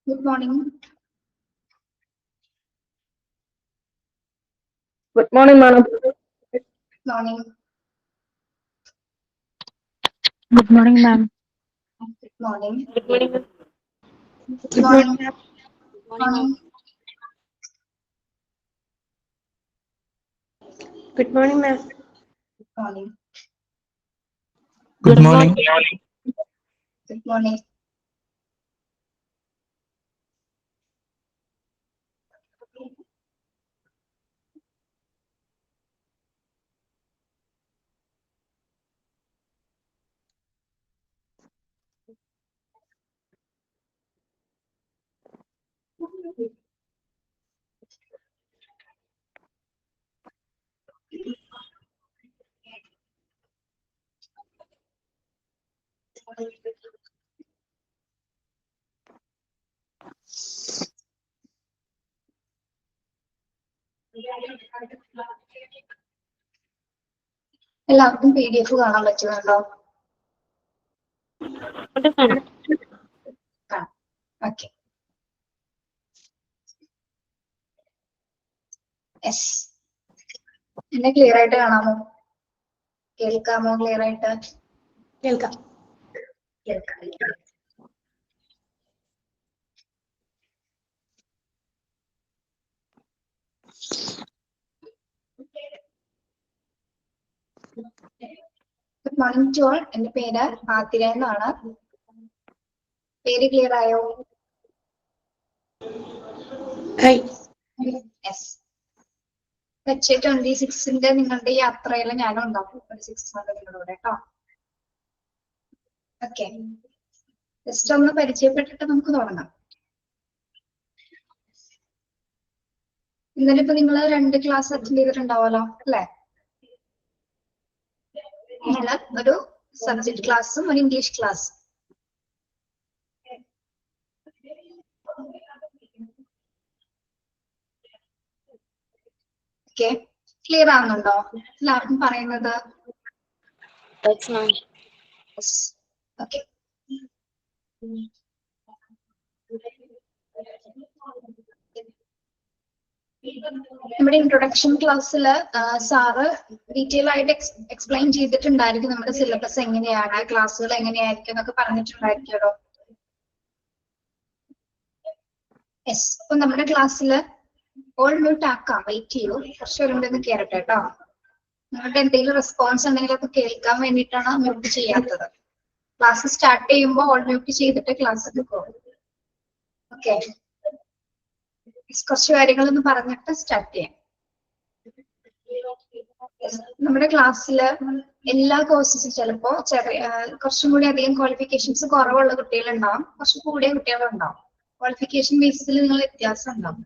Good morning. Good morning, madam. Good morning. Good morning, ma'am. Good morning. Good morning. Good morning. Morning. Good morning, ma'am. Good morning. Good morning. Good morning. എല്ലാവർക്കും PDF കാണാൻ പറ്റുന്നുണ്ടോ? Okay. Yes. എന്നെ clear ആയിട്ട് കാണാമോ? കേൾക്കാമോ? Clear ആയിട്ട് കേൾക്കാം. കേൾക്കാം. Good morning to all. എന്റെ പേര് ആതിര എന്നാണ്. പേര് ക്ലിയർ ആയോ? ഹായ്. യെസ്. HA26 നിങ്ങളുടെ യാത്രയിൽ ഞാനും ഉണ്ടാവും. 6 മന്ത് നിങ്ങളുടെ കേട്ടോ. ഓക്കെ. ജസ്റ്റ് ഒന്ന് പരിചയപ്പെട്ടിട്ട് നമുക്ക് തുടങ്ങാം. ഇന്നലെ ഇപ്പൊ നിങ്ങൾ 2 ക്ലാസ് അറ്റൻഡ് ചെയ്തിട്ടുണ്ടാവുമല്ലോ അല്ലെ? ഒരു സബ്ജക്ട് ക്ലാസ്സും ഒരു ഇംഗ്ലീഷ് ക്ലാസ്സും. ഓക്കെ, ക്ലിയർ ആവുന്നുണ്ടോ എല്ലാവർക്കും പറയുന്നത്? ഓക്കെ. നമ്മുടെ ഇൻട്രൊഡക്ഷൻ ക്ലാസ്സിൽ സാറ് ഡീറ്റെയിൽ ആയിട്ട് എക്സ്പ്ലെയിൻ ചെയ്തിട്ടുണ്ടായിരിക്കും നമ്മുടെ സിലബസ് എങ്ങനെയാണ്, ക്ലാസ്സുകൾ എങ്ങനെയായിരിക്കും എന്നൊക്കെ പറഞ്ഞിട്ടുണ്ടായിരിക്കുമല്ലോ. യെസ്. അപ്പൊ നമ്മുടെ ക്ലാസ്സിൽ ഓൾ മ്യൂട്ട് ആക്കാം. വെയിറ്റ് ചെയ്യൂ, കുറച്ച് വരുമ്പോഴൊന്ന് കയറട്ടെ കേട്ടോ. നിങ്ങളുടെ എന്തെങ്കിലും റെസ്പോൺസ് എന്തെങ്കിലുമൊക്കെ കേൾക്കാൻ വേണ്ടിയിട്ടാണ് മ്യൂട്ട് ചെയ്യാത്തത്. ക്ലാസ് സ്റ്റാർട്ട് ചെയ്യുമ്പോൾ ഓൾ മ്യൂട്ട് ചെയ്തിട്ട് ക്ലാസ് എടുക്കും. ഓക്കെ, കുറച്ച് കാര്യങ്ങളൊന്ന് പറഞ്ഞിട്ട് സ്റ്റാർട്ട് ചെയ്യാം. നമ്മുടെ ക്ലാസ്സില് എല്ലാ കോഴ്സസും ചിലപ്പോ കുറച്ചും കൂടി അധികം ക്വാളിഫിക്കേഷൻസ് കുറവുള്ള കുട്ടികളുണ്ടാവും, കുറച്ച് കൂടിയ കുട്ടികളുണ്ടാവും. ക്വാളിഫിക്കേഷൻ ബേസിൽ നിങ്ങൾ വ്യത്യാസം ഉണ്ടാവും.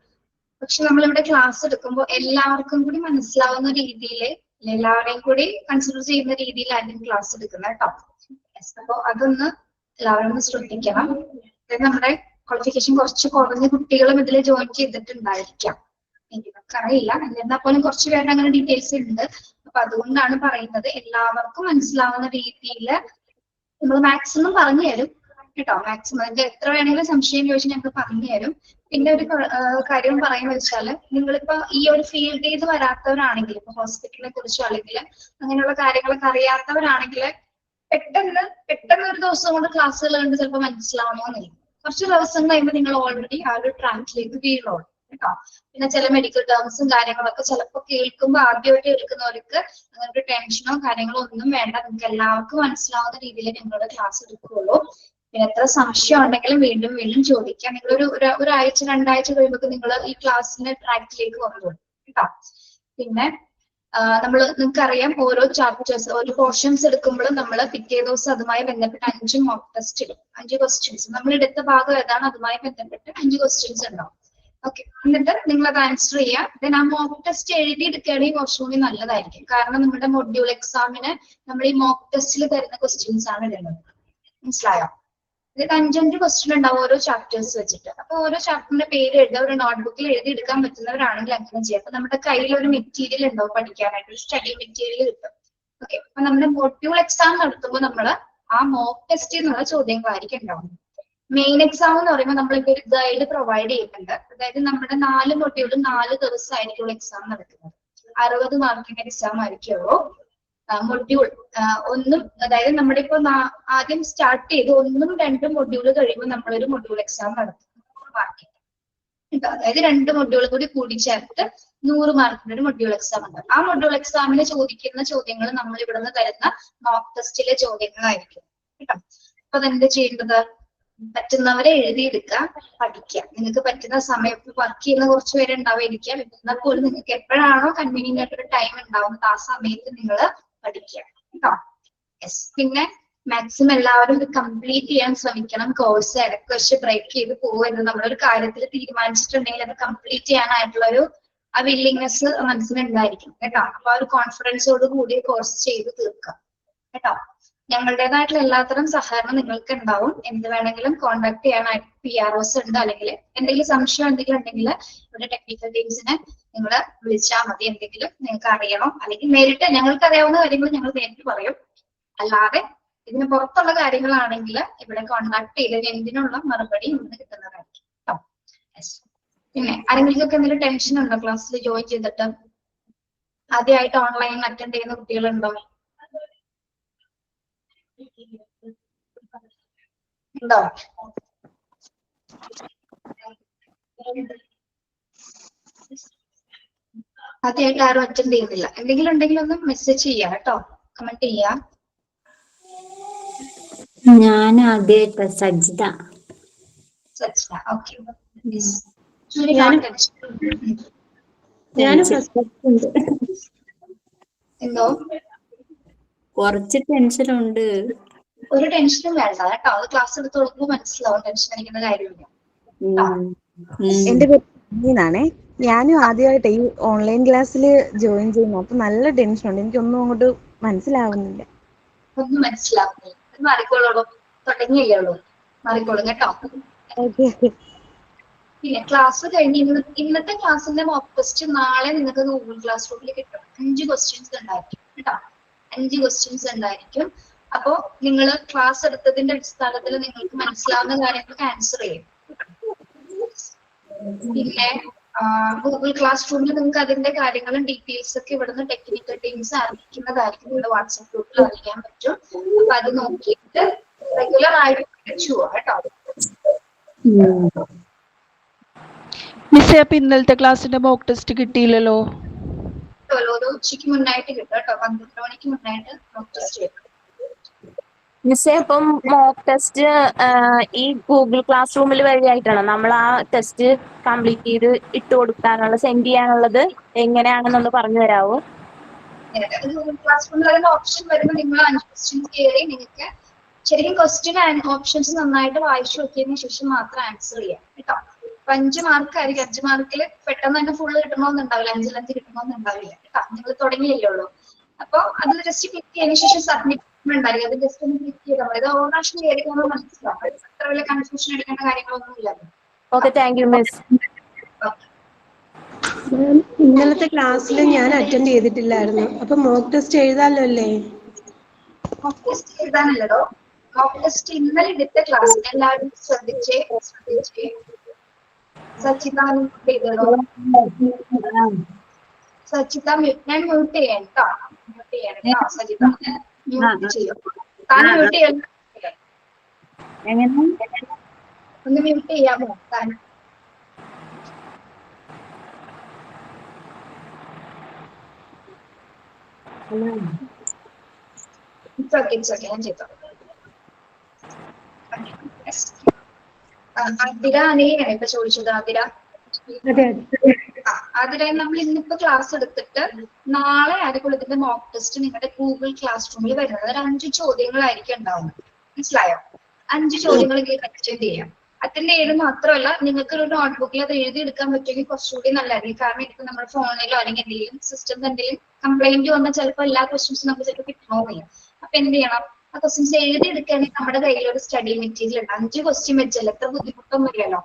പക്ഷെ നമ്മളിവിടെ ക്ലാസ് എടുക്കുമ്പോൾ എല്ലാവർക്കും കൂടി മനസ്സിലാവുന്ന രീതിയിൽ, എല്ലാവരെയും കൂടി കൺസിഡർ ചെയ്യുന്ന രീതിയിലായിരിക്കും ക്ലാസ് എടുക്കുന്നത് കേട്ടോ. അപ്പൊ അതൊന്ന് എല്ലാവരും ഒന്ന് ശ്രദ്ധിക്കണം. നമ്മുടെ ക്വാളിഫിക്കേഷൻ കുറച്ച് കുറഞ്ഞ കുട്ടികളും ഇതിൽ ജോയിൻ ചെയ്തിട്ടുണ്ടായിരിക്കാം. എനിക്കൊക്കെ അറിയില്ല, എന്നാൽ പോലും കുറച്ച് പേരുടെ അങ്ങനെ ഡീറ്റെയിൽസ് ഉണ്ട്. അപ്പൊ അതുകൊണ്ടാണ് പറയുന്നത്, എല്ലാവർക്കും മനസ്സിലാവുന്ന രീതിയിൽ നമ്മൾ മാക്സിമം പറഞ്ഞു തരും കേട്ടോ. മാക്സിമം അതിന്റെ എത്ര വേണമെങ്കിലും സംശയം ചോദിച്ചാൽ ഞങ്ങൾക്ക് പറഞ്ഞു തരും. പിന്നെ ഒരു കാര്യം പറയുന്നത് വെച്ചാല്, നിങ്ങളിപ്പോ ഈ ഒരു ഫീൽഡിൽ ഇത് വരാത്തവരാണെങ്കിൽ, ഇപ്പൊ ഹോസ്പിറ്റലിനെ കുറിച്ചോ അല്ലെങ്കിൽ അങ്ങനെയുള്ള കാര്യങ്ങളൊക്കെ അറിയാത്തവരാണെങ്കിൽ പെട്ടെന്ന് ഒരു ദിവസം കൊണ്ട് ക്ലാസ്സുകൾ കണ്ട് ചിലപ്പോൾ മനസ്സിലാവണമെന്നില്ല. കുറച്ച് ദിവസം കഴിയുമ്പോൾ നിങ്ങൾ ഓൾറെഡി ആ ഒരു ട്രാക്കിലേക്ക് വീഴോളൂ കേട്ടോ. പിന്നെ ചില മെഡിക്കൽ ടേംസും കാര്യങ്ങളൊക്കെ ചിലപ്പോൾ കേൾക്കുമ്പോൾ ആദ്യമായിട്ട് കേൾക്കുന്നവർക്ക് അങ്ങനത്തെ ടെൻഷനോ കാര്യങ്ങളോ ഒന്നും വേണ്ട. നിങ്ങൾക്ക് എല്ലാവർക്കും മനസ്സിലാവുന്ന രീതിയിൽ നിങ്ങളുടെ ക്ലാസ് എടുക്കുകയുള്ളൂ. പിന്നെ എത്ര സംശയം ഉണ്ടെങ്കിലും വീണ്ടും വീണ്ടും ചോദിക്കാം. നിങ്ങൾ ഒരാഴ്ച 2 ആഴ്ച കഴിയുമ്പോൾ നിങ്ങൾ ഈ ക്ലാസ്സിന്റെ ട്രാക്കിലേക്ക് വന്നോളൂ കേട്ടോ. പിന്നെ നിങ്ങൾക്കറിയാം, ഓരോ ചാപ്റ്റേഴ്സ്, ഓരോ പോർഷൻസ് എടുക്കുമ്പോഴും നമ്മൾ പിറ്റേ ദിവസം അതുമായി ബന്ധപ്പെട്ട് 5 മോക്ക് ടെസ്റ്റ് ഇടും. 5 ക്വസ്റ്റ്യൻസ് നമ്മൾ എടുത്ത ഭാഗം ഏതാണ് അതുമായി ബന്ധപ്പെട്ട് 5 ക്വസ്റ്റ്യൻസ് ഉണ്ടാവും. ഓക്കെ, എന്നിട്ട് നിങ്ങൾ അത് ആൻസർ ചെയ്യുക. ദെൻ ആ മോക്ക് ടെസ്റ്റ് എഴുതി എടുക്കുകയാണെങ്കിൽ കുറച്ചുകൂടി നല്ലതായിരിക്കും. കാരണം നമ്മുടെ മൊഡ്യൂൾ എക്സാമിന് നമ്മൾ ഈ മോക്ക് ടെസ്റ്റിൽ തരുന്ന ക്വസ്റ്റ്യൻസ് ആണ് ഇടുന്നത്. മനസ്സിലായോ? ഇത് 5 ക്വസ്റ്റ്യൻ ഉണ്ടാവും ഓരോ ചാപ്റ്റേഴ്സ് വെച്ചിട്ട്. അപ്പൊ ഓരോ ചാപ്റ്ററിന്റെ പേര് എഴുതുക, ഒരു നോട്ട്ബുക്കിൽ എഴുതി എടുക്കാൻ പറ്റുന്നവരാണെങ്കിൽ അങ്ങനെ ചെയ്യാം. അപ്പൊ നമ്മുടെ കയ്യിൽ ഒരു മെറ്റീരിയൽ ഉണ്ടാവും പഠിക്കാനായിട്ട്, ഒരു സ്റ്റഡി മെറ്റീരിയൽ കിട്ടും. ഓക്കെ, അപ്പൊ നമ്മുടെ മൊഡ്യൂൾ എക്സാം നടത്തുമ്പോൾ നമ്മൾ ആ മോക്ക് ടെസ്റ്റ് എന്നുള്ള ചോദ്യങ്ങളായിരിക്കും ഉണ്ടാവുന്നത്. മെയിൻ എക്സാം എന്ന് പറയുമ്പോൾ നമ്മളിപ്പോ ഒരു ഗൈഡ് പ്രൊവൈഡ് ചെയ്യുന്നുണ്ട്. അതായത് നമ്മുടെ 4 മൊഡ്യൂളും 4 ദിവസമായിരിക്കും എക്സാം നടക്കുന്നത്. 60 മാർക്കിന്റെ എക്സാം ആയിരിക്കുള്ളൂ. മൊഡ്യൂൾ ഒന്നും, അതായത് നമ്മുടെ ഇപ്പൊ ആദ്യം സ്റ്റാർട്ട് ചെയ്ത് 1ഉം 2ഉം മൊഡ്യൂൾ കഴിയുമ്പോൾ നമ്മളൊരു മൊഡ്യൂൾ എക്സാം നടത്തും. അതായത് 2 മൊഡ്യൂൾ കൂടി കൂടിച്ചേർത്ത് 100 മാർക്കിന്റെ ഒരു മൊഡ്യൂൾ എക്സാം ഉണ്ട്. ആ മൊഡ്യൂൾ എക്സാമിന് ചോദിക്കുന്ന ചോദ്യങ്ങൾ നമ്മൾ ഇവിടുന്ന് തരുന്ന മോക്ക് ടെസ്റ്റിലെ ചോദ്യങ്ങളായിരിക്കും കേട്ടോ. അപ്പൊ അതെന്ത് ചെയ്യേണ്ടത്? പറ്റുന്നവരെ എഴുതിയെടുക്കുക, പഠിക്കുക. നിങ്ങൾക്ക് പറ്റുന്ന സമയത്ത് വർക്ക് ചെയ്യുന്ന കുറച്ച് പേര് ഉണ്ടാവായിരിക്കാം. എന്നാൽ പോലും നിങ്ങൾക്ക് എപ്പോഴാണോ കൺവീനിയന്റ് ആയിട്ടൊരു ടൈം ഉണ്ടാവുന്നത് ആ സമയത്ത് നിങ്ങൾ പഠിക്കുക കേട്ടോ. യെസ്. പിന്നെ മാക്സിമം എല്ലാവരും ഇത് കംപ്ലീറ്റ് ചെയ്യാൻ ശ്രമിക്കണം. കോഴ്സ് ഇടയ്ക്ക് വെച്ച് ബ്രേക്ക് ചെയ്ത് പോകുമെന്ന് നമ്മളൊരു കാര്യത്തിൽ തീരുമാനിച്ചിട്ടുണ്ടെങ്കിൽ അത് കംപ്ലീറ്റ് ചെയ്യാനായിട്ടുള്ളൊരു ആ വില്ലിങ്നെസ് മനസ്സിലുണ്ടായിരിക്കും കേട്ടോ. അപ്പൊ ആ ഒരു കോൺഫിഡൻസോട് കൂടി കോഴ്സ് ചെയ്ത് തീർക്കാം കേട്ടോ. ഞങ്ങളുടേതായിട്ടുള്ള എല്ലാത്തരം സഹകരണം നിങ്ങൾക്ക് ഉണ്ടാവും. എന്ത് വേണമെങ്കിലും കോൺടാക്ട് ചെയ്യാനായിട്ട് PROs ഉണ്ട്. അല്ലെങ്കിൽ എന്തെങ്കിലും സംശയം എന്തെങ്കിലും ഉണ്ടെങ്കിൽ ഇവിടെ ടെക്നിക്കൽ ടീംസിനെ നിങ്ങൾ വിളിച്ചാൽ മതി. എന്തെങ്കിലും നിങ്ങൾക്ക് അറിയണം അല്ലെങ്കിൽ നേരിട്ട് ഞങ്ങൾക്ക് അറിയാവുന്ന കാര്യങ്ങൾ ഞങ്ങൾ നേരിട്ട് പറയും. അല്ലാതെ ഇതിന് പുറത്തുള്ള കാര്യങ്ങളാണെങ്കിൽ ഇവിടെ കോൺടാക്ട് ചെയ്ത് എന്തിനുള്ള മറുപടി ഇവിടുന്ന് കിട്ടുന്നതായിരിക്കും കേട്ടോ. പിന്നെ ആരെങ്കിലും എന്തെങ്കിലും ടെൻഷൻ ഉണ്ടോ ക്ലാസ്സിൽ ജോയിൻ ചെയ്തിട്ട്? ആദ്യമായിട്ട് ഓൺലൈൻ അറ്റൻഡ് ചെയ്യുന്ന കുട്ടികളുണ്ടോ? ഉണ്ടോ? ആദ്യമായിട്ട് ആരും അറ്റൻഡ് ചെയ്യുന്നില്ല. എന്തെങ്കിലും ഉണ്ടെങ്കിൽ ഒന്ന് മെസ്സേജ് ചെയ്യാം കേട്ടോ, കമന്റ് ചെയ്യാം. ഞാൻ ആദ്യമായിട്ട് സജിത. ഓക്കെ. എന്തോ കുറച്ച് ടെൻഷനുണ്ട്. ഒരു ടെൻഷനും വേണ്ട കേട്ടോ. അത് ക്ലാസ് എടുത്ത് കൊടുക്കുമ്പോൾ മനസ്സിലാവും. ടെൻഷൻ അടിക്കുന്ന കാര്യമില്ല. എന്റെ പേര് ഞാനും ആദ്യമായിട്ട് ഈ ഓൺലൈൻ ക്ലാസ്സിൽ ജോയിൻ ചെയ്യുന്നു. അപ്പൊ നല്ല ടെൻഷനുണ്ട്. എനിക്കൊന്നും അങ്ങോട്ട് മനസ്സിലാവുന്നില്ല. ഒന്നും മനസ്സിലാവുന്നില്ല. മാറിക്കോളൂ, തുടങ്ങിയല്ലേ, മാറിക്കോളും കേട്ടോ. പിന്നെ ക്ലാസ് കഴിഞ്ഞ് ഇന്നത്തെ ക്ലാസ്സിന്റെ മോക്ക് ടെസ്റ്റ് നാളെ നിങ്ങൾക്ക് ഗൂഗിൾ ക്ലാസ് റൂമിൽ കിട്ടും. 5 ക്വസ്റ്റ്യൻസ് ഉണ്ടായിരിക്കും കേട്ടോ. 5 ക്വസ്റ്റ്യൻസ് ഉണ്ടായിരിക്കും. അപ്പോ നിങ്ങൾ ക്ലാസ് എടുത്തതിന്റെ അടിസ്ഥാനത്തിൽ നിങ്ങൾക്ക് മനസ്സിലാവുന്ന കാര്യങ്ങൾക്ക് ആൻസർ ചെയ്യും. പിന്നെ ഗൂഗിൾ ക്ലാസ് റൂമിൽ നിങ്ങൾക്ക് അതിന്റെ കാര്യങ്ങളും ഡീറ്റെയിൽസ് ഒക്കെ ഇവിടുന്ന് ടെക്നിക്കൽ ടീംസ് അറിയിക്കുന്നതായിരിക്കും. നിങ്ങളുടെ വാട്സ്ആപ്പ് ഗ്രൂപ്പിൽ അറിയിക്കാൻ പറ്റും. അപ്പൊ അത് നോക്കിയിട്ട് റെഗുലർ ആയിട്ട് പഠിച്ചു കേട്ടോ. മിസ്സേ, അപ്പൊ ഇന്നലത്തെ ക്ലാസ്സിന്റെ മോക്ക് ടെസ്റ്റ് കിട്ടിയില്ലല്ലോ? ഒരു ഉച്ചയ്ക്ക് മുന്നായിട്ട് കിട്ടും കേട്ടോ. 12 മണിക്ക് മുന്നായിട്ട് മോക്ക് ടെസ്റ്റ് കിട്ടും. മിസ്സേ, അപ്പം മോക്ക് ടെസ്റ്റ് ഈ ഗൂഗിൾ ക്ലാസ് റൂമിൽ വഴിയായിട്ടാണോ നമ്മൾ ആ ടെസ്റ്റ് കംപ്ലീറ്റ് ചെയ്ത് ഇട്ട് കൊടുക്കാനുള്ള സെൻഡ് ചെയ്യാനുള്ളത്? എങ്ങനെയാണെന്നൊന്ന് പറഞ്ഞു തരാമോ? ഗൂഗിൾ ക്ലാസ് റൂമിൽ അതിന്റെ ഓപ്ഷൻ വരുമ്പോൾ നിങ്ങൾ 5 ക്വസ്റ്റ്യൻസ് കയറി നിങ്ങൾക്ക് ശരിക്കും ക്വസ്റ്റ്യൻ ഓപ്ഷൻസ് നന്നായിട്ട് വായിച്ചു നോക്കിയതിനു ശേഷം മാത്രം ആൻസർ ചെയ്യാം കേട്ടോ. 5 മാർക്ക് ആയിരിക്കും. 5 മാർക്കിൽ പെട്ടെന്ന് തന്നെ ഫുള്ള് കിട്ടണമെന്നുണ്ടാവില്ല. 5 കിട്ടണമെന്നുണ്ടാവില്ല കേട്ടോ. നിങ്ങൾ തുടങ്ങിയല്ലേ ഉള്ളൂ. അപ്പൊ അത് ജസ്റ്റ് ക്ലിക്ക് ചെയ്തതിനു ശേഷം സബ്മിറ്റ് ഉണ്ടായിരിക്കും. അത് ജസ്റ്റ് ഒന്ന് ക്ലിക്ക് ചെയ്താൽ മതി. ഇത് ഓണാഷൻ കയറിക്കുമ്പോൾ മനസ്സിലാവും. അത്ര വലിയ കൺഫ്യൂഷൻ അടിക്കേണ്ട കാര്യങ്ങളൊന്നും ഇല്ലല്ലോ. Okay, thank you miss. ഇന്നലത്തെ ക്ലാസ്സിൽ ഞാൻ അറ്റൻഡ് ചെയ്തിട്ടില്ലായിരുന്നു. അപ്പൊ മോക്ക് ടെസ്റ്റ് എഴുതാലോ അല്ലേ? മോക്ക് ടെസ്റ്റ് എഴുതാനല്ലോ. മോക്ക് ടെസ്റ്റ് ഇന്നലെ എടുത്ത ക്ലാസ്സിൽ എല്ലാവരും ശ്രദ്ധിച്ചേ. സച്ചിത സച്ചിത ഞാൻ മ്യൂട്ട് ചെയ്യാം കേട്ടോ. മ്യൂട്ട് ചെയ്യണം കേട്ടോ. സച്ചിത മ്യൂട്ട് ചെയ്യും. താൻ മ്യൂട്ട് ചെയ്യണം. ഒന്ന് മ്യൂട്ട് ചെയ്യാമോ താൻ? It's okay, ഞാൻ ചെയ്തോ. ആതിര അനിയാണ് ഇപ്പൊ ചോദിച്ചത്. ആതിര നമ്മൾ ഇന്നിപ്പോ ക്ലാസ് എടുത്തിട്ട് നാളെ ആയിരിക്കും ഇതിന്റെ മോക്ക് ടെസ്റ്റ് നിങ്ങളുടെ ഗൂഗിൾ ക്ലാസ് റൂമിൽ വരുന്നത്. ഒരു 5 ചോദ്യങ്ങളായിരിക്കും ഉണ്ടാവുന്നത്. മനസ്സിലായോ? 5 ചോദ്യങ്ങൾ അറ്റൻഡ് ചെയ്യാം. അറ്റൻഡ് ചെയ്ത് മാത്രമല്ല, നിങ്ങൾക്ക് ഒരു നോട്ട്ബുക്കിൽ അത് എഴുതി എടുക്കാൻ പറ്റുമെങ്കിൽ കുറച്ചുകൂടി നല്ലതായിരിക്കും. കാരണം ഇപ്പൊ നമ്മുടെ ഫോണിലോ അല്ലെങ്കിൽ എന്തെങ്കിലും സിസ്റ്റം എന്തെങ്കിലും കംപ്ലൈന്റ് വന്നാൽ ചിലപ്പോൾ എല്ലാ ക്വസ്റ്റ്യൻസും നമുക്ക് ചിലപ്പോൾ കിട്ടണമെന്നില്ല. അപ്പൊ എന്ത് ചെയ്യണം? ആ ക്വസ്റ്റ്യൻസ് എഴുതി എടുക്കുകയാണെങ്കിൽ നമ്മുടെ കയ്യിൽ ഒരു സ്റ്റഡി മെറ്റീരിയൽ ഉണ്ട്. 5 ക്വസ്റ്റ്യൻ വെച്ചല്ലോ, എത്ര ബുദ്ധിമുട്ടൊന്നും ഇല്ലല്ലോ.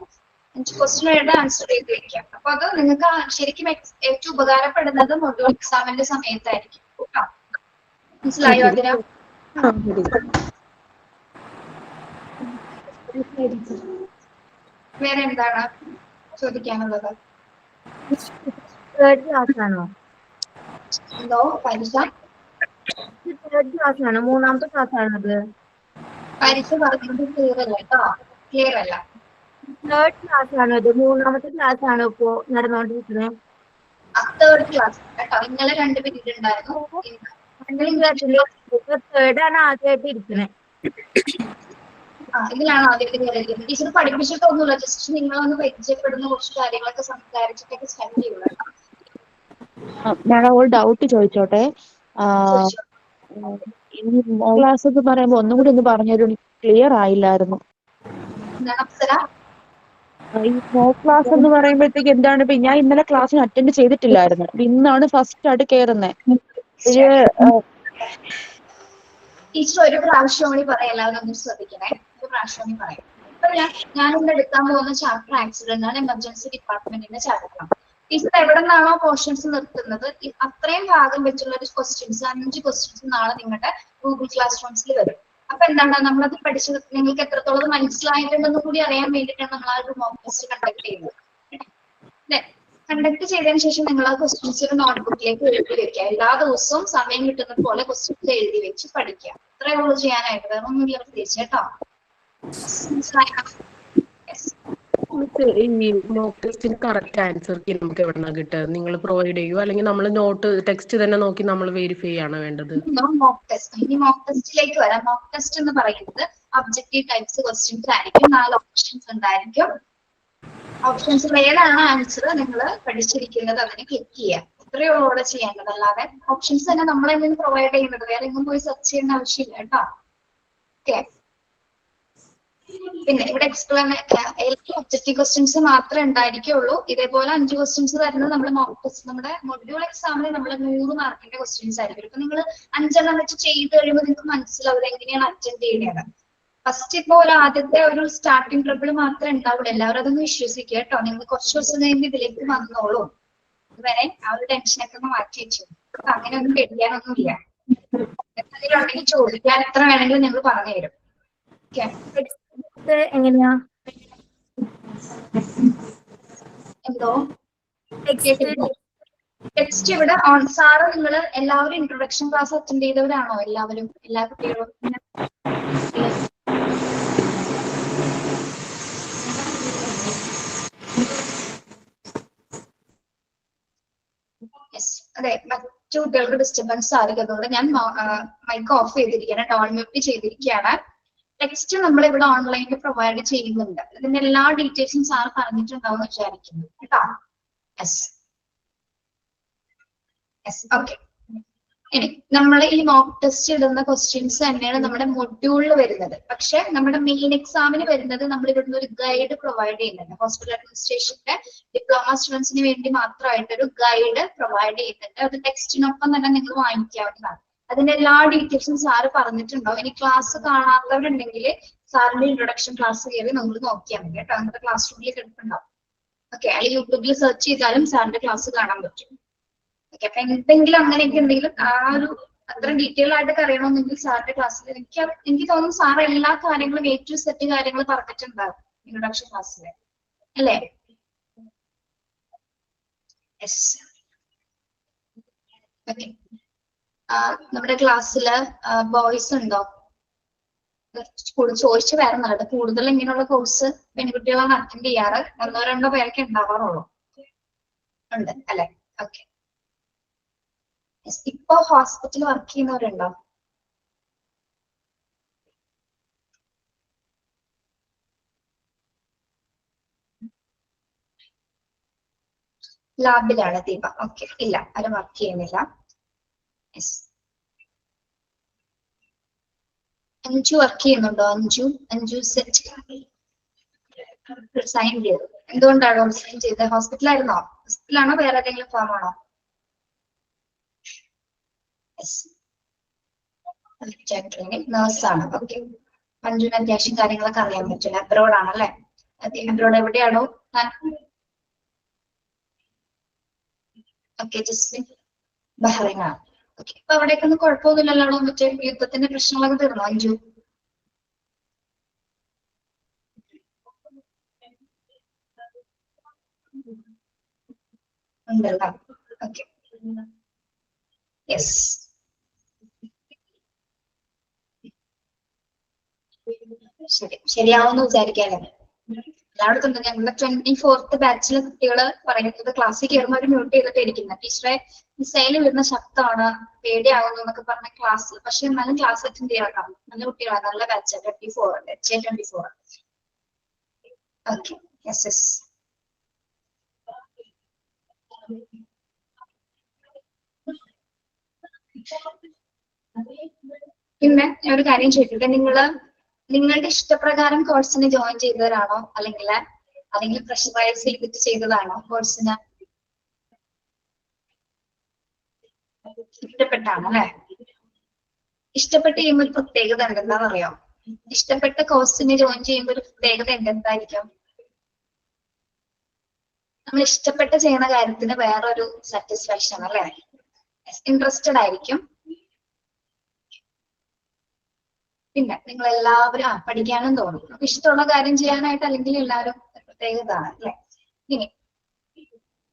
5 ക്വസ്റ്റ്യൻ ആൻസർ ചെയ്ത് വെക്കാം. അപ്പൊ അത് നിങ്ങൾക്ക് ശരിക്കും ഏറ്റവും ഉപകാരപ്പെടുന്നത് മൊഡ്യൂൾ എക്സാമിന്റെ സമയത്തായിരിക്കും കേട്ടോ. മനസ്സിലായോ അതിന്? വേറെ എന്താണ് ചോദിക്കാനുള്ളത്? തേർഡ് ക്ലാസ് ആണോ? എന്തോ പരീക്ഷ തേർഡ് ക്ലാസ് ആണോ? മൂന്നാമത്തെ ക്ലാസ് ആണോ അത്? പരീക്ഷ പറഞ്ഞത് ക്ലിയർ അല്ല കേട്ടോ, ക്ലിയർ അല്ല. തേർഡ് ക്ലാസ് ആണോ ഇത്? മൂന്നാമത്തെ ക്ലാസ് ആണോ ഇപ്പോ നടന്നുകൊണ്ടിരിക്കുന്നത്? തേർഡ് ക്ലാസ് കേട്ടോ. ഇന്നലെ 2 പീരീഡ് ഉണ്ടായിരുന്നു. തേർഡ് ആണ് ആദ്യമായിട്ട് ഇരിക്കണേ. ഇതിലാണ് ആദ്യത്തെ കയറിയിരിക്കുന്നത്. ടീച്ചർ പഠിപ്പിച്ചിട്ടൊന്നുമില്ല, ജസ്റ്റ് നിങ്ങളൊന്ന് പരിചയപ്പെടുന്ന കുറച്ച് കാര്യങ്ങളൊക്കെ സംസാരിച്ചിട്ടൊക്കെ സ്റ്റാർട്ട് ചെയ്യുള്ളൂ. ഞാൻ ഒരു ഡൗട്ട് ചോദിച്ചോട്ടെ? ക്ലാസ് എന്ന് പറയുമ്പോ ഒന്നും കൂടി ഒന്ന് പറഞ്ഞൊരു ക്ലിയർ ആയില്ലായിരുന്നു. എന്താണ് അപ്സര? ഈ മോക്ക് ക്ലാസ് എന്ന് പറയുമ്പോഴത്തേക്ക് എന്താണ്? ഇപ്പൊ ഞാൻ ഇന്നലെ ക്ലാസ്സിന് അറ്റൻഡ് ചെയ്തിട്ടില്ലായിരുന്നു. ഇന്നാണ് ഫസ്റ്റ് ആയിട്ട് കയറുന്നത്. ടീച്ചർ ഒരു പ്രാവശ്യം കൂടി പറയാം, എല്ലാവരും ഒന്ന് ശ്രദ്ധിക്കണേ. ഒരു പ്രാവശ്യം കൂടി പറയാം. ഇപ്പൊ ഞാനിവിടെ എടുക്കാൻ പോകുന്ന ചാപ്റ്റർ ആക്സിഡന്റ് ആണ്, എമർജൻസി ഡിപ്പാർട്ട്മെന്റിന്റെ ചാപ്റ്റർ. ടീച്ചർ എവിടെ നിന്നാണോ പോർഷൻസ് നിർത്തുന്നത് അത്രയും ഭാഗം വെച്ചുള്ള ഒരു ക്വസ്റ്റ്യൻസ്, 5 ക്വസ്റ്റ്യൻസ് നാളെ നിങ്ങളുടെ ഗൂഗിൾ ക്ലാസ് റൂംസിൽ വരും. അപ്പൊ എന്താണ് നമ്മളത് പഠിച്ചത് നിങ്ങൾക്ക് എത്രത്തോളം മനസ്സിലായിട്ടുണ്ടെന്ന് കൂടി അറിയാൻ വേണ്ടിയിട്ടാണ് നമ്മൾ ആ ഒരു മോക്ക് ടെസ്റ്റ് കണ്ടക്ട് ചെയ്യുന്നത്. കണ്ടക്ട് ചെയ്തതിനു ശേഷം നിങ്ങൾ ആ ക്വസ്റ്റ്യൻസ് ഒരു നോട്ട്ബുക്കിലേക്ക് എഴുതി വെക്കുക. എല്ലാ ദിവസവും സമയം കിട്ടുന്നത് പോലെ ക്വസ്റ്റ്യൻസ് എഴുതി വെച്ച് പഠിക്കുക. അത്രേ ഉള്ളൂ ചെയ്യാനായിട്ട്, വേറെ ഒന്നുമില്ല പ്രത്യേകിച്ച് കേട്ടോ. ഈ മോക്ക് ടെസ്റ്റിന് കറക്റ്റ് ആൻസർ നമുക്ക് എവിടെന്നാ കിട്ടുക? നിങ്ങൾ പ്രൊവൈഡ് ചെയ്യുമോ, അല്ലെങ്കിൽ നമ്മൾ നോട്ട് ടെക്സ്റ്റ് തന്നെ നോക്കി നമ്മൾ വെരിഫൈ ചെയ്യണോ വേണ്ടത്? Mock test. ഇനി മോക്ക് ടെസ്റ്റിലേക്ക് വരാം. മോക്ക് ടെസ്റ്റ് എന്ന് പറയുന്നത് ഒബ്ജക്റ്റീവ് ടൈപ്സ് ക്വസ്റ്റ്യൻസ് ആയിരിക്കും. 4 ഓപ്ഷൻസ് ഉണ്ടായിരിക്കും. ഓപ്ഷൻസിൽ ഏതാണ് ആൻസർ നിങ്ങൾ പഠിച്ചിരിക്കുന്നത് അതിന് ക്ലിക്ക് ചെയ്യുക. ഇത്രയേ ഉള്ളൂ ഇവിടെ ചെയ്യേണ്ടത്. അല്ലാതെ ഓപ്ഷൻസ് തന്നെ നമ്മളെങ്ങനെ പ്രൊവൈഡ് ചെയ്യുന്നത്, വേറെ എങ്ങും പോയി സെർച്ച് ചെയ്യേണ്ട ആവശ്യമില്ല കേട്ടോ. ഓക്കെ. പിന്നെ ഇവിടെ ഒബ്ജക്റ്റീവ് ക്വസ്റ്റ്യൻസ് മാത്രമേ ഉണ്ടായിരിക്കുള്ളൂ. ഇതേപോലെ 5 ക്വസ്റ്റ്യൻസ് തരുന്നത് നമ്മുടെ മോക്ക് ടെസ്റ്റ്, നമ്മുടെ മൊഡ്യൂൾ എക്സാമിന് നമ്മൾ 100 മാർക്കിന്റെ ക്വസ്റ്റ്യൻസ് ആയിരിക്കും. ഇപ്പൊ നിങ്ങൾ 5 എണ്ണം വെച്ച് ചെയ്ത് കഴിയുമ്പോൾ നിങ്ങൾക്ക് മനസ്സിലാവും എങ്ങനെയാണ് അറ്റൻഡ് ചെയ്യുന്നത്. ഫസ്റ്റ് ഇപ്പൊ ആദ്യത്തെ ഒരു സ്റ്റാർട്ടിംഗ് ട്രബിൾ മാത്രമേ ഉണ്ടാവുള്ളൂ. എല്ലാവരും അതൊന്ന് വിശ്വസിക്കുക കേട്ടോ. നിങ്ങൾ കുറച്ച് ദിവസം കഴിയുമ്പോൾ ഇതിലേക്ക് വന്നോളൂ. ഇതുവരെ ആ ഒരു ടെൻഷനൊക്കെ ഒന്ന് മാറ്റി വെച്ചു. അങ്ങനെ ഒന്നും പേടിക്കാനൊന്നുമില്ല. എന്തെങ്കിലും ചോദിക്കാൻ എത്ര വേണമെങ്കിലും നിങ്ങൾ പറഞ്ഞു തരും. എങ്ങനെയാ? എന്തോ ടെക്സ്റ്റ് ഇവിടെ സാറ് നിങ്ങൾ എല്ലാവരും ഇൻട്രൊഡക്ഷൻ ക്ലാസ് അറ്റൻഡ് ചെയ്തവരാണോ? എല്ലാവരും, എല്ലാ കുട്ടികളും? അതെ, മറ്റു കുട്ടികൾക്ക് ഡിസ്റ്റർബൻസ് ആയിരിക്കുന്നതുകൊണ്ട് ഞാൻ മൈക്ക് ഓഫ് ചെയ്തിരിക്കുകയാണ്, ഡോൺ മ്യൂട്ട് ചെയ്തിരിക്കുകയാണ്. ടെക്സ്റ്റ് നമ്മൾ ഇവിടെ ഓൺലൈനിൽ പ്രൊവൈഡ് ചെയ്യുന്നുണ്ട്. ഇതിന്റെ എല്ലാ ഡീറ്റെയിൽസും സാർ പറഞ്ഞിട്ടുണ്ടാവും വിചാരിക്കുന്നു കേട്ടോ. ഓക്കെ. ഇനി നമ്മൾ ഈ മോക്ക് ടെസ്റ്റ് ഇടുന്ന ക്വസ്റ്റ്യൻസ് തന്നെയാണ് നമ്മുടെ മൊഡ്യൂളിൽ വരുന്നത്. പക്ഷെ നമ്മുടെ മെയിൻ എക്സാമിന് വരുന്നത് നമ്മൾ ഇവിടുന്ന് ഒരു ഗൈഡ് പ്രൊവൈഡ് ചെയ്യുന്നുണ്ട്. ഹോസ്പിറ്റൽ അഡ്മിനിസ്ട്രേഷന്റെ ഡിപ്ലോമ സ്റ്റുഡൻസിന് വേണ്ടി മാത്രമായിട്ടൊരു ഗൈഡ് പ്രൊവൈഡ് ചെയ്യുന്നുണ്ട്. അത് ടെക്സ്റ്റിനൊപ്പം തന്നെ നിങ്ങൾ വാങ്ങിക്കാവുന്നതാണ്. അതിന്റെ എല്ലാ ഡീറ്റെയിൽസും സാറ് പറഞ്ഞിട്ടുണ്ടാവും. ഇനി ക്ലാസ് കാണാത്തവരുണ്ടെങ്കിൽ സാറിന്റെ ഇൻട്രൊഡക്ഷൻ ക്ലാസ് കയറി നമ്മൾ നോക്കിയാൽ മതി കേട്ടോ. നമ്മുടെ ക്ലാസ് റൂമിൽ കിടപ്പുണ്ടാവും. ഓക്കെ. അല്ലെങ്കിൽ യൂട്യൂബിൽ സെർച്ച് ചെയ്താലും സാറിന്റെ ക്ലാസ് കാണാൻ പറ്റും. ഓക്കെ. അപ്പൊ എന്തെങ്കിലും അങ്ങനെയൊക്കെ എന്തെങ്കിലും ആ ഒരു അത്ര ഡീറ്റെയിൽ ആയിട്ട് അറിയണമെന്നെങ്കിൽ സാറിന്റെ ക്ലാസ്സിൽ എനിക്ക് തോന്നുന്നു സാർ എല്ലാ കാര്യങ്ങളും A to Z കാര്യങ്ങൾ പറഞ്ഞിട്ടുണ്ടാവും ഇൻട്രൊഡക്ഷൻ ക്ലാസ്സിൽ അല്ലേ? ഓക്കെ. നമ്മുടെ ക്ലാസ്സില് ബോയ്സ് ഉണ്ടോ? ചോദിച്ചു വരുന്നുണ്ട്. കൂടുതൽ ഇങ്ങനെയുള്ള കോഴ്സ് പെൺകുട്ടികളാണ് അറ്റൻഡ് ചെയ്യാറ്. 1-2 പേരൊക്കെ ഉണ്ടാവാറുള്ളൂ. ഉണ്ട് അല്ലെ? ഓക്കെ. ഇപ്പൊ ഹോസ്പിറ്റലിൽ വർക്ക് ചെയ്യുന്നവരുണ്ടോ? ലാബിലാണ് ദീപ. ഓക്കെ. ഇല്ല, അത് വർക്ക് ചെയ്യുന്നില്ല. അഞ്ചു വർക്ക് ചെയ്യുന്നുണ്ടോ? അഞ്ചു സെറ്റ് റിസൈൻ ചെയ്തു. എന്തുകൊണ്ടാണോ റിസൈൻ ചെയ്തത്? ഹോസ്പിറ്റലായിരുന്നോ? ഹോസ്പിറ്റലാണോ വേറെ ഏതെങ്കിലും ഫാം ആണോ? നേഴ്സാണ്. ഓക്കെ. മഞ്ജുവിന് അത്യാവശ്യം കാര്യങ്ങളൊക്കെ അറിയാൻ പറ്റില്ല. അബ്രോഡ് ആണല്ലേ? അബ്രോഡ് എവിടെയാണോ? ഓക്കെ. ജസ്മിൻ ബഹ്റൈനാണ്. ഓക്കെ. അപ്പൊ അവിടേക്ക് ഒന്നും കുഴപ്പമൊന്നുമില്ലല്ലോ? മറ്റേ യുദ്ധത്തിന്റെ പ്രശ്നങ്ങളൊക്കെ തീർന്നോ അഞ്ജു? ഉണ്ടല്ലോ. Okay, yes. ശരിയാവുമെന്ന് വിചാരിക്കാല്ലേ. എല്ലായിടത്തും ഉണ്ട്. ഞങ്ങളുടെ 24th ബാച്ചിലെ കുട്ടികള് പറയുന്നത് ക്ലാസ്സിൽ കയറുമ്പോൾ അവർ മ്യൂട്ട് ചെയ്തിട്ട് ഇരിക്കുന്നത്. ടീച്ചറെ മിസൈല് വരുന്ന ശബ്ദമാണ്, പേടിയാകുന്നു എന്നൊക്കെ പറഞ്ഞ ക്ലാസ്. പക്ഷെ എന്നാലും ക്ലാസ് അറ്റൻഡ് ചെയ്യാം. നല്ല കുട്ടികളാണ്, നല്ല ബാച്ച് 24 ഉണ്ട്, HA24. Okay, yes yes. പിന്നെ ഞാൻ ഒരു കാര്യം ചോദിക്കട്ടെ, നിങ്ങളുടെ ഇഷ്ടപ്രകാരം കോഴ്സിന് ജോയിൻ ചെയ്തവരാണോ അല്ലെങ്കിൽ പ്രഷറൈസ് ചെയ്തിട്ട് ചെയ്തതാണോ കോഴ്സിന്? ഇഷ്ടപ്പെട്ടാണ് അല്ലെ? ഇഷ്ടപ്പെട്ട് ചെയ്യുമ്പോൾ ഒരു പ്രത്യേകത ഉണ്ട്, എന്താണെന്നറിയോ? ഇഷ്ടപ്പെട്ട കോഴ്സിന് ജോയിൻ ചെയ്യുമ്പോൾ ഒരു പ്രത്യേകത ഉണ്ട്, എന്തായിരിക്കും? നമ്മൾ ഇഷ്ടപ്പെട്ട് ചെയ്യുന്ന കാര്യത്തിന് വേറൊരു സാറ്റിസ്ഫാക്ഷൻ അല്ലെ? ഇൻട്രസ്റ്റഡ് ആയിരിക്കും. പിന്നെ നിങ്ങൾ എല്ലാവരും പഠിക്കാനും തോന്നും. നമുക്ക് ഇഷ്ടമുള്ള കാര്യം ചെയ്യാനായിട്ട് അല്ലെങ്കിൽ എല്ലാവരും പ്രത്യേകത അല്ലെ? ഇനി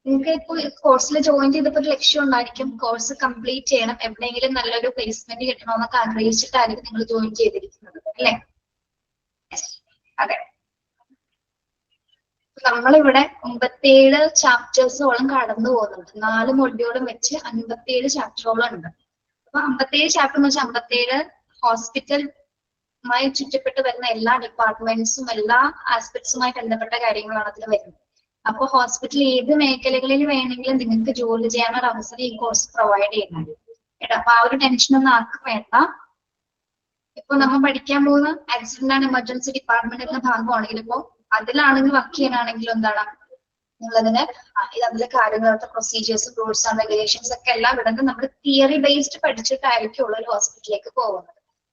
നിങ്ങൾക്ക് ഇപ്പോൾ കോഴ്സിൽ ജോയിൻ ചെയ്തപ്പോൾ ഒരു ലക്ഷ്യം ഉണ്ടായിരിക്കും, കോഴ്സ് കംപ്ലീറ്റ് ചെയ്യണം, എവിടെയെങ്കിലും നല്ലൊരു പ്ലേസ്മെന്റ് കിട്ടണമെന്നൊക്കെ ആഗ്രഹിച്ചിട്ടായിരിക്കും നിങ്ങൾ ജോയിൻ ചെയ്തിരിക്കുന്നത് അല്ലെ? അതെ. നമ്മളിവിടെ 57 ചാപ്റ്റേഴ്സോളം കടന്നു പോകുന്നുണ്ട്. 4 മൊഡ്യൂളും വെച്ച് 57 ചാപ്റ്ററോളം ഉണ്ട്. അപ്പൊ 57 ചാപ്റ്റർ എന്ന് വെച്ചാൽ 57 ഹോസ്പിറ്റലുമായി ചുറ്റപ്പെട്ട് വരുന്ന എല്ലാ ഡിപ്പാർട്ട്മെന്റ്സും എല്ലാ ആസ്പെക്ട്സുമായി ബന്ധപ്പെട്ട കാര്യങ്ങളാണ് അതിൽ വരുന്നത്. അപ്പൊ ഹോസ്പിറ്റൽ ഏത് മേഖലകളിൽ വേണമെങ്കിലും നിങ്ങൾക്ക് ജോലി ചെയ്യാനൊരു അവസരം ഈ കോഴ്സ് പ്രൊവൈഡ് ചെയ്യുന്നുണ്ട് കേട്ടോ. അപ്പൊ ആ ഒരു ടെൻഷനൊന്നും ആർക്കും വേണ്ട. ഇപ്പൊ നമ്മൾ പഠിക്കാൻ പോകുന്ന ആക്സിഡന്റ് ആൻഡ് എമർജൻസി ഡിപ്പാർട്ട്മെന്റ് എന്ന ഭാഗമാണെങ്കിൽ ഇപ്പോ അതിലാണെങ്കിൽ വർക്ക് ചെയ്യാനാണെങ്കിലും എന്താണ് നിങ്ങളതിന് അതിലെ കാര്യങ്ങളത്തെ പ്രൊസീജിയേഴ്സ്, റൂൾസ് ആൻഡ് റെഗുലേഷൻസ് ഒക്കെ എല്ലാം ഇടുന്നത് നമ്മൾ തിയറി ബേസ്ഡ് പഠിച്ചിട്ടായിരിക്കും ഉള്ള ഒരു ഹോസ്പിറ്റലിലേക്ക് പോകുന്നത്.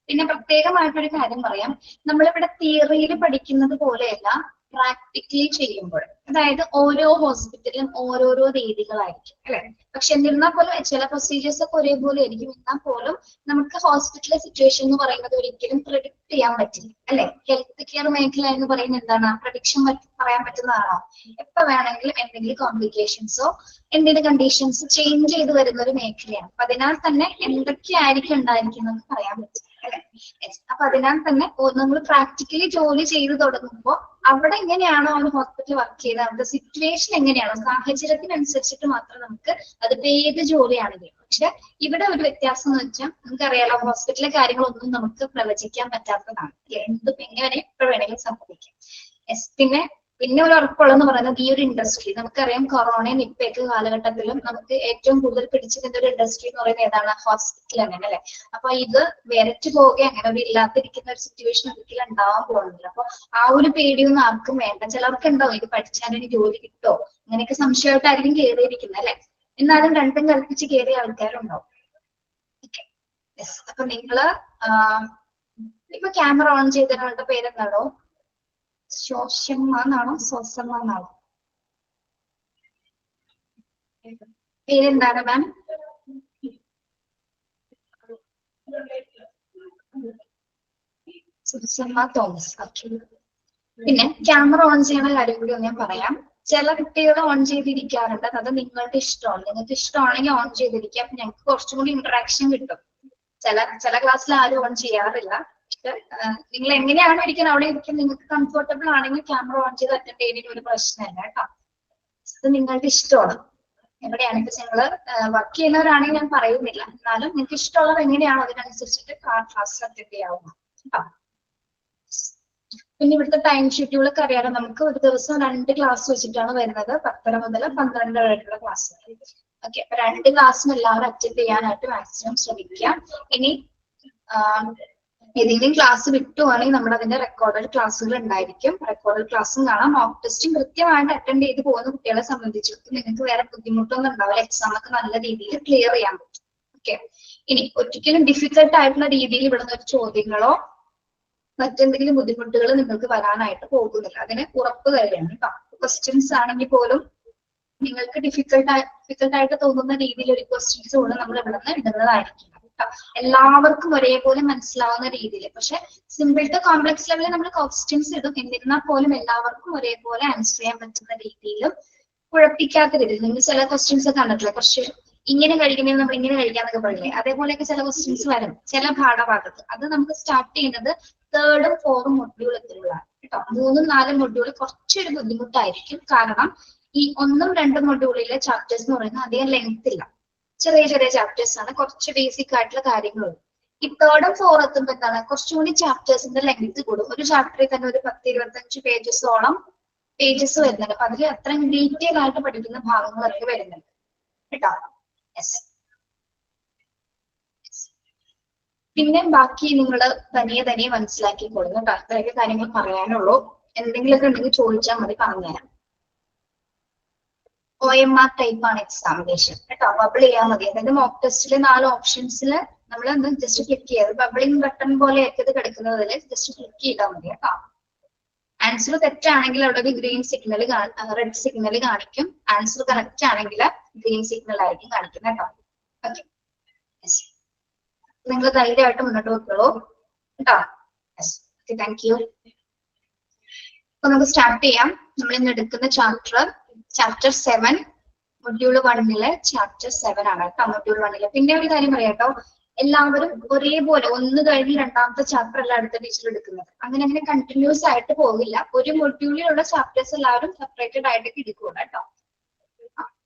പിന്നെ പ്രത്യേകമായിട്ടൊരു കാര്യം പറയാം, നമ്മളിവിടെ തിയറിയിൽ പഠിക്കുന്നത് പോലെയല്ല പ്രാക്ടിക്കലി ചെയ്യുമ്പോൾ. അതായത് ഓരോ ഹോസ്പിറ്റലിലും ഓരോരോ രീതികളായിരിക്കും അല്ലെ? പക്ഷെ എന്നിരുന്നാൽ പോലും ചില പ്രൊസീജിയേഴ്സ് ഒക്കെ ഒരേപോലെ ആയിരിക്കും. എന്നാൽ പോലും നമുക്ക് ഹോസ്പിറ്റലിലെ സിറ്റുവേഷൻ എന്ന് പറയുന്നത് ഒരിക്കലും പ്രെഡിക്ട് ചെയ്യാൻ പറ്റില്ല അല്ലെ? ഹെൽത്ത് കെയർ മേഖല എന്ന് പറയുന്നത് എന്താണ്? പ്രഡിക്ഷൻ പറയാൻ പറ്റുന്നതാണോ? എപ്പോ വേണമെങ്കിലും എന്തെങ്കിലും കോംപ്ലിക്കേഷൻസോ എന്തെങ്കിലും കണ്ടീഷൻസ് ചേഞ്ച് ചെയ്ത് വരുന്ന ഒരു മേഖലയാണ്. അപ്പൊ അതിനാൽ തന്നെ എന്തൊക്കെയായിരിക്കും ഉണ്ടായിരിക്കുന്നത് പറയാൻ പറ്റില്ല അല്ലെ? അപ്പൊ അതിനാൽ തന്നെ നമ്മൾ പ്രാക്ടിക്കലി ജോലി ചെയ്ത് തുടങ്ങുമ്പോൾ അവിടെ എങ്ങനെയാണോ ഒരു ഹോസ്പിറ്റലിൽ വർക്ക് ചെയ്ത് അവരുടെ സിറ്റുവേഷൻ എങ്ങനെയാണോ സാഹചര്യത്തിനനുസരിച്ചിട്ട് മാത്രം നമുക്ക് അതിപ്പോ ഏത് ജോലിയാണെങ്കിലും. പക്ഷെ ഇവിടെ ഒരു വ്യത്യാസം എന്ന് വെച്ചാൽ നമുക്കറിയാലോ, ഹോസ്പിറ്റലിലെ കാര്യങ്ങളൊന്നും നമുക്ക് പ്രവചിക്കാൻ പറ്റാത്തതാണ് അല്ലെ? എന്തും എങ്ങനെ എപ്പോ വേണമെങ്കിലും സംഭവിക്കാം. പിന്നെ ഒരു ഉറപ്പുള്ളതെന്ന് പറയുന്നത് ഈ ഒരു ഇൻഡസ്ട്രി നമുക്കറിയാം, കൊറോണയും നിപ്പയൊക്കെ കാലഘട്ടത്തിലും നമുക്ക് ഏറ്റവും കൂടുതൽ പിടിച്ചിരുന്ന ഒരു ഇൻഡസ്ട്രി എന്ന് പറയുന്നത് ഏതാണ്? ഹോസ്പിറ്റൽ അങ്ങനെ അല്ലെ? അപ്പൊ ഇത് വിരച്ചു പോവുക അങ്ങനെ ഒരു ഇല്ലാതിരിക്കുന്ന ഒരു സിറ്റുവേഷൻ ഒരിക്കലും ഉണ്ടാവാൻ പോകുന്നില്ല. അപ്പൊ ആ ഒരു പേടിയൊന്നും ആർക്കും വേണ്ട. ചിലർക്ക് ഉണ്ടാവും ഇത് പഠിച്ചാൽ എനിക്ക് ജോലി കിട്ടോ അങ്ങനെയൊക്കെ സംശയമായിട്ടായിരിക്കും കയറിയിരിക്കുന്നത് അല്ലെ? എന്നാലും രണ്ടും കൽപ്പിച്ച് കയറിയ ആൾക്കാരുണ്ടാവും. അപ്പൊ നിങ്ങള് ഇപ്പൊ ക്യാമറ ഓൺ ചെയ്ത ഒരാളുടെ പേരെന്താണോ? ശോശമ്മ എന്നാണോ സോസമ്മ എന്നാണോ പേരെന്താണ് മാം? സുസമ്മ തോമസ്. ഓക്കെ. പിന്നെ ക്യാമറ ഓൺ ചെയ്യുന്ന കാര്യം കൂടി ഞാൻ പറയാം. ചില കുട്ടികൾ ഓൺ ചെയ്തിരിക്കാറുണ്ട്, അത് നിങ്ങളുടെ ഇഷ്ടമാണ്. നിങ്ങൾക്ക് ഇഷ്ടമാണെങ്കിൽ ഓൺ ചെയ്തിരിക്കുക. അപ്പൊ ഞങ്ങൾക്ക് കുറച്ചും കൂടി ഇന്ററാക്ഷൻ കിട്ടും. ചില ക്ലാസ്സിൽ ആരും ഓൺ ചെയ്യാറില്ല. നിങ്ങൾ എങ്ങനെയാണോ ഇരിക്കുന്നത് അവിടെ ഇരിക്കും. നിങ്ങൾക്ക് കംഫർട്ടബിൾ ആണെങ്കിൽ ക്യാമറ ഓൺ ചെയ്ത് അറ്റൻഡ് ചെയ്യുന്നതിന് ഒരു പ്രശ്നമില്ല കേട്ടോ. അത് നിങ്ങളുടെ ഇഷ്ടമാണ്. എവിടെയാണ് ഇപ്പൊ ഞങ്ങള് വർക്ക് ചെയ്യുന്നവരാണെങ്കിൽ ഞാൻ പറയുന്നില്ല, എന്നാലും നിങ്ങൾക്ക് ഇഷ്ടമുള്ളത് എങ്ങനെയാണോ അതിനനുസരിച്ചിട്ട് ക്ലാസ് അറ്റൻഡ് ചെയ്യാവുന്ന കേട്ടോ. പിന്നെ ഇവിടുത്തെ ടൈം ഷെഡ്യൂളൊക്കെ അറിയാലോ, നമുക്ക് ഒരു ദിവസം 2 ക്ലാസ് വെച്ചിട്ടാണ് വരുന്നത്. 10:30 മുതൽ 12 വരെയുള്ള ക്ലാസ്. ഓക്കെ, അപ്പൊ 2 ക്ലാസ്സും എല്ലാവരും അറ്റൻഡ് ചെയ്യാനായിട്ട് മാക്സിമം ശ്രമിക്കുക. ഇനി ഏതെങ്കിലും ക്ലാസ് വിട്ടുവാണെങ്കിൽ നമ്മൾ അതിന്റെ റെക്കോർഡഡ് ക്ലാസ്സുകൾ ഉണ്ടായിരിക്കും. റെക്കോർഡഡ് ക്ലാസ്സും കാണാം. മോക്ക് ടെസ്റ്റും കൃത്യമായിട്ട് അറ്റൻഡ് ചെയ്ത് പോകുന്ന കുട്ടികളെ സംബന്ധിച്ചിടത്തോളം നിങ്ങൾക്ക് വേറെ ബുദ്ധിമുട്ടൊന്നും ഉണ്ടാവില്ല. എക്സാം ഒക്കെ നല്ല രീതിയിൽ ക്ലിയർ ചെയ്യാൻ പറ്റും. ഓക്കെ. ഇനി ഒരിക്കലും ഡിഫിക്കൽട്ട് ആയിട്ടുള്ള രീതിയിൽ ഇവിടുന്ന് ഒരു ചോദ്യങ്ങളോ മറ്റെന്തെങ്കിലും ബുദ്ധിമുട്ടുകൾ നിങ്ങൾക്ക് വരാനായിട്ട് പോകുന്നില്ല. അതിന് ഉറപ്പ് തരികയാണ് കേട്ടോ. ക്വസ്റ്റ്യൻസ് ആണെങ്കിൽ പോലും നിങ്ങൾക്ക് ഡിഫിക്കൽട്ടായിട്ട് തോന്നുന്ന രീതിയിൽ ഒരു ക്വസ്റ്റ്യൻസ് കൂടെ നമ്മൾ ഇവിടുന്ന് ഇടുന്നതായിരിക്കും. എല്ലാവർക്കും ഒരേപോലെ മനസ്സിലാവുന്ന രീതിയിൽ. പക്ഷെ സിമ്പിൾ ടു കോംപ്ലക്സ് ലെവലിൽ നമ്മൾ ക്വസ്റ്റ്യൻസ് ഇടും. എന്നിരുന്നാൽ പോലും എല്ലാവർക്കും ഒരേപോലെ ആൻസർ ചെയ്യാൻ പറ്റുന്ന രീതിയിലും കുഴപ്പിക്കാത്ത രീതിയിൽ നിങ്ങൾ ചില ക്വസ്റ്റ്യൻസ് കണ്ടിട്ടില്ല, കുറച്ച് ഇങ്ങനെ കഴിക്കണമെങ്കിൽ നമ്മൾ ഇങ്ങനെ കഴിക്കാന്നൊക്കെ പറയില്ലേ, അതേപോലെയൊക്കെ ചില ക്വസ്റ്റ്യൻസ് വരും ചില പാഠഭാഗത്ത്. അത് നമുക്ക് സ്റ്റാർട്ട് ചെയ്യുന്നത് 3rd ഉം 4th മൊഡ്യൂൾ എത്തുമ്പോഴാണ് കേട്ടോ. 3ഉം 4ഉം മൊഡ്യൂൾ കുറച്ചൊരു ബുദ്ധിമുട്ടായിരിക്കും, കാരണം ഈ 1ഉം 2ഉം മൊഡ്യൂളിലെ ചാപ്റ്റേഴ്സ് എന്ന് പറയുന്നത് അധികം ലെങ്ത് ഇല്ല, ചെറിയ ചെറിയ ചാപ്റ്റേഴ്സ് ആണ്, കുറച്ച് ബേസിക് ആയിട്ടുള്ള കാര്യങ്ങളുള്ളൂ. ഈ 3rd ഉം 4th എത്തുമ്പോൾ എന്താണ് കുറച്ചുകൂടി ചാപ്റ്റേഴ്സിന്റെ ലെങ്ത് കൂടും. ഒരു ചാപ്റ്ററിൽ തന്നെ ഒരു 10-25 പേജസോളം പേജസ് വരുന്നുണ്ട്. അപ്പൊ അതിൽ അത്രയും ഡീറ്റെയിൽ ആയിട്ട് പഠിക്കുന്ന ഭാഗങ്ങളൊക്കെ വരുന്നുണ്ട് കേട്ടോ. പിന്നെ ബാക്കി നിങ്ങൾ തനിയെ മനസ്സിലാക്കിക്കോളും കേട്ടോ. അത്രയൊക്കെ കാര്യങ്ങൾ പറയാനുള്ളൂ. എന്തെങ്കിലുമൊക്കെ ഉണ്ടെങ്കിൽ ചോദിച്ചാൽ മതി, പറഞ്ഞുതരാം. OMR ടൈപ്പ് ആണ് എക്സാമിനേഷൻ കേട്ടോ. ബബിൾ ചെയ്യാൻ മതി. അതായത് മോക്ക് ടെസ്റ്റിലെ 4 ഓപ്ഷൻസിൽ നമ്മൾ ജസ്റ്റ് ക്ലിക്ക് ചെയ്ത് ബബിളിംഗ് ബട്ടൺ പോലെയൊക്കെ ഇത് കിടക്കുന്നതിൽ ജസ്റ്റ് ക്ലിക്ക് ചെയ്താൽ മതി കേട്ടോ. ആൻസർ തെറ്റാണെങ്കിൽ അവിടെ ഒരു ഗ്രീൻ സിഗ്നൽ റെഡ് സിഗ്നൽ കാണിക്കും. ആൻസർ കറക്റ്റ് ആണെങ്കിൽ ഗ്രീൻ സിഗ്നൽ ആയിരിക്കും കാണിക്കുന്നത് കേട്ടോ. ഓക്കെ, നിങ്ങൾ ധൈര്യമായിട്ട് മുന്നോട്ട് വെക്കുള്ളൂ കേട്ടോ. Thank you. അപ്പൊ നമുക്ക് സ്റ്റാർട്ട് ചെയ്യാം. നമ്മൾ ഇന്ന് എടുക്കുന്ന ചാപ്റ്റർ 7 മൊഡ്യൂൾ 1 ചാപ്റ്റർ 7 ആണ് കേട്ടോ. മൊഡ്യൂൾ 1 പിന്നെ ഒരു കാര്യം പറയാം കേട്ടോ, എല്ലാവരും ഒരേപോലെ ഒന്ന് കഴിഞ്ഞ് രണ്ടാമത്തെ ചാപ്റ്റർ അല്ല അടുത്ത ടീച്ചർ എടുക്കുന്നത്. അങ്ങനെ കണ്ടിന്യൂസ് ആയിട്ട് പോകില്ല. ഒരു മൊഡ്യൂളിലുള്ള ചാപ്റ്റേഴ്സ് എല്ലാവരും സെപ്പറേറ്റഡ് ആയിട്ടൊക്കെ എടുക്കുക കേട്ടോ.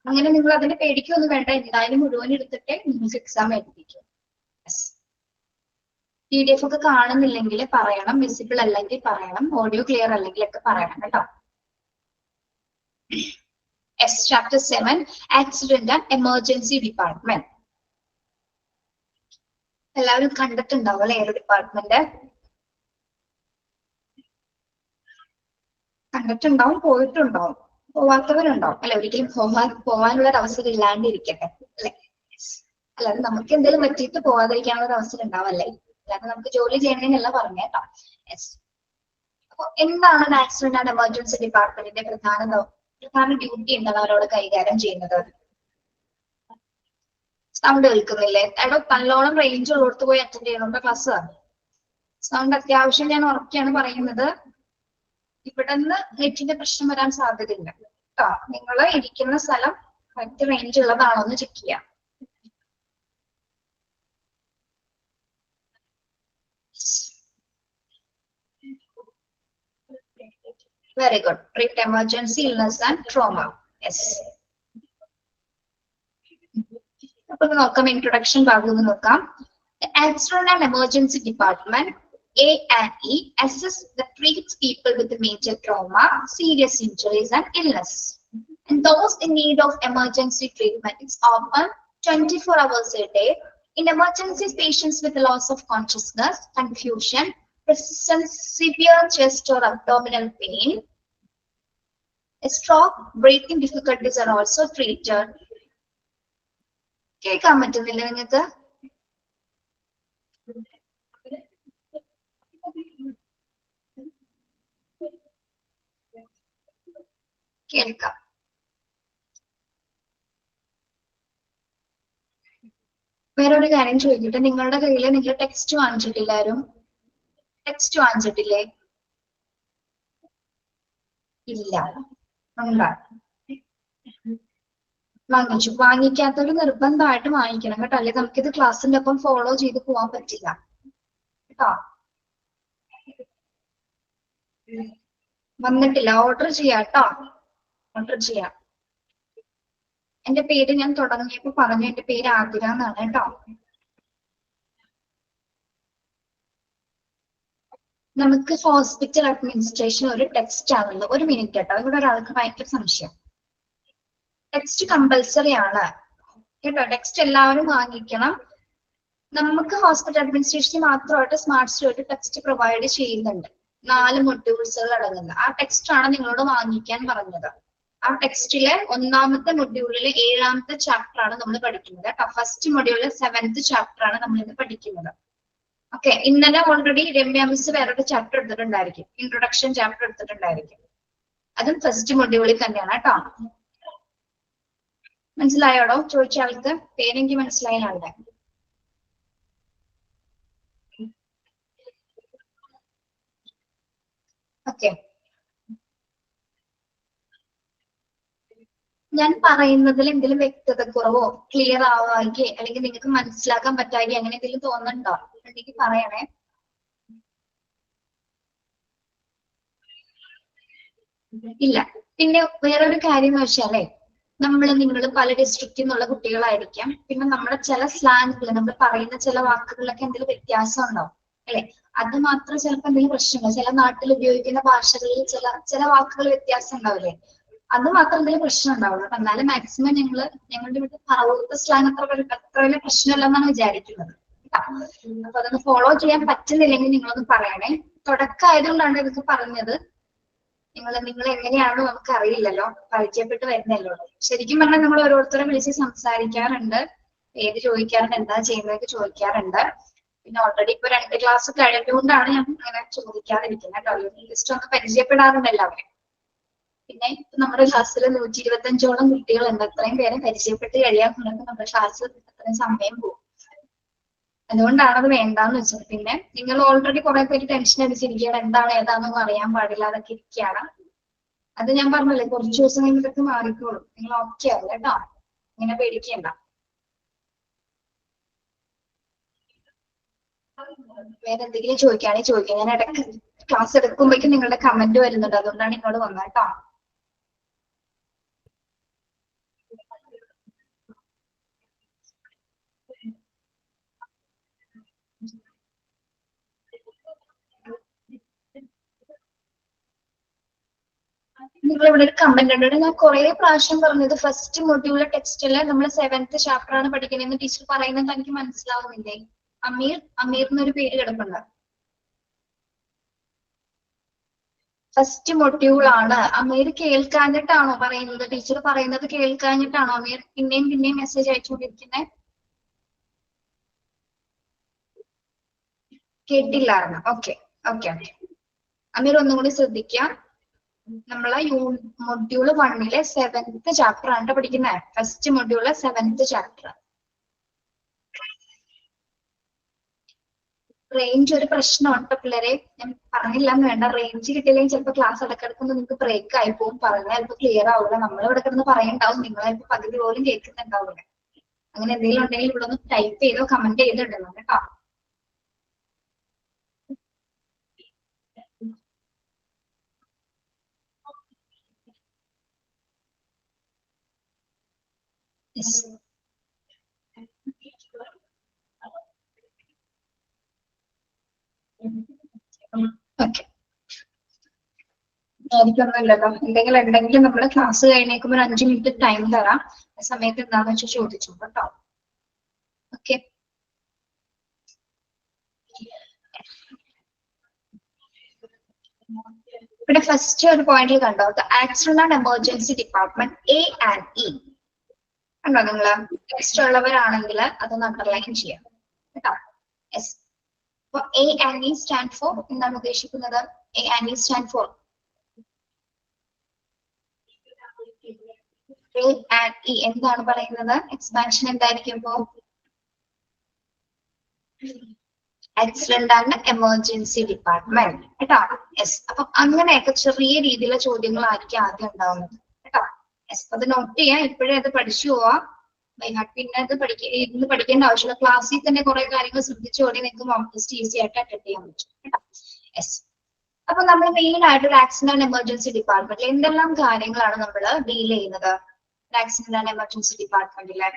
അങ്ങനെ നിങ്ങൾ അതിനെ പേടിക്കൊന്നും വേണ്ട, എന്തായാലും മുഴുവൻ എടുത്തിട്ട് നിങ്ങൾക്ക് എക്സാം എഴുതിക്കും. PDF ഒക്കെ കാണുന്നില്ലെങ്കിൽ പറയണം, വിസിബിൾ അല്ലെങ്കിൽ പറയണം, ഓഡിയോ ക്ലിയർ അല്ലെങ്കിൽ ഒക്കെ പറയണം കേട്ടോ. Chapter 7 accident and emergency department. എല്ലാവരും കണ്ടിട്ടുണ്ടാവും അല്ലെ? ഏത് ഡിപ്പാർട്ട്മെന്റ് കണ്ടിട്ടുണ്ടാവും, പോയിട്ടുണ്ടാവും, പോവാത്തവരുണ്ടാവും അല്ലെ? ഒരിക്കലും പോവാനുള്ള ഒരു അവസരം ഇല്ലാണ്ടിരിക്കട്ടെ അല്ലെ? അല്ലാതെ നമുക്ക് എന്തെങ്കിലും പറ്റിയിട്ട് പോവാതിരിക്കാനുള്ള ഒരു അവസരം ഉണ്ടാവല്ലേ? അല്ലാതെ നമുക്ക് ജോലി ചെയ്യണമെന്നല്ല പറഞ്ഞേട്ടോ. അപ്പൊ എന്താണ് ആക്സിഡന്റ് ആൻഡ് എമർജൻസി ഡിപ്പാർട്ട്മെന്റിന്റെ പ്രധാന ഡ്യൂട്ടി എന്താണ് അവരോട് കൈകാര്യം ചെയ്യുന്നത്? സൗണ്ട് കേൾക്കുന്നില്ലേ? എടോ നല്ലോണം റേഞ്ച് ഉള്ളിടത്ത് പോയി അറ്റൻഡ് ചെയ്യണോണ്ട് ക്ലാസ്. സൗണ്ട് അത്യാവശ്യം ഞാൻ ഉറക്കെയാണ് പറയുന്നത്. ഇവിടെ നിന്ന് നെറ്റിന്റെ പ്രശ്നം വരാൻ സാധ്യതയില്ല കേട്ടോ. നിങ്ങൾ ഇരിക്കുന്ന സ്ഥലം കറക്റ്റ് റേഞ്ച് ഉള്ളതാണോ എന്ന് ചെക്ക് ചെയ്യാം. Very good. Treat emergency illness and trauma. Yes. അപ്പൊ നോക്കാം, ഇൻട്രൊഡക്ഷൻ ഭാഗം നോക്കാം. Accident and Emergency Department A&E assess the treats people with major trauma, serious injuries and illness, and those in need of emergency treatment. It's open 24 hours a day. In emergencies, patients with loss of consciousness, confusion, persistent severe chest or abdominal pain, stroke, breathing difficulties are also treated. കേൾക്കാൻ പറ്റുന്നില്ല നിങ്ങൾക്ക്? കേൾക്കാം. വേറൊരു കാര്യം ചോദിക്കട്ടെ, നിങ്ങളുടെ കയ്യിൽ നിങ്ങൾ ടെക്സ്റ്റ് വാങ്ങിച്ചിട്ടില്ലാരും? ടെക്സ്റ്റ് വാങ്ങിച്ചിട്ടില്ലേ? ഇല്ല. ഉണ്ടാ വാങ്ങിച്ചു. വാങ്ങിക്കാത്തൊരു നിർബന്ധമായിട്ട് വാങ്ങിക്കണം കേട്ടോ, അല്ലെ നമുക്കിത് ക്ലാസ്സിന്റെ ഒപ്പം ഫോളോ ചെയ്ത് പോവാൻ പറ്റില്ല കേട്ടോ. വന്നിട്ടില്ല? ഓർഡർ ചെയ്യാം കേട്ടോ, ഓർഡർ ചെയ്യാം. എന്റെ പേര് ഞാൻ തുടങ്ങിയപ്പോ പറഞ്ഞു, എന്റെ പേര് ആതിര എന്നാണ് കേട്ടോ. നമുക്ക് ഹോസ്പിറ്റൽ അഡ്മിനിസ്ട്രേഷൻ ഒരു ടെക്സ്റ്റ് ആണല്ലോ. ഒരു മിനിറ്റ് കേട്ടോ, ഇവിടെ ഒരാൾക്ക് ഭയങ്കര സംശയം. ടെക്സ്റ്റ് കമ്പൽസറി ആണ് കേട്ടോ, ടെക്സ്റ്റ് എല്ലാവരും വാങ്ങിക്കണം. നമുക്ക് ഹോസ്പിറ്റൽ അഡ്മിനിസ്ട്രേഷന് മാത്രമായിട്ട് സ്മാർട്ട് സ്റ്റഡി ടെക്സ്റ്റ് പ്രൊവൈഡ് ചെയ്യുന്നുണ്ട്, 4 മൊഡ്യൂൾസുകൾ അടങ്ങുന്ന. ആ ടെക്സ്റ്റ് ആണ് നിങ്ങളോട് വാങ്ങിക്കാൻ പറഞ്ഞത്. ആ ടെക്സ്റ്റിലെ 1ാമത്തെ മൊഡ്യൂളിലെ 7ാമത്തെ ചാപ്റ്റർ ആണ് നമ്മൾ പഠിക്കുന്നത് കേട്ടോ. ഫസ്റ്റ് മൊഡ്യൂളിലെ 7th ചാപ്റ്റർ ആണ് നമ്മൾ ഇന്ന് പഠിക്കുന്നത്. ഓക്കെ, ഇന്നലെ ഓൾറെഡി രമ്യ മിസ് വേറൊരു ചാപ്റ്റർ എടുത്തിട്ടുണ്ടായിരിക്കും, ഇൻട്രൊഡക്ഷൻ ചാപ്റ്റർ എടുത്തിട്ടുണ്ടായിരിക്കും. അതും ഫസ്റ്റ് മൊഡ്യൂളിൽ തന്നെയാണ് കേട്ടോ. മനസ്സിലായോടോ? ചോദിച്ച ആൾക്ക് പേരെങ്കിൽ മനസ്സിലായ ആളുടെ. ഓക്കെ, ഞാൻ പറയുന്നതിൽ എന്തെങ്കിലും വ്യക്തത കുറവോ ക്ലിയർ ആവാകെ അല്ലെങ്കിൽ നിങ്ങൾക്ക് മനസ്സിലാക്കാൻ പറ്റാതെ അങ്ങനെ എന്തെങ്കിലും തോന്നുന്നുണ്ടോ? ഉണ്ടെങ്കിൽ പറയണേ. ഇല്ല. പിന്നെ വേറൊരു കാര്യം എന്ന് വെച്ചാലേ, നിങ്ങൾ പല ഡിസ്ട്രിക്റ്റിൽ നിന്നുള്ള കുട്ടികളായിരിക്കാം. പിന്നെ നമ്മുടെ ചില സ്ലാങ്ങുകൾ, നമ്മൾ പറയുന്ന ചില വാക്കുകളിലൊക്കെ എന്തെങ്കിലും വ്യത്യാസം ഉണ്ടാവും അല്ലെ? അത് മാത്രം ചിലപ്പോൾ എന്തെങ്കിലും പ്രശ്നങ്ങൾ, ചില നാട്ടിൽ ഉപയോഗിക്കുന്ന ഭാഷകളിൽ ചില വാക്കുകൾ വ്യത്യാസം ഉണ്ടാവില്ലേ? അത് മാത്രം എന്തെങ്കിലും പ്രശ്നം ഉണ്ടാവുള്ളൂ. എന്നാലും മാക്സിമം ഞങ്ങളുടെ ഇവിടെ പറവൂർത്തെ സ്ലാങ് അത്ര വലിയ പ്രശ്നമല്ലെന്നാണ് വിചാരിക്കുന്നത്. അപ്പൊ അതൊന്ന് ഫോളോ ചെയ്യാൻ പറ്റുന്നില്ലെങ്കിൽ നിങ്ങളൊന്ന് പറയണേ. തുടക്കമായതുകൊണ്ടാണ് ഇതൊക്കെ പറഞ്ഞത്. നിങ്ങൾ എങ്ങനെയാണോ നമുക്ക് അറിയില്ലല്ലോ, പരിചയപ്പെട്ട് വരുന്നല്ലോ. ശരിക്കും പറഞ്ഞാൽ നമ്മൾ ഓരോരുത്തരും വിളിച്ച് സംസാരിക്കാറുണ്ട്, പേര് ചോദിക്കാറുണ്ട്, എന്താ ചെയ്യുന്നതൊക്കെ ചോദിക്കാറുണ്ട്. പിന്നെ ഓൾറെഡി ഇപ്പൊ 2 ക്ലാസ് കഴിഞ്ഞുകൊണ്ടാണ് ഞാൻ അങ്ങനെ ചോദിക്കാതിരിക്കുന്നത് കേട്ടോ. ജസ്റ്റ് ഒന്ന് പരിചയപ്പെടാറുണ്ട് എല്ലാവരും. പിന്നെ നമ്മുടെ ക്ലാസ്സിൽ 125ഓളം കുട്ടികളുണ്ട്. അത്രയും പേരെ പരിചയപ്പെട്ട് കഴിയാൻ നമ്മുടെ ക്ലാസ് അത്രയും സമയം പോകും. അതുകൊണ്ടാണ് അത് വേണ്ടാന്ന് വെച്ചത്. പിന്നെ നിങ്ങൾ ഓൾറെഡി കുറെ പേര് ടെൻഷൻ അടിച്ചിരിക്കുകയാണ്, എന്താണ് ഏതാണെന്നൊന്നും അറിയാൻ പാടില്ല അതൊക്കെ ഇരിക്കുകയാണ്. അത് ഞാൻ പറഞ്ഞല്ലേ, കുറച്ച് ദിവസം കഴിഞ്ഞിട്ടൊക്കെ മാറിക്കോളും. നിങ്ങൾ ഓക്കെ ആവും കേട്ടോ, ഇങ്ങനെ പേടിക്കണ്ട. വേറെ എന്തെങ്കിലും ചോദിക്കുകയാണെങ്കിൽ ചോദിക്കാം. ഞാൻ ഇടയ്ക്ക് ക്ലാസ് എടുക്കുമ്പോഴേക്കും നിങ്ങളുടെ കമന്റ് വരുന്നുണ്ട്, അതുകൊണ്ടാണ് ഇങ്ങോട്ട് വന്നത് കേട്ടോ. നിങ്ങൾ ഇവിടെ ഒരു കമന്റ് ഉണ്ട്. ഞാൻ കുറെ പ്രാവശ്യം പറഞ്ഞത് ഫസ്റ്റ് മൊഡ്യൂളിലെ ടെക്സ്റ്റില് നമ്മൾ 7th ചാപ്റ്റർ ആണ് പഠിക്കണമെന്ന് ടീച്ചർ പറയുന്നത് എനിക്ക് മനസ്സിലാവുന്നില്ലേ? അമീർ എന്നൊരു പേര് കിടപ്പുണ്ട്. ഫസ്റ്റ് മൊഡ്യൂൾ ആണ്. അമീർ കേൾക്കാഞ്ഞിട്ടാണോ പറയുന്നത്? ടീച്ചർ പറയുന്നത് കേൾക്കാഞ്ഞിട്ടാണോ അമീർ പിന്നെയും മെസ്സേജ് അയച്ചുകൊണ്ടിരിക്കുന്നത്? കേട്ടില്ലായിരുന്നു. ഓക്കെ. അമീർ ഒന്നും കൂടി ശ്രദ്ധിക്കാം. നമ്മളെ മൊഡ്യൂള് 1-ലെ 7th ചാപ്റ്റർ ആണ് പഠിക്കുന്നത്. First മൊഡ്യൂളിലെ 7th chapter. റേഞ്ച് ഒരു പ്രശ്നമുണ്ട് പിള്ളേരെ, ഞാൻ പറഞ്ഞില്ലാന്ന് വേണ്ട. റേഞ്ച് കിട്ടിയില്ലെങ്കിൽ ചിലപ്പോൾ ക്ലാസ് ഇടക്കിടക്കൊന്നും നിങ്ങൾക്ക് ബ്രേക്ക് ആയി പോകും. പറഞ്ഞാൽ ചിലപ്പോൾ ക്ലിയർ ആവില്ല. നമ്മൾ ഇവിടെ കിടന്ന് പറയണ്ടാവും, നിങ്ങൾ ചിലപ്പോൾ പകുതി പോലും കേൾക്കുന്നുണ്ടാവില്ല. അങ്ങനെ എന്തെങ്കിലും ഉണ്ടെങ്കിൽ ഇവിടെ ഒന്ന് ടൈപ്പ് ചെയ്തോ കമന്റ് ചെയ്തോ ഇടണം കേട്ടോ. ഓക്കെ. എനിക്കൊന്നുമില്ലല്ലോ. എന്തെങ്കിലും ഉണ്ടെങ്കിൽ നമ്മള് ക്ലാസ് കഴിഞ്ഞേക്കുമ്പോൾ 5 മിനിറ്റ് ടൈം തരാം. ആ സമയത്ത് എന്താന്ന് വെച്ചാൽ ചോദിച്ചു കേട്ടോ. ഓക്കെ. ഇവിടെ ഫസ്റ്റ് ഒരു പോയിന്റിൽ കണ്ടോ, accident and emergency department A&E കണ്ടോ? നിങ്ങള് ടെക്സ്റ്റ് ഉള്ളവരാണെങ്കിൽ അതൊന്ന് അണ്ടർലൈൻ ചെയ്യാം കേട്ടോ. യെസ്. അപ്പൊ A&E സ്റ്റാൻഡ് ഫോർ എന്താണ് ഉദ്ദേശിക്കുന്നത്? A&E സ്റ്റാൻഡ് ഫോർ A&E എന്താണ് പറയുന്നത്? എക്സ്പാൻഷൻ എന്തായിരിക്കും ഇപ്പോ? ആക്സിഡന്റ് ആൻഡ് എമർജൻസി ഡിപ്പാർട്ട്മെന്റ് കേട്ടോ. യെസ്. അപ്പൊ അങ്ങനെയൊക്കെ ചെറിയ രീതിയിലുള്ള ചോദ്യങ്ങളായിരിക്കും ആദ്യം ഉണ്ടാവുന്നത് കേട്ടോ. യെസ്. അത് നോട്ട് ചെയ്യാം, ഇപ്പോഴേ അത് പഠിച്ചു പോവാം. പിന്നെ അത് ഇന്ന് പഠിക്കേണ്ട ആവശ്യമില്ല. ക്ലാസ്സിൽ തന്നെ കുറെ കാര്യങ്ങൾ ശ്രദ്ധിച്ചോടെ നിങ്ങൾക്ക് മോക്ക് ടെസ്റ്റ് ഈസി ആയിട്ട് അറ്റൻഡ് ചെയ്യാൻ പറ്റും കേട്ടോ. യെസ്. അപ്പൊ നമ്മൾ മെയിൻ ആയിട്ട് ഒരു ആക്സിഡന്റ് ആൻഡ് എമർജൻസി ഡിപ്പാർട്ട്മെന്റിൽ എന്തെല്ലാം കാര്യങ്ങളാണ് നമ്മൾ ഡീൽ ചെയ്യുന്നത്? ആക്സിഡന്റ് ആൻഡ് എമർജൻസി ഡിപ്പാർട്ട്മെന്റിലെ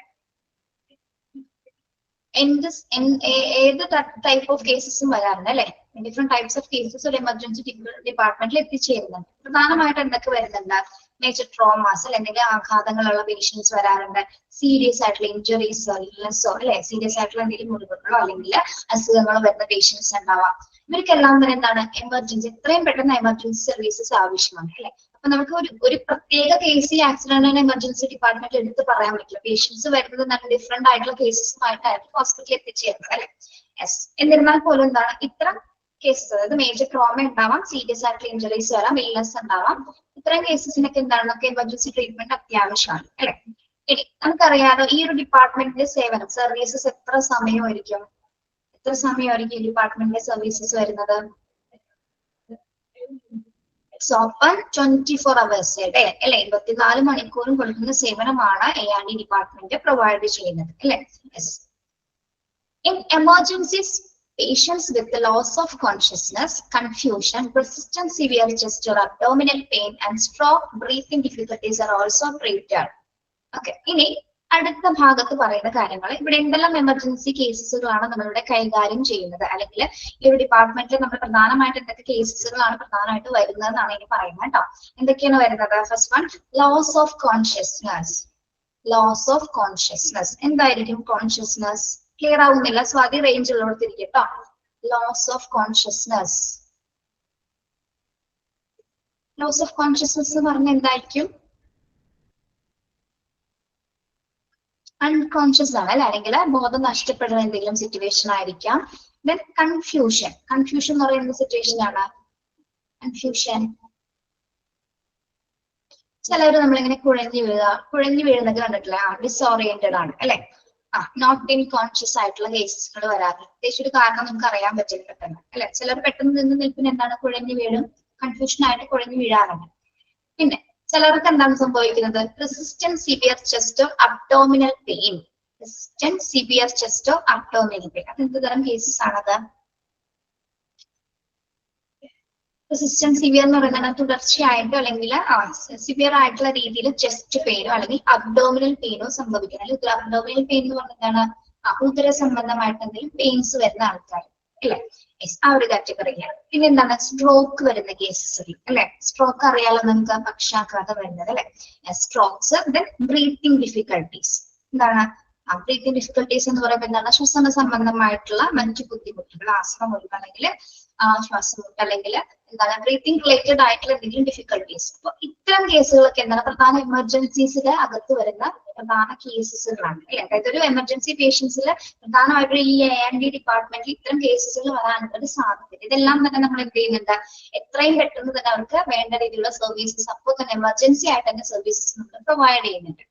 ഏത് ടൈപ്പ് ഓഫ് കേസസും വരാറുണ്ട് അല്ലെ? ഡിഫറെന്റ് ടൈപ്സ് ഓഫ് കേസസ് ഒരു എമർജൻസി ഡിപ്പാർട്ട്മെന്റിൽ എത്തിച്ചേരുന്നുണ്ട്. പ്രധാനമായിട്ട് എന്തൊക്കെ വരുന്നുണ്ട്? മേജർ ട്രോമാസ് അല്ലെ, എന്തെങ്കിലും ആഘാതങ്ങളുള്ള പേഷ്യൻസ് വരാറുണ്ട്. സീരിയസ് ആയിട്ടുള്ള ഇഞ്ചുറീസോ ഇൽനെസ്സോ അല്ലെ, സീരിയസ് ആയിട്ടുള്ള എന്തെങ്കിലും മുറിവുകളോ അല്ലെങ്കിൽ അസുഖങ്ങളോ വരുന്ന പേഷ്യൻസ് ഉണ്ടാവാം. ഇവർക്കെല്ലാം തന്നെ എന്താണ് എമർജൻസി, എത്രയും പെട്ടെന്ന് എമർജൻസി സർവീസസ് ആവശ്യമാണ് അല്ലെ. അപ്പൊ നമുക്ക് ഒരു പ്രത്യേക കേസ് ആക്സിഡന്റ് ആൻഡ് എമർജൻസി ഡിപ്പാർട്ട്മെന്റിൽ എടുത്ത് പറയാൻ പറ്റില്ല. പേഷ്യൻസ് വരുന്നത് നല്ല ഡിഫറെന്റ് ആയിട്ടുള്ള കേസസുമായിട്ടായിരിക്കും ഹോസ്പിറ്റലിൽ എത്തിച്ചേരുന്നത് അല്ലെ. യെസ്. എന്നിരുന്നാൽ പോലും എന്താണ് ഇത്തരം കേസസ്, അതായത് മേജർ ട്രോമ ഉണ്ടാവാം, സീരിയസ് ആയിട്ടുള്ള ഇഞ്ചുറീസ് വരാം, ഇൽനെസ് ഉണ്ടാവാം. ഇത്തരം കേസസിനൊക്കെ എന്താണ് നമുക്ക് എമർജൻസി ട്രീറ്റ്മെന്റ് അത്യാവശ്യമാണ് അല്ലെ. ഇനി നമുക്കറിയാലോ ഈ ഒരു ഡിപ്പാർട്ട്മെന്റിന്റെ സേവനം സർവീസസ് എത്ര സമയമായിരിക്കും ഈ ഡിപ്പാർട്ട്മെന്റിലെ സർവീസസ് വരുന്നത്? ഓപ്പൺ 24 hours a day അല്ലെ 24 മണിക്കൂറും കൊടുക്കുന്ന സേവനമാണ് A&E ഡിപ്പാർട്ട്മെന്റ് പ്രൊവൈഡ് ചെയ്യുന്നത് അല്ലെ. In emergencies, patients with the loss of consciousness, confusion, persistent severe chest or abdominal pain, and stroke breathing difficulties are also treated. Okay. ഇനി അടുത്ത ഭാഗത്ത് പറയുന്ന കാര്യങ്ങൾ ഇവിടെ എന്തെല്ലാം എമർജൻസി കേസുകളാണ് നമ്മളിവിടെ കൈകാര്യം ചെയ്യുന്നത്, അല്ലെങ്കിൽ ഈ ഒരു ഡിപ്പാർട്ട്മെന്റിൽ നമ്മൾ പ്രധാനമായിട്ട് എന്തൊക്കെ കേസുകളാണ് പ്രധാനമായിട്ട് വരുന്നതെന്നാണ് ഇനി പറയുന്നത് കേട്ടോ. എന്തൊക്കെയാണ് വരുന്നത്? First one, loss of consciousness. Loss of consciousness എന്തായിരിക്കും? കോൺഷ്യസ്നസ് ക്ലിയർ ആവുന്നില്ല, സ്വാതി റേഞ്ച് ഉള്ളിടത്തിരിക്കും കേട്ടോ. Loss of consciousness. Loss of consciousness എന്ന് പറഞ്ഞാൽ എന്തായിരിക്കും? അൺകോൺഷ്യസ് ആണ് അല്ലെ, അല്ലെങ്കിൽ ബോധം നഷ്ടപ്പെടുന്ന എന്തെങ്കിലും സിറ്റുവേഷൻ ആയിരിക്കാം. Then confusion. കൺഫ്യൂഷൻ എന്ന് പറയുന്ന സിറ്റുവേഷൻ ആണ് കൺഫ്യൂഷൻ. ചിലവര് നമ്മളിങ്ങനെ കുഴഞ്ഞു വീഴുന്നത് കണ്ടിട്ടില്ല, ഡിസോറിയന്റഡ് ആണ് അല്ലെ. നോട്ട് ഇൻ കോൺഷ്യസ് ആയിട്ടുള്ള കേസുകൾ വരാറുണ്ട്. പ്രത്യേകിച്ച് ഒരു കാരണം നമുക്ക് അറിയാൻ പറ്റില്ല പെട്ടെന്ന് അല്ലെ. ചിലർ പെട്ടെന്ന് നിന്ന് നിൽപ്പിന് എന്താണ് കുഴഞ്ഞു വീഴും, കൺഫ്യൂഷൻ ആയിട്ട് കുഴഞ്ഞു വീഴാറുണ്ട്. പിന്നെ ചിലർക്ക് എന്താണ് സംഭവിക്കുന്നത്? Resistant severe chest of abdominal pain. Resistant severe chest of abdominal pain അത് എന്ത് തരം കേസസ് ആണത്? റെസിസ്റ്റന്റ് സിവിയർ എന്ന് പറയുന്നത് തുടർച്ചയായിട്ടോ അല്ലെങ്കിൽ സിവിയർ ആയിട്ടുള്ള രീതിയിൽ ചെസ്റ്റ് പെയിനോ അല്ലെങ്കിൽ അബ്ഡോമിനൽ പെയിനോ സംഭവിക്കണം. അല്ലെങ്കിൽ അബ്ഡോമിനൽ പെയിൻ എന്ന് പറഞ്ഞതാണ് ഉദര സംബന്ധമായിട്ട് എന്തെങ്കിലും പെയിൻസ് വരുന്ന ആൾക്കാർ അല്ലെ, ആ ഒരു കാറ്റഗറിയാണ്. പിന്നെ എന്താണ്? സ്ട്രോക്ക് വരുന്ന കേസസ് അല്ലെ. സ്ട്രോക്ക് അറിയാലോ നമുക്ക്, പക്ഷാഘാതം വരുന്നത് അല്ലെ. സ്ട്രോക്സ്. Then breathing difficulties. എന്താണ് ബ്രീത്തിങ് ഡിഫിക്കൽട്ടീസ് എന്ന് പറയുമ്പോൾ എന്താണ്? ശ്വസന സംബന്ധമായിട്ടുള്ള മറ്റു ബുദ്ധിമുട്ടുകൾ, ആസ്മ അല്ലെങ്കിൽ ശ്വാസമുട്ട് അല്ലെങ്കിൽ എന്താണ് ബ്രീത്തിങ് റിലേറ്റഡ് ആയിട്ടുള്ള എന്തെങ്കിലും ഡിഫിക്കൽട്ടീസ്. അപ്പൊ ഇത്തരം കേസുകളൊക്കെ എന്താണ് പ്രധാന എമർജൻസീസിലെ അകത്ത് വരുന്ന പ്രധാന കേസസുകളാണ് അല്ലെ. അതായത് ഒരു എമർജൻസി പേഷ്യൻസിൽ പ്രധാനമായിട്ടും ഈ A&E ഡിപ്പാർട്ട്മെന്റിൽ ഇത്തരം കേസസുകൾ വരാനുള്ള സാധ്യത. ഇതെല്ലാം തന്നെ നമ്മൾ എന്ത് ചെയ്യുന്നുണ്ട്? എത്രയും പെട്ടെന്ന് തന്നെ അവർക്ക് വേണ്ട രീതിയിലുള്ള സർവീസസ് അപ്പോൾ തന്നെ എമർജൻസി ആയിട്ട് തന്നെ സർവീസസ് നമ്മൾ പ്രൊവൈഡ് ചെയ്യുന്നുണ്ട്.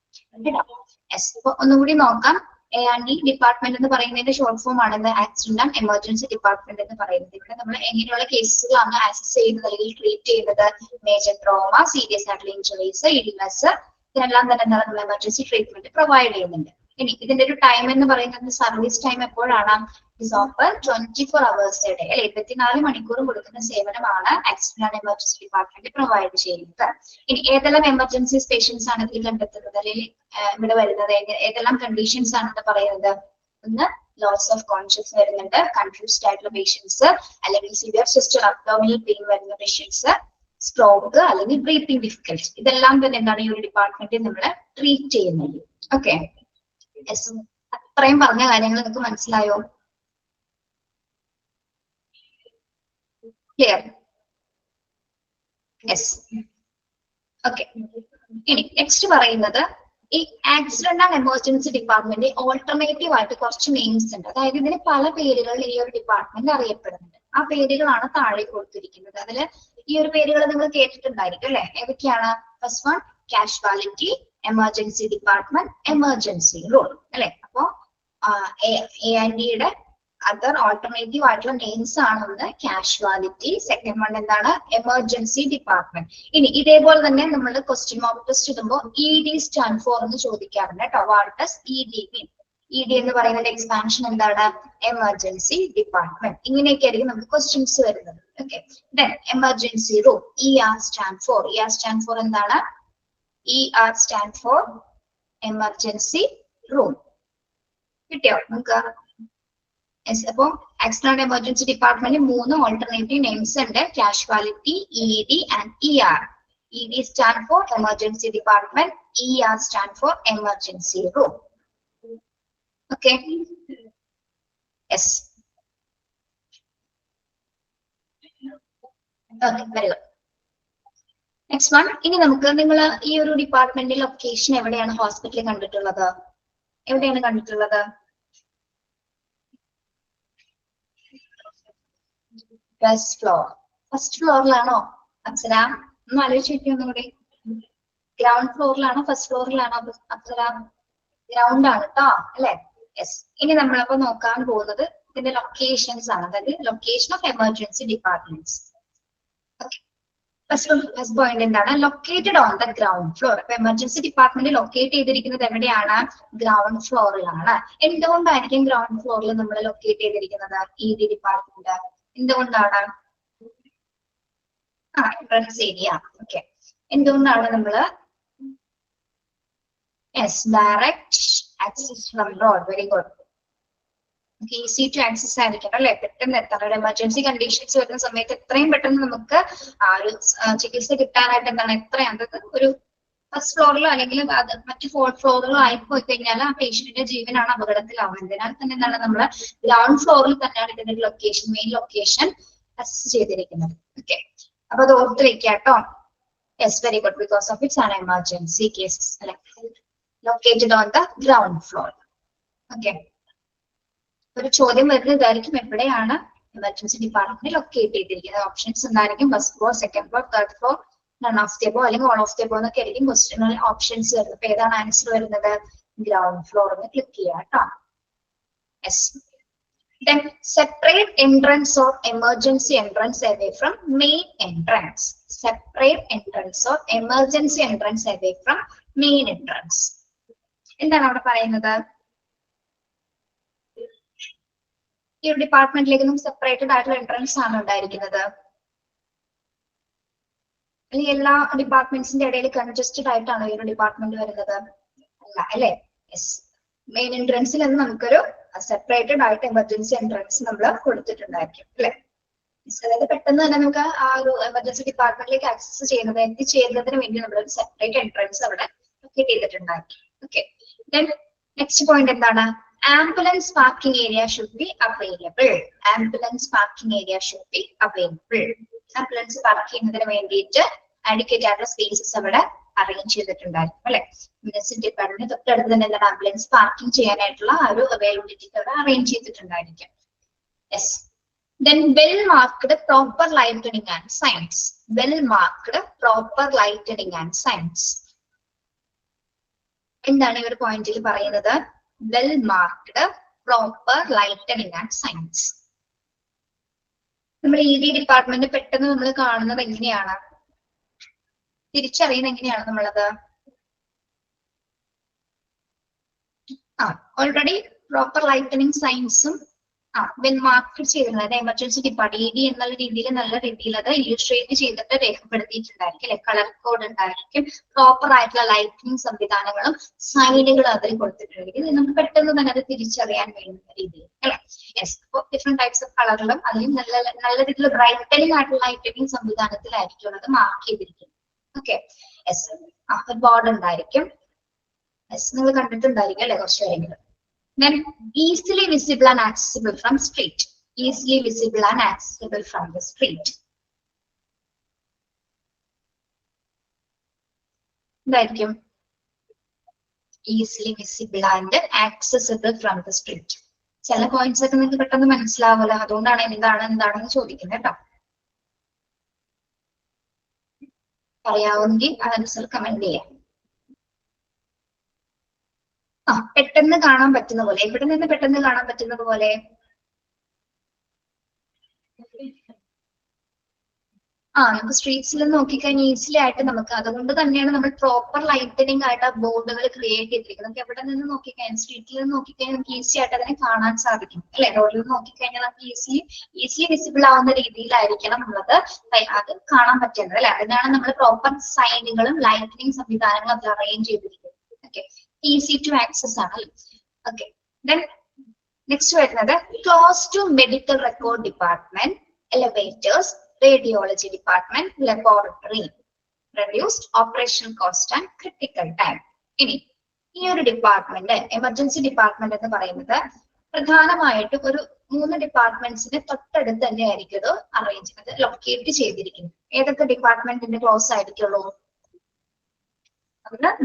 അപ്പൊ ഒന്നുകൂടി നോക്കാം. A&E ഡിപ്പാർട്ട്മെന്റ് എന്ന് പറയുന്നതിന്റെ ഷോർട്ട് ഫോം ആണ് ആക്സിഡന്റ് ആൻഡ് എമർജൻസി ഡിപ്പാർട്ട്മെന്റ് എന്ന് പറയുന്നത്. ഇവിടെ നമ്മൾ എങ്ങനെയുള്ള കേസുകളാണ് ആക്സസ് ചെയ്യുന്നത് അല്ലെങ്കിൽ ട്രീറ്റ് ചെയ്യുന്നത്? മേജർ ട്രോമ, സീരിയസ് ആയിട്ടുള്ള ഇഞ്ചുറീസ്, ഇൽനെസ്, ഇതിനെല്ലാം തന്നെ നമ്മൾ എമർജൻസി ട്രീറ്റ്മെന്റ് പ്രൊവൈഡ് ചെയ്യുന്നുണ്ട്. ഇനി ഇതിന്റെ ഒരു ടൈം എന്ന് പറയുന്നത് സർവീസ് ടൈം എപ്പോഴാണ്? Is open 24 hours a day അല്ലെ. 24 മണിക്കൂറും കൊടുക്കുന്ന സേവനമാണ് accident and emergency department provide ചെയ്യുന്നത്. ഇനി ഏതെല്ലാം എമർജൻസി പേഷ്യൻസ് ആണ് ഇതിൽ കണ്ടെത്തുന്നത് അല്ലെങ്കിൽ ഇവിടെ വരുന്നത്? ഏതെല്ലാം കണ്ടീഷൻസ് ആണെന്ന് പറയുന്നത്? ഒന്ന്, ലോസ് ഓഫ് കോൺഷ്യസ് വരുന്നുണ്ട്, കൺഫ്യൂസ്ഡ് ആയിട്ടുള്ള പേഷ്യൻസ്, അല്ലെങ്കിൽ സിവിയർ ചെസ്റ്റ് അബ്ഡോമിനൽ പെയിൻ വരുന്ന പേഷ്യൻസ്, സ്ട്രോക്ക് അല്ലെങ്കിൽ ബ്രീത്തിങ് ഡിഫിക്കൽറ്റി. ഇതെല്ലാം തന്നെ എന്താണ് ഈ ഒരു ഡിപ്പാർട്ട്മെന്റിൽ നമ്മൾ ട്രീറ്റ് ചെയ്യുന്നത്. ഓക്കെ, അത്രയും പറഞ്ഞ കാര്യങ്ങൾ നിങ്ങൾക്ക് മനസ്സിലായോ? ക്ലിയർ? യെസ്. ഓക്കെ, ഇനി നെക്സ്റ്റ് പറയുന്നത് ഈ accident and emergency department alternative ആയിട്ട് കുറച്ച് നെയിംസ് ഉണ്ട്. അതായത് ഇതിന് പല പേരുകളിൽ ഈ ഒരു ഡിപ്പാർട്ട്മെന്റ് അറിയപ്പെടുന്നുണ്ട്. ആ പേരുകളാണ് താഴെ കൊടുത്തിരിക്കുന്നത്. അതിൽ ഈ ഒരു പേരുകൾ നിങ്ങൾ കേട്ടിട്ടുണ്ടായിരിക്കും അല്ലെ. ഏതൊക്കെയാണ്? First one, casualty, emergency department, emergency rule അല്ലെ. അപ്പോ A&Eയുടെ അതർ ഓൾട്ടർനേറ്റീവ് ആയിട്ടുള്ള നെയിംസ് ആണ് ഒന്ന് കാഷ്വാലിറ്റി, സെക്കൻഡ് വൺ എന്താണ്? Emergency department. ഇനി ഇതേപോലെ തന്നെ നമ്മൾ ക്വസ്റ്റ്യൻ മോക്ക് ടെസ്റ്റ് ഇടുമ്പോൾ ED സ്റ്റാൻഡ് ഫോർ എന്ന് ചോദിക്കാറുണ്ട് കേട്ടോ. What does ED mean? ED എന്ന് പറയുന്നത് എക്സ്പാൻഷൻ എന്താണ്? Emergency department. ഇങ്ങനെയൊക്കെ ആയിരിക്കും നമുക്ക് ക്വസ്റ്റ്യൻസ് വരുന്നത്. Okay, then emergency room, ER stand four. ER stand four എന്താണ്? ER stand for emergency room. കിട്ടിയോ നമുക്ക്? അപ്പൊ accident emergency department 3 alternative names ഉണ്ട്: casualty, ED and ER. ED stand for emergency department, ER stand for emergency room. Okay, yes. Okay, very good. Next one, ഇനി നമുക്ക് നിങ്ങൾ ഈ ഒരു ഡിപ്പാർട്ട്മെന്റിൽ ലൊക്കേഷൻ എവിടെയാണ് ഹോസ്പിറ്റലിൽ കണ്ടിട്ടുള്ളത്? എവിടെയാണ് കണ്ടിട്ടുള്ളത്? First floor. ഫസ്റ്റ് ഫ്ലോറിലാണോ അപ്സര? ഒന്ന് ആലോചിച്ച് നോക്കി ഒന്നുകൂടി. ഗ്രൗണ്ട് ഫ്ലോറിലാണോ ഫസ്റ്റ് ഫ്ലോറിലാണോ അപ്സര? ഗ്രൗണ്ട് ആണ് കേട്ടോ അല്ലെ. യെസ്. ഇനി നമ്മളപ്പോ നോക്കാൻ പോകുന്നത് ഇതിന്റെ ലൊക്കേഷൻസ് ആണ്, അതായത് location of emergency departments. First point എന്താണ്? Located on the ground floor. അപ്പൊ എമർജൻസി ഡിപ്പാർട്ട്മെന്റ് ലൊക്കേറ്റ് ചെയ്തിരിക്കുന്നത് എവിടെയാണ്? ഗ്രൗണ്ട് ഫ്ലോറിലാണ്. എന്തുകൊണ്ടായിരിക്കും ഗ്രൗണ്ട് ഫ്ലോറിൽ നമ്മൾ ലൊക്കേറ്റ് ചെയ്തിരിക്കുന്നത് ED ഡിപ്പാർട്ട്മെന്റ്? എന്തുകൊണ്ടാണ്? Entrance area. ഓക്കെ, എന്തുകൊണ്ടാണ് നമ്മള് direct access from road. Very good. Easy to access ആയിരിക്കണം അല്ലെ, പെട്ടെന്ന് എത്തണം. ഒരു എമർജൻസി കണ്ടീഷൻസ് വരുന്ന സമയത്ത് എത്രയും പെട്ടെന്ന് നമുക്ക് ആ ഒരു ചികിത്സ കിട്ടാനായിട്ട് എന്താണ് എത്രയും അത് ഒരു ഫസ്റ്റ് ഫ്ലോറിലോ അല്ലെങ്കിൽ അത് മറ്റു ഫ്ലോറുകളോ ആയിപ്പോയി കഴിഞ്ഞാൽ ആ പേഷ്യന്റിന്റെ ജീവനാണ് അപകടത്തിലാവുന്നത്. അതിനാൽ തന്നെ എന്താണ് നമ്മള് ഗ്രൗണ്ട് ഫ്ലോറിൽ തന്നെയാണ് ഇതിന്റെ ലൊക്കേഷൻ, മെയിൻ ലൊക്കേഷൻ അസസ് ചെയ്തിരിക്കുന്നത്. ഓക്കെ, അപ്പൊ അത് ഓർത്ത് വെക്കാട്ടോ. Yes, very good. Because of it's an emergency cases അല്ലെ, located on the ground floor. Okay, ഒരു ചോദ്യം വരുന്നതായിരിക്കും എവിടെയാണ് എമർജൻസി ഡിപ്പാർട്ട്മെന്റ് ലൊക്കേറ്റ് ചെയ്തിരിക്കുന്നത്. ഓപ്ഷൻസ് എന്തായിരിക്കും? First floor, second floor, third floor, none of the above അല്ലെങ്കിൽ ഓൾ ഓഫ് ദി അബോവ് എന്നൊക്കെ ആയിരിക്കും ക്വസ്റ്റ്യനിൽ ഓപ്ഷൻസ് വരുന്നത്. അപ്പൊ ഏതാണ് ആൻസർ വരുന്നത്? ഗ്രൗണ്ട് ഫ്ലോർ എന്ന് ക്ലിക്ക് ചെയ്യാം കേട്ടോ. Yes. Then separate entrance or emergency entrance away from main entrance. Separate entrance or emergency entrance away from main entrance. എന്താണ് അവിടെ പറയുന്നത്? ഈ ഒരു ഡിപ്പാർട്ട്മെന്റിലേക്ക് നമുക്ക് സെപ്പറേറ്റഡ് ആയിട്ടുള്ള എൻട്രൻസ് ആണ് ഉണ്ടായിരിക്കുന്നത്, അല്ലെങ്കിൽ എല്ലാ ഡിപ്പാർട്ട്മെന്റ്സിന്റെ ഇടയിൽ കൺജസ്റ്റഡ് ആയിട്ടാണോ ഈ ഒരു ഡിപ്പാർട്ട്മെന്റ് വരുന്നത്? അല്ല അല്ലെ. യെസ്, മെയിൻ എൻട്രൻസിൽ നിന്ന് നമുക്കൊരു സെപ്പറേറ്റഡ് ആയിട്ട് എമർജൻസി എൻട്രൻസ് നമ്മൾ കൊടുത്തിട്ടുണ്ടായിരിക്കും അല്ലെ. അതായത് പെട്ടെന്ന് തന്നെ നമുക്ക് ആ ഒരു എമർജൻസി ഡിപ്പാർട്ട്മെന്റിലേക്ക് ആക്സസ് ചെയ്യുന്നത് എത്തിച്ചേരുന്നതിന് വേണ്ടി നമ്മൾ ഒരു സെപ്പറേറ്റ് എൻട്രൻസ് അവിടെ ലൊക്കേറ്റ് ചെയ്തിട്ടുണ്ടായിരിക്കും. ഓക്കെ, ദെൻ നെക്സ്റ്റ് പോയിന്റ് എന്താണ്? Ambulance parking area should be available. Ambulance parking area should be available. Ambulance park ചെയ്യുന്നതിന് വേണ്ടിയിട്ട് അഡിക്കേറ്റ് ആയിട്ടുള്ള സ്പേസസ് അവിടെ അറേഞ്ച് ചെയ്തിട്ടുണ്ടായിരിക്കും അല്ലെ. മുനിസിപ്പൽ ഡിപ്പാർട്ട്മെന്റ് തൊട്ടടുത്ത് തന്നെ എന്താണ് ആംബുലൻസ് പാർക്കിംഗ് ചെയ്യാനായിട്ടുള്ള ആ ഒരു അവൈലബിലിറ്റി അവിടെ അറേഞ്ച് ചെയ്തിട്ടുണ്ടായിരിക്കും. Yes. Then well marked proper lightening and signs. Well marked proper lightening and signs. എന്താണ് ഈ ഒരു പോയിന്റിൽ പറയുന്നത്? Well marked proper lightening and signs. നമ്മൾ ED ഡിപ്പാർട്ട്മെന്റ് പെട്ടെന്ന് നമ്മൾ കാണുന്നത് എങ്ങനെയാണ്? തിരിച്ചറിയുന്നത് എങ്ങനെയാണ് നമ്മളത്? ഓൾറെഡി പ്രോപ്പർ ലൈറ്റനിങ് സൈൻസും വെൽ മാർക്ക് ചെയ്തിരുന്നത് എമർജൻസി ഡിപ്പാർട്ട്മെന്റ് ED എന്നുള്ള രീതിയിൽ നല്ല രീതിയിൽ അത് ഇല്ലുസ്ട്രേറ്റ് ചെയ്തിട്ട് രേഖപ്പെടുത്തിയിട്ടുണ്ടായിരിക്കും അല്ലെ. കളർ കോഡ് ഉണ്ടായിരിക്കും, പ്രോപ്പർ ആയിട്ടുള്ള ലൈറ്റിംഗ് സംവിധാനങ്ങളും സൈനുകളും അതിൽ കൊടുത്തിട്ടുണ്ടായിരിക്കും. നമുക്ക് പെട്ടെന്ന് തന്നെ അത് തിരിച്ചറിയാൻ വേണ്ടുന്ന രീതിയിൽ അല്ലെ. യെസ്, അപ്പോൾ ഡിഫറെന്റ് ടൈപ്സ് ഓഫ് കളറുകളും അതിലും നല്ല രീതിയിൽ ബ്രൈറ്റനിങ് ആയിട്ടുള്ള ലൈറ്റിംഗ് സംവിധാനത്തിലായിരിക്കും അത് മാർക്ക് ചെയ്തിരിക്കുന്നത്. Okay, yes. ഒരു ബോർഡ് ഉണ്ടായിരിക്കും. യെസ്, നിങ്ങൾ കണ്ടിട്ടുണ്ടായിരിക്കും അല്ലെ കുറച്ച് കാര്യങ്ങൾ. Then easily visible and accessible from street. Easily visible and accessible from the street. എന്തായിരിക്കും? Easily visible and accessible from the street. ചില പോയിന്റ്സ് ഒക്കെ നിങ്ങൾക്ക് പെട്ടെന്ന് മനസ്സിലാവില്ല, അതുകൊണ്ടാണ് എന്താണെന്ന് ചോദിക്കുന്നത് കേട്ടോ. അറിയാവുമെങ്കിൽ അതനുസരിച്ച് കമന്റ് ചെയ്യാം. പെട്ടെന്ന് കാണാൻ പറ്റുന്ന പോലെ, എവിടെ നിന്ന് പെട്ടെന്ന് കാണാൻ പറ്റുന്നത് പോലെ? നമുക്ക് സ്ട്രീറ്റ്സിൽ നോക്കിക്കഴിഞ്ഞാൽ ഈസിലി ആയിട്ട് നമുക്ക്, അതുകൊണ്ട് തന്നെയാണ് നമ്മൾ പ്രോപ്പർ ലൈറ്റനിങ് ആയിട്ട് ആ ബോർഡുകൾ ക്രിയേറ്റ് ചെയ്തിരിക്കുന്നത്. നമുക്ക് എവിടെ നിന്ന് നോക്കിക്കഴിഞ്ഞാൽ, സ്ട്രീറ്റിൽ നിന്ന് നോക്കിക്കഴിഞ്ഞാൽ നമുക്ക് ഈസി ആയിട്ട് അതിനെ കാണാൻ സാധിക്കും അല്ലെ. റോഡിൽ നിന്ന് നോക്കിക്കഴിഞ്ഞാൽ നമുക്ക് ഈസിലി വിസിബിൾ ആവുന്ന രീതിയിലായിരിക്കണം നമ്മളത് അത് കാണാൻ പറ്റുന്നത് അല്ലെ. അതിനാണ് നമ്മൾ പ്രോപ്പർ സൈനുകളും ലൈറ്റനിങ് സംവിധാനങ്ങളും അതിൽ അറേഞ്ച് ചെയ്തിരിക്കുന്നത്. ഓക്കെ, ഈസി ടു ആക്സസ് ആണ്. ഓക്കെ, ദെൻ നെക്സ്റ്റ് വരുന്നത് close to medical record department, elevators, radiology department, laboratory, reduced operation cost and critical time. ഇനി ഈ ഒരു ഡിപ്പാർട്ട്മെന്റ് എമർജൻസി ഡിപ്പാർട്ട്മെന്റ് എന്ന് പറയുന്നത് പ്രധാനമായിട്ടും ഒരു 3 ഡിപ്പാർട്ട്മെന്റ്സിന് തൊട്ടടുത്ത് തന്നെ ആയിരിക്കും ഇത് അറേഞ്ച് ലൊക്കേറ്റ് ചെയ്തിരിക്കുന്നത്. ഏതൊക്കെ ഡിപ്പാർട്ട്മെന്റിന്റെ ക്ലോസ് ആയിരിക്കുള്ളൂ?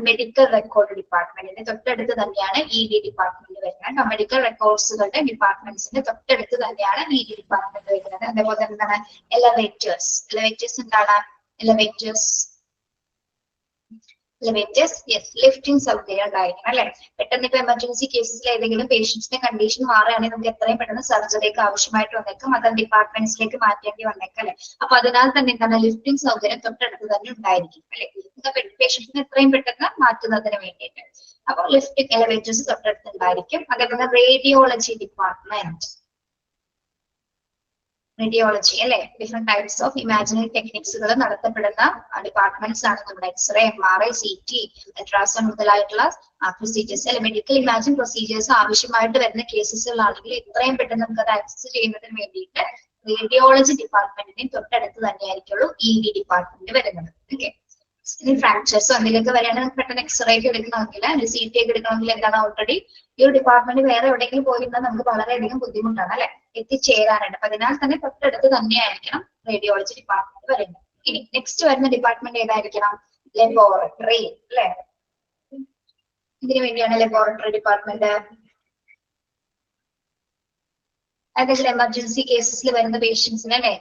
മെഡിക്കൽ റെക്കോർഡ് ഡിപ്പാർട്ട്മെന്റിന്റെ തൊട്ടടുത്ത് തന്നെയാണ് ED ഡിപ്പാർട്ട്മെന്റ് വരുന്നത്. മെഡിക്കൽ റെക്കോർഡ്സുകളുടെ ഡിപ്പാർട്ട്മെന്റ്സിന്റെ തൊട്ടടുത്ത് തന്നെയാണ് ED ഡിപ്പാർട്ട്മെന്റ് വരുന്നത്. അതേപോലെ എന്താണ് എലവേറ്റേഴ്സ് എന്താണ്? എലവേറ്റേഴ്സ് elevators, yes, lifting സൗകര്യം ഉണ്ടായിരിക്കണം അല്ലെ. പെട്ടെന്ന് ഇപ്പൊ എമർജൻസി കേസസിൽ ഏതെങ്കിലും പേഷ്യൻസിന്റെ കണ്ടീഷൻ മാറുകയാണെങ്കിൽ നമുക്ക് എത്രയും പെട്ടെന്ന് സർജറിക്ക് ആവശ്യമായിട്ട് വന്നേക്കും, അതർ ഡിപ്പാർട്ട്മെന്റ്സിലേക്ക് മാറ്റേണ്ടി വന്നേക്കാം അല്ലെ. അപ്പൊ അതിനാൽ തന്നെ എന്താണ് ലിഫ്റ്റിംഗ് സൗകര്യം തൊട്ടടുത്ത് തന്നെ ഉണ്ടായിരിക്കും അല്ലെ, പേഷ്യൻസിനെ എത്രയും പെട്ടെന്ന് മാറ്റുന്നതിന് വേണ്ടിയിട്ട്. അപ്പൊ ലിഫ്റ്റിംഗ് എലിവേറ്റേഴ്സ് തൊട്ടടുത്ത് ഉണ്ടായിരിക്കും. അതേപോലെ റേഡിയോളജി ഡിപ്പാർട്ട്മെന്റ്, റേഡിയോളജി അല്ലെ, ഡിഫറെന്റ് ടൈപ്സ് ഓഫ് ഇമാജിനറി ടെക്നിക്സുകൾ നടത്തപ്പെടുന്ന ഡിപ്പാർട്ട്മെന്റ്സ് ആണ് നമ്മുടെ എക്സ്റേ, MRI, CT, അൾട്രാസൗണ്ട് മുതലായിട്ടുള്ള പ്രൊസീജിയേഴ്സ് അല്ലെ. മെഡിക്കൽ ഇമാജിൻ പ്രൊസീജിയേഴ്സ് ആവശ്യമായിട്ട് വരുന്ന കേസസുകളാണെങ്കിൽ എത്രയും പെട്ടെന്ന് നമുക്ക് അത് ആക്സസ് ചെയ്യുന്നതിന് വേണ്ടിയിട്ട് റേഡിയോളജി ഡിപ്പാർട്ട്മെന്റിന് തൊട്ടടുത്ത് തന്നെയായിരിക്കുള്ളൂ ED ഡിപ്പാർട്ട്മെന്റ് വരുന്നത്. ഓക്കെ, ഇനി ഫ്രാക്ചേഴ്സോ എന്തെങ്കിലുമൊക്കെ വരികയാണെങ്കിൽ പെട്ടെന്ന് എക്സ്റേ ഒക്കെ എടുക്കണമെങ്കിൽ CT ഒക്കെ എടുക്കണമെങ്കിൽ എന്താണ് ഓൾറെഡി ഈ ഒരു ഡിപ്പാർട്ട്മെന്റ് വേറെ എവിടെയെങ്കിലും പോയിരുന്നാൽ നമുക്ക് വളരെയധികം ബുദ്ധിമുട്ടാണ് അല്ലെ എത്തിച്ചേരാനായിട്ട്. അപ്പൊ അതിനാൽ തന്നെ തൊട്ടടുത്ത് തന്നെയായിരിക്കണം റേഡിയോളജി ഡിപ്പാർട്ട്മെന്റ് വരുന്നത്. ഇനി നെക്സ്റ്റ് വരുന്ന ഡിപ്പാർട്ട്മെന്റ് ഏതായിരിക്കണം? ലബോറട്ടറി അല്ലെ. ഇതിനു വേണ്ടിയാണ് ലബോറട്ടറി ഡിപ്പാർട്ട്മെന്റ്. ഏതെങ്കിലും എമർജൻസി കേസസിൽ വരുന്ന പേഷ്യൻസിന് അല്ലെ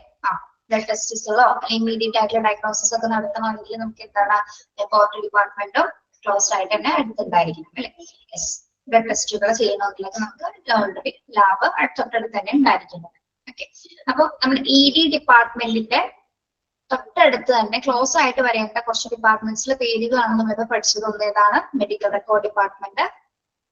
ബ്ലഡ് ടെസ്റ്റുകളോ അല്ലെങ്കിൽ ഇമ്മീഡിയറ്റ് ആയിട്ടുള്ള ഡയഗ്നോസിസ് ഒക്കെ നടത്തണമെങ്കിൽ നമുക്ക് എന്താണ് ലബോറട്ടറി ഡിപ്പാർട്ട്മെന്റും ക്ലോസ് ആയിട്ട് തന്നെ അടുത്തുണ്ടായിരിക്കണം അല്ലെ. യെസ്, ബ്ലഡ് ടെസ്റ്റുകൾ ചെയ്യണമെങ്കിലൊക്കെ നമുക്ക് ഓൾറെഡി ലാബ് തൊട്ടടുത്ത് തന്നെ ഉണ്ടായിരിക്കുന്നത്. ഓക്കെ, അപ്പൊ നമ്മുടെ ED ഡിപ്പാർട്ട്മെന്റിന്റെ തൊട്ടടുത്ത് തന്നെ ക്ലോസ് ആയിട്ട് വരേണ്ട കുറച്ച് ഡിപ്പാർട്ട്മെന്റ്സിലെ പേരുകളാണ് നമ്മളിപ്പോ പഠിച്ചത്. ഒന്ന് ഏതാണ്? Medical record department,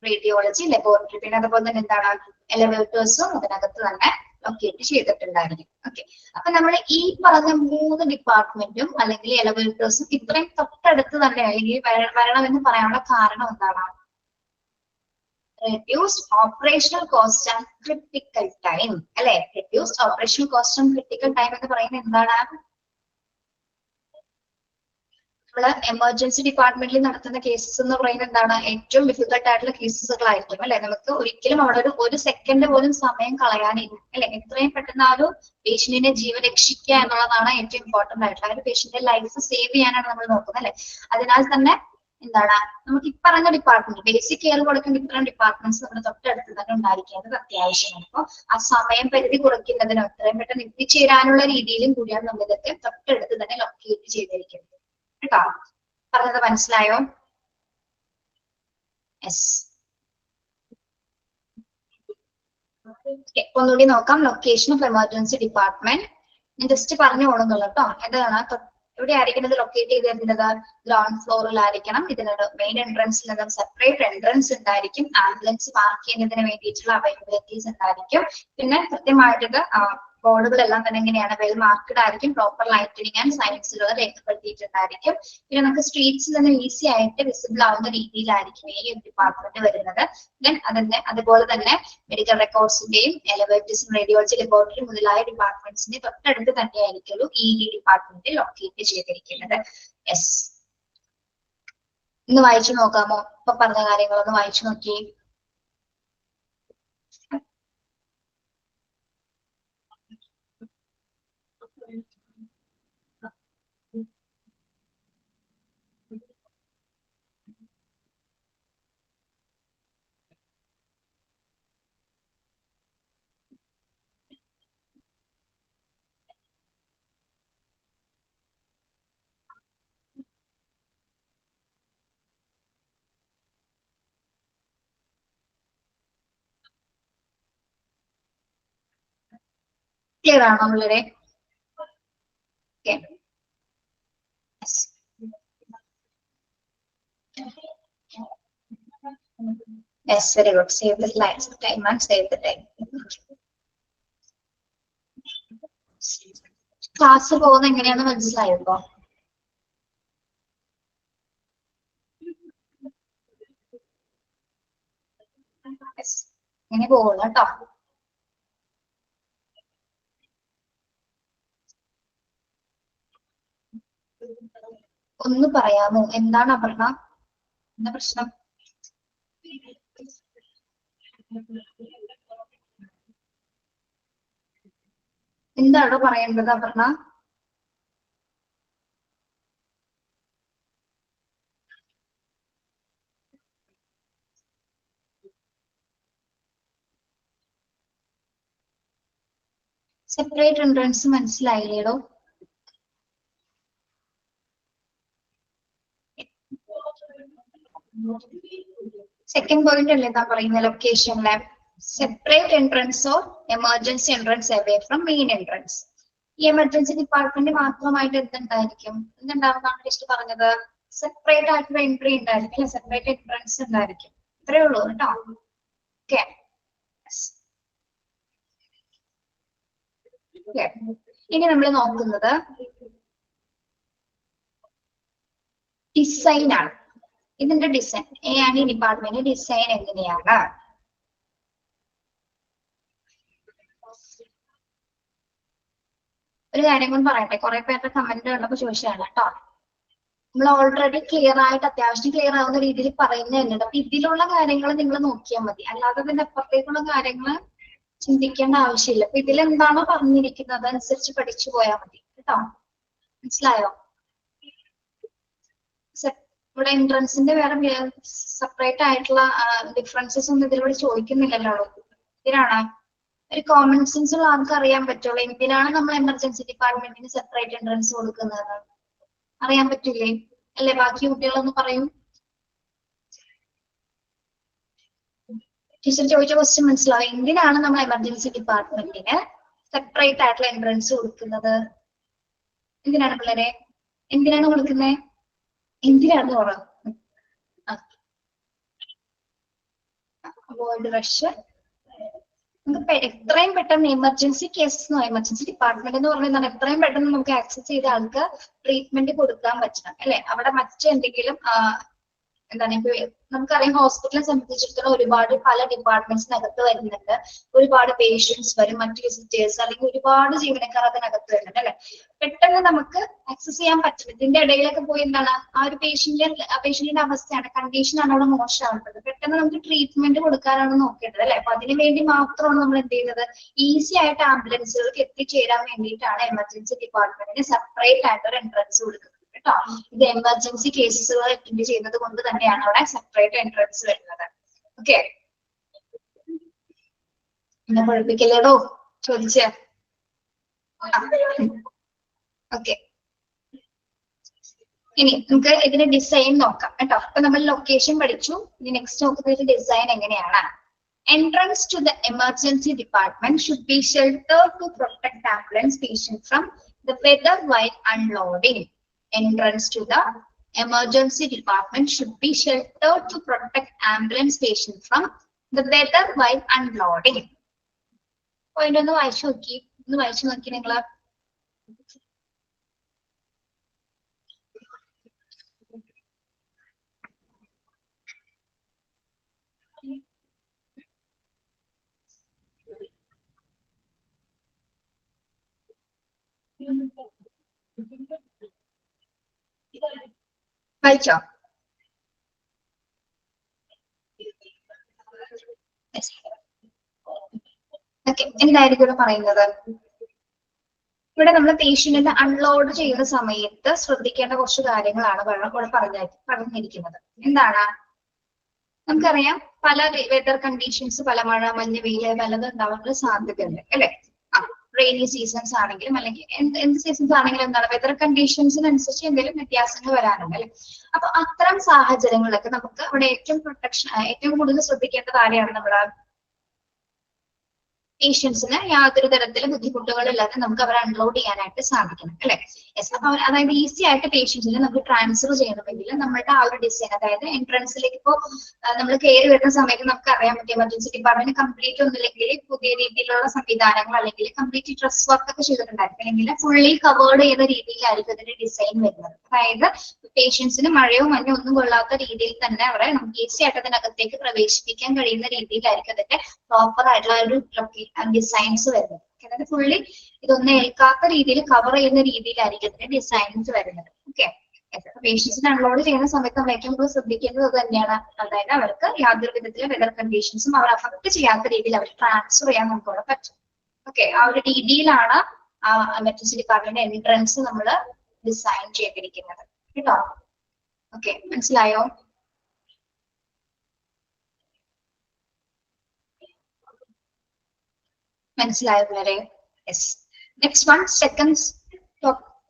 radiology, laboratory, പിന്നെ അതുപോലെ തന്നെ എന്താണ് എലിവേറ്റേഴ്സും അതിനകത്ത് തന്നെ ലൊക്കേറ്റ് ചെയ്തിട്ടുണ്ടായിരിക്കും. ഓക്കെ, അപ്പൊ നമ്മൾ ഈ പറഞ്ഞ 3 ഡിപ്പാർട്ട്മെന്റും അല്ലെങ്കിൽ എലിവേറ്റേഴ്സും ഇത്രയും തൊട്ടടുത്ത് തന്നെ അല്ലെങ്കിൽ വരണമെന്ന് പറയാനുള്ള കാരണം എന്താണ്? reduced operational cost and critical time അല്ലെ. reduced operational cost and critical time എന്ന് പറയുന്നത് എന്താണ്? നമ്മള് എമർജൻസി ഡിപ്പാർട്ട്മെന്റിൽ നടത്തുന്ന കേസസ് എന്ന് പറയുന്നത് എന്താണ്? ഏറ്റവും ഡിഫിക്കൽട്ട് ആയിട്ടുള്ള കേസസുകളായിരിക്കും അല്ലെ. നമുക്ക് ഒരിക്കലും അവിടെ ഒരു സെക്കൻഡ് പോലും സമയം കളയാനില്ല അല്ലെ. എത്രയും പെട്ടെന്ന് ആ ഒരു പേഷ്യന്റിന്റെ ജീവൻ രക്ഷിക്കുക എന്നുള്ളതാണ് ഏറ്റവും ഇമ്പോർട്ടന്റ് ആയിട്ടുള്ള. ആ ഒരു പേഷ്യന്റിന്റെ ലൈഫ് സേവ് ചെയ്യാനാണ് നമ്മൾ നോക്കുന്നത് അല്ലെ. അതിനാൽ തന്നെ എന്താണ് നമുക്ക് ഈ പറഞ്ഞ ഡിപ്പാർട്ട്മെന്റ് ബേസിക് കെയർ കൊടുക്കേണ്ട ഇത്തരം ഡിപ്പാർട്ട്മെന്റ്സ് നമ്മുടെ തൊട്ടടുത്ത് തന്നെ ഉണ്ടായിരിക്കേണ്ടത് അത്യാവശ്യമാണ്. അപ്പൊ ആ സമയം പരിധി കുറയ്ക്കുന്നതിനോ എത്രയും പെട്ടെന്ന് എത്തിച്ചേരാനുള്ള രീതിയിലും കൂടിയാണ് നമ്മൾ ഇതൊക്കെ തൊട്ടടുത്ത് തന്നെ ലൊക്കേറ്റ് ചെയ്തിരിക്കുന്നത് കേട്ടോ. പറഞ്ഞത് മനസ്സിലായോ? യെസ്. ഒന്നുകൂടി നോക്കാം. ലൊക്കേഷൻ ഓഫ് എമർജൻസി ഡിപ്പാർട്ട്മെന്റ് ഞാൻ ജസ്റ്റ് പറഞ്ഞു കൊടുക്കുന്നുള്ളൂ കേട്ടോ. എന്താണ് ഇവിടെ ആയിരിക്കും ഇത് ലൊക്കേറ്റ് ചെയ്തിരുന്നത്? ഗ്രൗണ്ട് ഫ്ലോറിലായിരിക്കണം. ഇതിനൊരു മെയിൻ എൻട്രൻസിൽ നിന്നും സെപ്പറേറ്റ് എൻട്രൻസ് ഉണ്ടായിരിക്കും. ആംബുലൻസ് പാർക്ക് ചെയ്യുന്നതിന് വേണ്ടിയിട്ടുള്ള അവൈലബിലിറ്റീസ് ഉണ്ടായിരിക്കും. പിന്നെ കൃത്യമായിട്ട് ബോർഡുകളെല്ലാം തന്നെ എങ്ങനെയാണ് വെൽ മാർക്കഡ് ആയിരിക്കും. പ്രോപ്പർ ലൈറ്റനിങ് ആൻഡ് സൈൻസുകൾ രേഖപ്പെടുത്തിയിട്ടുണ്ടായിരിക്കും. പിന്നെ നമുക്ക് സ്ട്രീറ്റ്സിൽ നിന്ന് ഈസി ആയിട്ട് വിസിബിൾ ആവുന്ന രീതിയിലായിരിക്കും ഈ ഒരു ഡിപ്പാർട്ട്മെന്റ് വരുന്നത്. ദെൻ അതുപോലെ തന്നെ മെഡിക്കൽ റെക്കോർഡ്സിന്റെയും എലിവേറ്റേഴ്സും റേഡിയോളജി ലബോറട്ടറി മുതലായ ഡിപ്പാർട്ട്മെന്റ്സിന്റെ തൊട്ടടുത്ത് തന്നെയായിരിക്കും ED ഡിപ്പാർട്ട്മെന്റ് ലൊക്കേറ്റ് ചെയ്തിരിക്കുന്നത്. യെസ്, ഇന്ന് വായിച്ചു നോക്കാമോ? ഇപ്പൊ പറഞ്ഞ കാര്യങ്ങളൊന്ന് വായിച്ചു നോക്കിയേ. ക്ലിയർ ആണോ ഉള്ളവരെ? Yes, very good. Save the time and save the time. Class പോകുന്നത് എങ്ങനെയാന്ന് മനസ്സിലായപ്പോ? ഇങ്ങനെ പോകുന്നു കേട്ടോ. ഒന്ന് പറയാമോ? എന്താണ് അപർണ? എന്താ പ്രശ്നം? എന്താണോ പറയേണ്ടത് അപർണ? സെപ്പറേറ്റ് എൻട്രൻസ് മനസ്സിലായില്ലേടോ? സെക്കൻഡ് പോയിന്റ് അല്ലേ എന്താ പറയുന്നത് ലൊക്കേഷനിലെ separate entrance or emergency entrance away from main entrance. ഈ എമർജൻസി ഡിപ്പാർട്ട്മെന്റ് മാത്രമായിട്ട് എന്തുണ്ടായിരിക്കും എന്തുണ്ടാവുന്നതാണ് ലിസ്റ്റ് പറഞ്ഞത്? സെപ്പറേറ്റ് ആയിട്ടുള്ള എൻട്രി ഉണ്ടായിരിക്കും, സെപ്പറേറ്റ് എൻട്രൻസ് ഉണ്ടായിരിക്കും. ഇത്രയേ ഉള്ളൂ കേട്ടോ. ഓക്കെ, ഇനി നമ്മൾ നോക്കുന്നത് ഡിസൈൻ ആണ്. ഇതിന്റെ ഡിസൈൻ ആണ്. ഈ ഡിപ്പാർട്ട്മെന്റ് ഡിസൈൻ എങ്ങനെയാണ്? ഒരു കാര്യം കൊണ്ട് പറയട്ടെ, കുറെ പേരുടെ കമന്റ് കണ്ടപ്പോ ചോദിച്ചതാണ് കേട്ടോ. നമ്മൾ ഓൾറെഡി ക്ലിയർ ആയിട്ട് അത്യാവശ്യം ക്ലിയർ ആവുന്ന രീതിയിൽ പറയുന്നുണ്ട്. അപ്പൊ ഇതിലുള്ള കാര്യങ്ങൾ നിങ്ങൾ നോക്കിയാൽ മതി, അല്ലാതെ ഇതിന്റെ അപ്പുറത്തേക്കുള്ള കാര്യങ്ങൾ ചിന്തിക്കേണ്ട ആവശ്യമില്ല. അപ്പൊ ഇതിലെന്താണോ പറഞ്ഞിരിക്കുന്നത് അനുസരിച്ച് പഠിച്ചു പോയാൽ മതി കേട്ടോ. മനസ്സിലായോ? ഇവിടെ എൻട്രൻസിന്റെ വേറെ സെപ്പറേറ്റ് ആയിട്ടുള്ള ഡിഫറൻസസ് ഒന്നും ഇതിലൂടെ ചോദിക്കുന്നില്ലല്ലോ. ഇതിനാണ് ഒരു കോമൺ സെൻസ് ഉള്ള ആൾക്ക് അറിയാൻ പറ്റുള്ളൂ എന്തിനാണ് നമ്മൾ എമർജൻസി ഡിപ്പാർട്ട്മെന്റിന് സെപ്പറേറ്റ് എൻട്രൻസ് കൊടുക്കുന്നത്. അറിയാൻ പറ്റില്ലേ? അല്ലെ? ബാക്കി കുട്ടികളൊന്ന് പറയൂ. ടീച്ചർ ചോദിച്ച ക്വസ്റ്റ്യൻ മനസ്സിലാവും. എന്തിനാണ് നമ്മൾ എമർജൻസി ഡിപ്പാർട്ട്മെന്റിന് സെപ്പറേറ്റ് ആയിട്ടുള്ള എൻട്രൻസ് കൊടുക്കുന്നത്? എന്തിനാണ് പിള്ളേരെ? എന്തിനാണ് കൊടുക്കുന്നത്? എന്തിനാണ് അവോയ്ഡ് റഷ്. നമുക്ക് എത്രയും പെട്ടെന്ന് എമർജൻസി കേസസ്, എമർജൻസി ഡിപ്പാർട്ട്മെന്റ് എന്ന് പറയുന്നത് എത്രയും പെട്ടെന്ന് നമുക്ക് ആക്സസ് ചെയ്ത ആൾക്ക് ട്രീറ്റ്മെന്റ് കൊടുക്കാൻ പറ്റണം അല്ലെ? അവിടെ മറ്റെന്തെങ്കിലും എന്താണ് ഇപ്പൊ നമുക്കറിയാം ഹോസ്പിറ്റലിനെ സംബന്ധിച്ചിടത്തോളം ഒരുപാട് പല ഡിപ്പാർട്ട്മെന്റ്സിനകത്ത് വരുന്നുണ്ട്. ഒരുപാട് പേഷ്യൻസ് വരും, മറ്റു വിസിറ്റേഴ്സ് അല്ലെങ്കിൽ ഒരുപാട് ജീവനക്കാർ അതിനകത്ത് വരുന്നുണ്ട് അല്ലെ? പെട്ടെന്ന് നമുക്ക് ആക്സസ് ചെയ്യാൻ പറ്റും. ഇതിന്റെ ഇടയിലൊക്കെ പോയി എന്താണ് ആ ഒരു പേഷ്യന്റിന്റെ അവസ്ഥയാണ്, കണ്ടീഷനാണ് അവിടെ മോശമാവുന്നത്. പെട്ടെന്ന് നമുക്ക് ട്രീറ്റ്മെന്റ് കൊടുക്കാനാണ് നോക്കേണ്ടത് അല്ലെ? അപ്പൊ അതിനു വേണ്ടി മാത്രമാണ് നമ്മൾ എന്ത് ചെയ്യുന്നത്? ഈസി ആയിട്ട് ആംബുലൻസുകൾക്ക് എത്തിച്ചേരാൻ വേണ്ടിയിട്ടാണ് എമർജൻസി ഡിപ്പാർട്ട്മെന്റിന് സെപ്പറേറ്റ് ആയിട്ട് ഒരു എൻട്രൻസ് കൊടുക്കുന്നത് കേട്ടോ. ഇത് എമർജൻസി കേസസുകൾ അറ്റൻഡ് ചെയ്യുന്നത് കൊണ്ട് തന്നെയാണ് അവിടെ സെപ്പറേറ്റ് എൻട്രൻസ് വരുന്നത്. ഓക്കെ, എന്നെ പഠിപ്പിക്കല്ലേടോ ചോദിച്ച. ഓക്കെ, ഇനി നമുക്ക് ഇതിന്റെ ഡിസൈൻ നോക്കാം കേട്ടോ. അപ്പൊ നമ്മൾ ലൊക്കേഷൻ പഠിച്ചു. ഇനി നെക്സ്റ്റ് നോക്കുന്നത് ഡിസൈൻ എങ്ങനെയാണ്. Entrance to the emergency department should be sheltered to protect ambulance patient from the weather while unloading. Entrance to the emergency department should be sheltered to protect ambulance patient from the weather while unloading. Point ഒന്ന് വായിച്ചു നോക്കി നിങ്ങള്. വായിച്ചോ? Okay, എന്തായിരിക്കും ഇവിടെ പറയുന്നത്? ഇവിടെ നമ്മൾ പേഷ്യന്റിനെ അൺലോഡ് ചെയ്യുന്ന സമയത്ത് ശ്രദ്ധിക്കേണ്ട കുറച്ച് കാര്യങ്ങളാണ് ഇവിടെ പറഞ്ഞിരിക്കുന്നത്. എന്താണ്? നമുക്കറിയാം പല വെതർ കണ്ടീഷൻസ്, പല മഴ, മഞ്ഞ്, വെയില് പലതും ഉണ്ടാവാനുള്ള സാധ്യതയുണ്ട് അല്ലെ? റെയിനി സീസൺസ് ആണെങ്കിലും അല്ലെങ്കിൽ എന്ത് സീസൺസ് ആണെങ്കിലും എന്താണ് വെതർ കണ്ടീഷൻസിനനുസരിച്ച് എന്തെങ്കിലും വ്യത്യാസങ്ങൾ വരാനുണ്ട് അല്ലെ? അപ്പൊ അത്തരം സാഹചര്യങ്ങളിലൊക്കെ നമുക്ക് അവിടെ ഏറ്റവും കൂടുതൽ ശ്രദ്ധിക്കേണ്ട കാര്യമാണ് നമ്മുടെ പേഷ്യൻസിന് യാതൊരു തരത്തിലും ബുദ്ധിമുട്ടുകളില്ലാതെ നമുക്ക് അവരെ അൺലോഡ് ചെയ്യാനായിട്ട് സാധിക്കണം അല്ലെ? യെസ്. അപ്പൊ അതായത് ഈസി ആയിട്ട് പേഷ്യൻസിനെ നമുക്ക് ട്രാൻസ്ഫർ ചെയ്യണമെങ്കിൽ നമ്മളുടെ ആ ഒരു ഡിസൈൻ, അതായത് എൻട്രൻസിലേക്ക് ഇപ്പോ നമ്മൾ കയറി വരുന്ന സമയത്ത് നമുക്ക് അറിയാൻ പറ്റും എമർജൻസി ഡിപ്പാർട്ട്മെന്റ് കംപ്ലീറ്റ് ഒന്നുമില്ലെങ്കിൽ പുതിയ രീതിയിലുള്ള സംവിധാനങ്ങൾ അല്ലെങ്കിൽ കംപ്ലീറ്റ് ഡ്രസ് വർക്ക് ഒക്കെ ചെയ്തിട്ടുണ്ടായിരിക്കും, അല്ലെങ്കിൽ ഫുള്ളി കവേർഡ് ചെയ്യുന്ന രീതിയിലായിരിക്കും അതിന്റെ ഡിസൈൻ വരുന്നത്. അതായത് പേഷ്യൻസിന് മഴയോ മഞ്ഞോ ഒന്നും കൊള്ളാത്ത രീതിയിൽ തന്നെ അവരെ നമുക്ക് ഈസി ആയിട്ട് അതിനകത്തേക്ക് പ്രവേശിപ്പിക്കാൻ കഴിയുന്ന രീതിയിലായിരിക്കും അതിന്റെ പ്രോപ്പർ ആയിട്ടുള്ള ഒരു ഡിസൈൻസ് വരുന്നത്. അതായത് ഫുള്ളി ഇതൊന്നും ഏൽക്കാത്ത രീതിയിൽ കവർ ചെയ്യുന്ന രീതിയിലായിരിക്കും ഇതിന്റെ ഡിസൈൻസ് വരുന്നത്. ഓക്കെ, പേഷ്യൻസിനെ അൺലോഡ് ചെയ്യുന്ന സമയത്ത് നമ്മൾ ഏറ്റവും കൂടുതൽ ശ്രദ്ധിക്കേണ്ടത് അത് തന്നെയാണ്. അതായത് അവർക്ക് യാതൊരു വിധത്തിലും വെതർ കണ്ടീഷൻസും അവർ അഫക്ട് ചെയ്യാത്ത രീതിയിൽ അവർ ട്രാൻസ്ഫർ ചെയ്യാൻ നമുക്ക് അവിടെ പറ്റും. ഓക്കെ, ആ ഒരു രീതിയിലാണ് ആ എമർജൻസി ഡിപ്പാർട്ട്മെന്റ് എൻട്രൻസ് നമ്മൾ ഡിസൈൻ ചെയ്തിരിക്കുന്നത് കേട്ടോ. ഓക്കെ, മനസ്സിലായോ? മനസ്സിലായോ പിള്ളേരെ? Yes. Next one,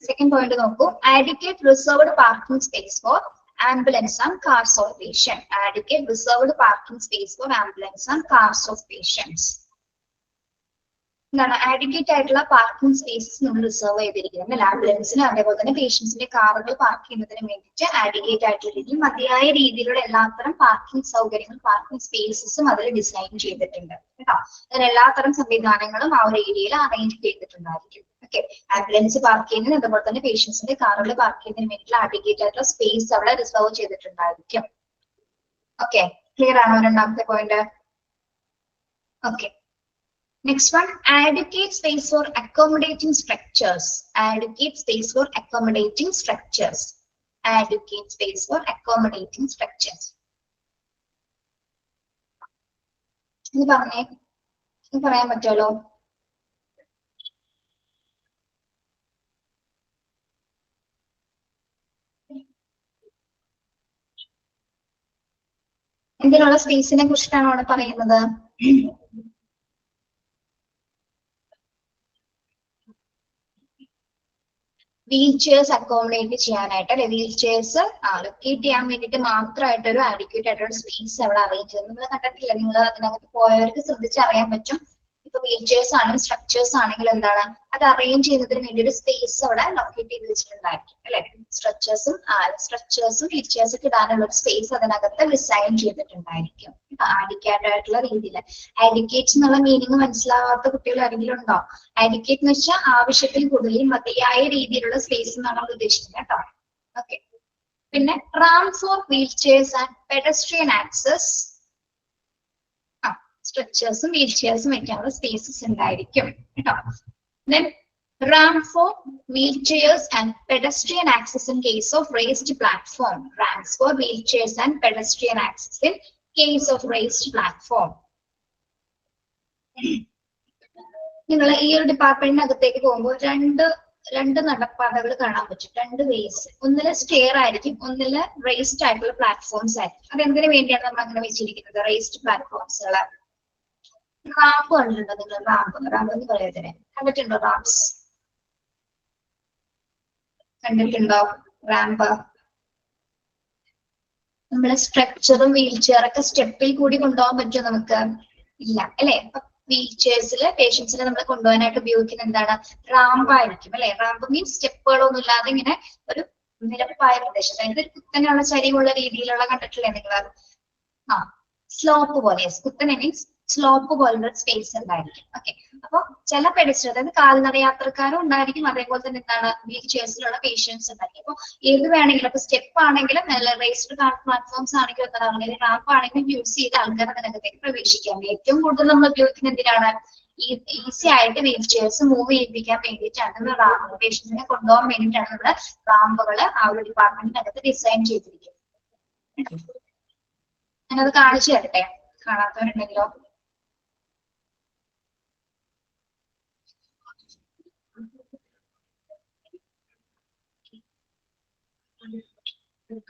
second point നോക്കൂ. Adequate reserved parking space for ambulance and cars of patient. Adequate reserved parking space for ambulance and cars of patients. എന്താണ് adequate ആയിട്ടുള്ള parking spaces നമ്മൾ റിസർവ് ചെയ്തിരിക്കുന്നത് ആംബുലൻസിന് അതേപോലെ തന്നെ പേഷ്യൻസിന്റെ കാറുകൾ പാർക്ക് ചെയ്യുന്നതിന് വേണ്ടിയിട്ട് adequate ആയിട്ടുള്ള രീതിയിൽ മതിയായ രീതിയിലുള്ള എല്ലാത്തരം പാർക്കിംഗ് സൗകര്യങ്ങളും പാർക്കിംഗ് സ്പേസസും അതിൽ ഡിസൈൻ ചെയ്തിട്ടുണ്ട് കേട്ടോ. അതിന് എല്ലാത്തരം സംവിധാനങ്ങളും ആ ഒരു ഏരിയയിൽ അറേഞ്ച് ചെയ്തിട്ടുണ്ടായിരിക്കും. ഓക്കെ, ആംബുലൻസ് പാർക്ക് ചെയ്യുന്നതിന് അതുപോലെ തന്നെ പേഷ്യൻസിന്റെ കാറുകൾ പാർക്ക് ചെയ്യുന്നതിന് വേണ്ടിയിട്ടുള്ള adequate ആയിട്ടുള്ള സ്പേസ് അവിടെ റിസർവ് ചെയ്തിട്ടുണ്ടായിരിക്കും. ഓക്കെ, ക്ലിയർ ആണോ രണ്ടാമത്തെ point? Okay. Next one, adequate space for accommodating structures. Adequate space for accommodating structures. Adequate space for accommodating structures. ഇത് പറഞ്ഞേ, ഇത് പറയാൻ പറ്റുമല്ലോ? എന്തിനുള്ള സ്പേസിനെ കുറിച്ചിട്ടാണ് അവിടെ പറയുന്നത്? വീൽ ചെയർസ് അക്കോമഡേറ്റ് ചെയ്യാനായിട്ട് അല്ലെ, വീൽ ചെയർസ് ലൊക്കേറ്റ് ചെയ്യാൻ വേണ്ടിയിട്ട് മാത്രമായിട്ട് ഒരു adequate ആയിട്ടുള്ള സ്പേസ് അവിടെ അറേഞ്ച് ചെയ്ത് നിങ്ങൾ കണ്ടിട്ടില്ല, നിങ്ങൾ അതിനകത്ത് പോയവർക്ക് ശ്രദ്ധിച്ചറിയാൻ പറ്റും. ഇപ്പൊ വീൽ ചെയർസ് ആണെങ്കിലും സ്ട്രക്ചേഴ്സ് ആണെങ്കിലും എന്താണ് അത് അറേഞ്ച് ചെയ്യുന്നതിന് വേണ്ടി ഒരു സ്പേസ് അവിടെ ലൊക്കേറ്റ് ചെയ്ത് വെച്ചിട്ടുണ്ടായിരിക്കും അല്ലെ. സ്ട്രക്ചേഴ്സും വീൽ ചെയർസ് ഒക്കെ ഇടാനുള്ള ഒരു സ്പേസ് അതിനകത്ത് ഡിസൈൻ ചെയ്തിട്ടുണ്ടായിരിക്കും adequate ആയിട്ടുള്ള രീതിയിൽ. adequate എന്നുള്ള മീനിങ് മനസ്സിലാവാത്ത കുട്ടികൾ ആരെങ്കിലും ഉണ്ടോ? adequate എന്ന് വെച്ചാൽ ആവശ്യത്തിൽ കൂടുതൽ മതിയായ രീതിയിലുള്ള സ്പേസ് എന്നാണ് നമ്മൾ ഉദ്ദേശിക്കുന്നത് കേട്ടോ. ഓക്കെ, പിന്നെ ramp for wheelchairs and pedestrian access. സ്ട്രക്ചേഴ്സും വീൽ ചെയർസും വെക്കാനുള്ള സ്പേസസ് ഉണ്ടായിരിക്കും കേട്ടോ. Then ramp for wheelchairs and pedestrian access in case of raised platform. Ramps for wheelchairs and pedestrian access in case of raised platform. നിങ്ങൾ ഈ ഒരു ഡിപ്പാർട്ട്മെന്റിനകത്തേക്ക് പോകുമ്പോൾ രണ്ട് നടപ്പാതകൾ കാണാൻ പറ്റും, രണ്ട് വേസ്. ഒന്നില് സ്റ്റെയർ ആയിരിക്കും, ഒന്നില് റേസ്ഡ് ആയിട്ടുള്ള പ്ലാറ്റ്ഫോംസ് ആയിരിക്കും. അതെന്തിനു വേണ്ടിയാണ് നമ്മൾ അങ്ങനെ വെച്ചിരിക്കുന്നത്? റേസ്ഡ് പ്ലാറ്റ്ഫോംസുകള്. റാമ്പ് കണ്ടിട്ടുണ്ടോ നിങ്ങൾ? റാമ്പ് എന്ന് പറയത്തില്ലേ, കണ്ടിട്ടുണ്ടോ? റാംപ്സ് കണ്ടിട്ടുണ്ടോ? റാമ്പ് നമ്മള് സ്ട്രക്ചറും വീൽ ചെയറൊക്കെ സ്റ്റെപ്പിൽ കൂടി കൊണ്ടുപോകാൻ പറ്റുമോ നമുക്ക്? ഇല്ല അല്ലെ. വീൽ ചെയർസില് പേഷ്യൻസിനെ നമ്മൾ കൊണ്ടുപോകാനായിട്ട് ഉപയോഗിക്കുന്ന എന്താണ്? റാമ്പ് ആയിരിക്കും അല്ലെ. റാമ്പ് മീൻസ് സ്റ്റെപ്പുകളൊന്നും ഇല്ലാതെ ഇങ്ങനെ ഒരു നിരപ്പായ പ്രദേശം, അതായത് ഒരു കുത്തനെയുള്ള ചരിവുള്ള രീതിയിലുള്ള കണ്ടിട്ടില്ലേ നിങ്ങൾ? സ്ലോപ്പ് പോലെ, കുത്തനെ മീൻസ് സ്ലോപ്പ് പോലുള്ള സ്പേസ് ഉണ്ടായിരിക്കും. ഓക്കെ, അപ്പൊ ചില പെഡസ്ട്രിയൻ അതായത് കാൽനട യാത്രക്കാരും ഉണ്ടായിരിക്കും, അതേപോലെ തന്നെ എന്താണ് വീൽ ചെയർസിലുള്ള പേഷ്യൻസ് ഉണ്ടായിരിക്കും. അപ്പൊ ഏത് വേണമെങ്കിലും, അപ്പൊ സ്റ്റെപ്പ് ആണെങ്കിലും റേസ്ഡ് പ്ലാറ്റ്ഫോംസ് ആണെങ്കിലും എന്താണ് റാമ്പ് ആണെങ്കിലും യൂസ് ചെയ്ത് ആൾക്കാർ അതിനകത്തേക്ക് പ്രവേശിക്കാം. ഏറ്റവും കൂടുതൽ നമ്മൾ ഉപയോഗിക്കുന്ന എന്തിനാണ്? ഈസി ആയിട്ട് വീൽ ചെയർസ് മൂവ് ചെയ്യിപ്പിക്കാൻ വേണ്ടിയിട്ടാണ് റാമ്പ്, പേഷ്യൻസിനെ കൊണ്ടുപോകാൻ വേണ്ടിയിട്ടാണ് നമ്മുടെ റാമ്പുകൾ ആ ഒരു ഡിപ്പാർട്ട്മെന്റിനകത്ത് ഡിസൈൻ ചെയ്തിരിക്കുന്നത്. ഞാനത് കാണിച്ചു തരട്ടെ, കാണാത്തവരുണ്ടെങ്കിലോ?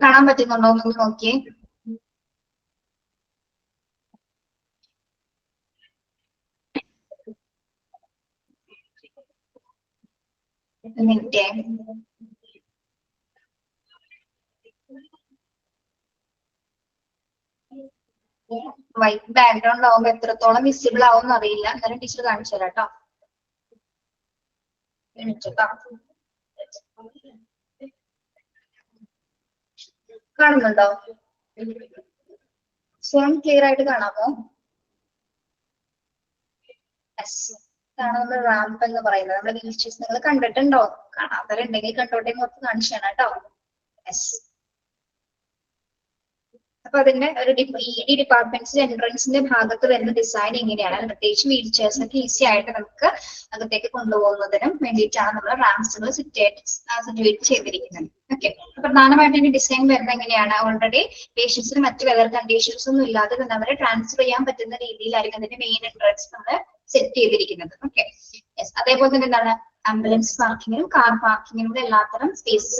കാണാൻ പറ്റുന്നുണ്ടോ എന്ന് നോക്കിയേ. മിനിറ്റ്, വൈറ്റ് ബാക്ക്ഗ്രൗണ്ട് ആവുമ്പോ എത്രത്തോളം വിസിബിൾ ആവും അറിയില്ല, എന്നാലും ടീച്ചർ കാണിച്ചു തരാം കേട്ടോ. കാണുന്നുണ്ടോ? ഫോൺ ക്ലിയർ ആയിട്ട് കാണാമോ? ഇതാണ് നമ്മൾ റാമ്പ് എന്ന് പറയുന്നത്. നമ്മുടെ വീൽ ചെയർസ് നിങ്ങൾ കണ്ടിട്ടുണ്ടോ? കാണാത്തവരുണ്ടെങ്കിൽ കണ്ടോട്ടെ മൊത്തം കാണിച്ചാണ് കേട്ടോ. അപ്പൊ അതിന്റെ ഒരു ഈ ഡിപ്പാർട്ട്മെന്റ്സിന്റെ എൻട്രൻസിന്റെ ഭാഗത്ത് വരുന്ന ഡിസൈൻ എങ്ങനെയാണ്? പ്രത്യേകിച്ച് വീൽ ചെയർസ് ഒക്കെ ഈസി ആയിട്ട് നമുക്ക് അകത്തേക്ക് കൊണ്ടുപോകുന്നതിനും വേണ്ടിയിട്ടാണ് നമ്മൾ റാംസുകൾ സിറ്റുവേറ്റ് ചെയ്തിരിക്കുന്നത്. ഓക്കെ, പ്രധാനമായിട്ടും ഈ ഡിസൈൻ വരുന്നത് എങ്ങനെയാണ്? ഓൾറെഡി പേഷ്യൻസിന് മറ്റു വെതർ കണ്ടീഷൻസ് ഒന്നും ഇല്ലാതെ തന്നെ അവരെ ട്രാൻസ്ഫർ ചെയ്യാൻ പറ്റുന്ന രീതിയിലായിരിക്കും അതിന്റെ മെയിൻ എൻട്രൻസ് നമ്മൾ സെറ്റ് ചെയ്തിരിക്കുന്നത്. ഓക്കെ, അതേപോലെ തന്നെ എന്താണ് ആംബുലൻസ് പാർക്കിങ്ങിനും കാർ പാർക്കിങ്ങിനും എല്ലാത്തരം സ്പേസസ്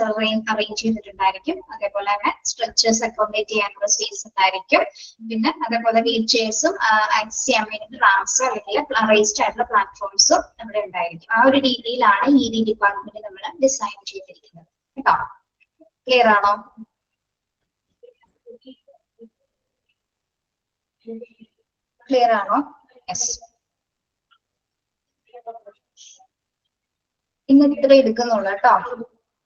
അറേഞ്ച് ചെയ്തിട്ടുണ്ടായിരിക്കും. അതേപോലെ തന്നെ സ്ട്രക്ചേഴ്സ് അക്കോമഡേറ്റ് ചെയ്യാനുള്ള സ്പേസ് ഉണ്ടായിരിക്കും. പിന്നെ അതേപോലെ വീൽ ചെയർസും ആക്സസ് ചെയ്യാൻ വേണ്ടിയിട്ട് റാംസോ അല്ലെങ്കിൽ റേസ്ഡ് ആയിട്ടുള്ള പ്ലാറ്റ്ഫോംസും നമ്മുടെ ഉണ്ടായിരിക്കും. ആ ഒരു രീതിയിലാണ് ഈ ഡിപ്പാർട്ട്മെന്റ് നമ്മൾ ഡിസൈൻ ചെയ്തിരിക്കുന്നത് കേട്ടോ. ക്ലിയർ ആണോ? ക്ലിയർ ആണോ? യെസ്. ഇന്ന് ഇത്ര എടുക്കുന്നുള്ളൂ കേട്ടോ.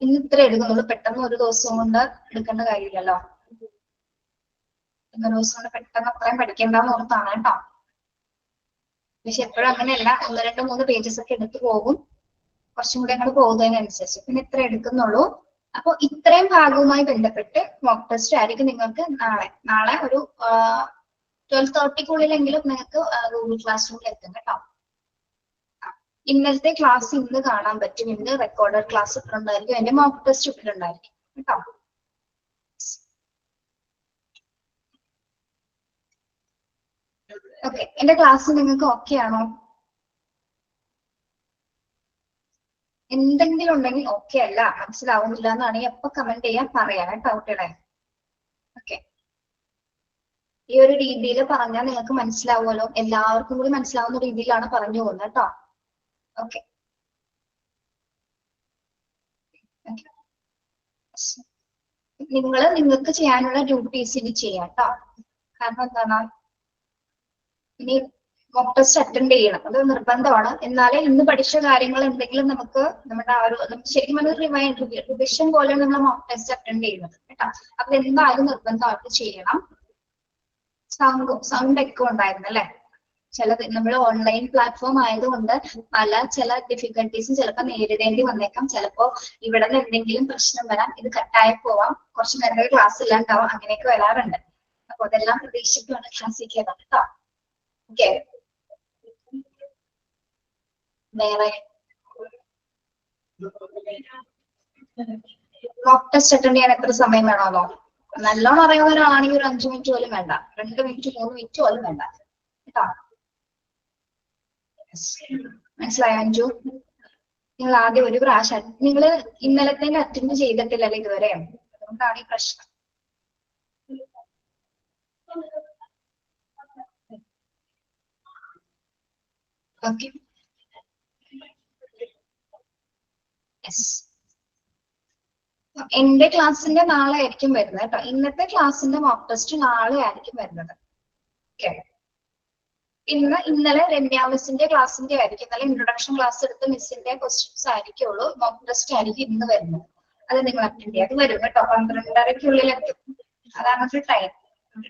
ഇന്ന് ഇത്ര എടുക്കുന്നുള്ളൂ. പെട്ടെന്ന് ഒരു ദിവസം കൊണ്ട് എടുക്കേണ്ട കാര്യമില്ലല്ലോ. ഒരു ദിവസം കൊണ്ട് പെട്ടെന്ന് അത്രയും പഠിക്കേണ്ടെന്ന് ഓർത്താണ് കേട്ടോ. പക്ഷെ എപ്പോഴും അങ്ങനെയല്ല, 1, 2, 3 പേജസ് ഒക്കെ എടുത്തു പോകും. കുറച്ചും കൂടെ അങ്ങോട്ട് പോകുന്നതിനനുസരിച്ച് പിന്നെ ഇത്ര എടുക്കുന്നുള്ളൂ. അപ്പൊ ഇത്രയും ഭാഗവുമായി ബന്ധപ്പെട്ട് മോക്ക് ടെസ്റ്റ് ആയിരിക്കും നിങ്ങൾക്ക് നാളെ ഒരു 12:30 നിങ്ങൾക്ക് ഗൂഗിൾ ക്ലാസ് റൂമിൽ എത്തും കേട്ടോ. ഇന്നലത്തെ ക്ലാസ് ഇന്ന് കാണാൻ പറ്റും. ഇന്ന് റെക്കോർഡഡ് ക്ലാസ് ഇട്ടിട്ടുണ്ടായിരിക്കും, അതിന്റെ മോക്ക് ടെസ്റ്റ് ഇട്ടിട്ടുണ്ടായിരിക്കും കേട്ടോ. ഓക്കെ, എന്റെ ക്ലാസ് നിങ്ങൾക്ക് ഓക്കെ ആണോ? എന്തെങ്കിലും ഉണ്ടെങ്കിൽ ഓക്കെ അല്ല, മനസ്സിലാവുന്നില്ല എന്നാണെങ്കിൽ എപ്പൊ കമന്റ് ചെയ്യാൻ പറയാം കേട്ടോ കുട്ടികളെ. ഓക്കെ, ഈ ഒരു രീതിയിൽ പറഞ്ഞാൽ നിങ്ങൾക്ക് മനസ്സിലാവുമല്ലോ. എല്ലാവർക്കും കൂടി മനസ്സിലാവുന്ന രീതിയിലാണ് പറഞ്ഞു പോകുന്നത് കേട്ടോ. ഓക്കെ, നിങ്ങൾക്ക് ചെയ്യാനുള്ള ഡ്യൂട്ടീസ് ഇനി ചെയ്യാം കേട്ടോ. കാരണം എന്താണ്, ഇനി മോക്ക് ടെസ്റ്റ് അറ്റൻഡ് ചെയ്യണം, അത് നിർബന്ധമാണ്. എന്നാലേ ഇന്ന് പഠിച്ച കാര്യങ്ങൾ എന്തെങ്കിലും നമുക്ക് നമ്മുടെ ആ ഒരു ശരിക്കും പറഞ്ഞ റിവിഷൻ പോലെ നമ്മൾ മോക്ക് ടെസ്റ്റ് അറ്റൻഡ് ചെയ്യുന്നത് കേട്ടോ. അപ്പൊ എന്തായാലും നിർബന്ധമായിട്ട് ചെയ്യണം. സൗണ്ട് ഒക്കെ ഉണ്ടായിരുന്നു അല്ലെ? ചിലത് നമ്മൾ ഓൺലൈൻ പ്ലാറ്റ്ഫോം ആയതുകൊണ്ട് ചില ഡിഫിക്കൽട്ടീസും ചിലപ്പോൾ നേരിടേണ്ടി വന്നേക്കാം. ചിലപ്പോ ഇവിടെ നിന്ന് എന്തെങ്കിലും പ്രശ്നം വരാം, ഇത് കട്ടായി പോവാം, കുറച്ച് നേരം ക്ലാസ് ഇല്ലാണ്ടാവും, അങ്ങനെയൊക്കെ വരാറുണ്ട്. അപ്പൊ അതെല്ലാം പ്രതീക്ഷിക്കുകയാണ് ക്ലാസ്സിൽ കയറാം കേട്ടോ. ഓക്കെ, വേറെ മോക്ക് ടെസ്റ്റ് അറ്റൻഡ് ചെയ്യാൻ എത്ര സമയം വേണമല്ലോ? നല്ലോണം അറിയാവുന്ന ഒരാളാണെങ്കിൽ ഒരു 5 മിനിറ്റ് പോലും വേണ്ട, 2 മിനിറ്റ് 3 മിനിറ്റ് പോലും വേണ്ട കേട്ടോ. മനസ്സിലായോ അഞ്ജു? നിങ്ങൾ ആദ്യം ഒരു പ്രാവശ്യം നിങ്ങൾ ഇന്നലത്തെ അറ്റൻഡ് ചെയ്തിട്ടില്ലല്ലോ ഇതുവരെ, അതുകൊണ്ടാണ് ഈ പ്രശ്നം. ഓക്കെ, എന്റെ ക്ലാസ്സിന്റെ നാളെ ആയിരിക്കും വരുന്നത് കേട്ടോ. ഇന്നത്തെ ക്ലാസ്സിന്റെ മോക്ക് ടെസ്റ്റ് നാളെ ആയിരിക്കും വരുന്നത്. ഓക്കെ, ഇന്നലെ രമ്യ മിസ്സിന്റെ ക്ലാസ്സിന്റെ ആയിരിക്കും, ഇന്നലെ ഇൻട്രൊഡക്ഷൻ ക്ലാസ് എടുത്ത് മിസ്സിന്റെ ക്വസ്റ്റ്യൻസ് ആയിരിക്കുള്ളൂ. മോക്ക് ടെസ്റ്റ് ആയിരിക്കും ഇന്ന് വരുന്നത്. അത് നിങ്ങൾ അറ്റൻഡ് ചെയ്യാം. അത് വരും കേട്ടോ, 12:30 എത്തും. അതാണ് ഒരു ടൈം.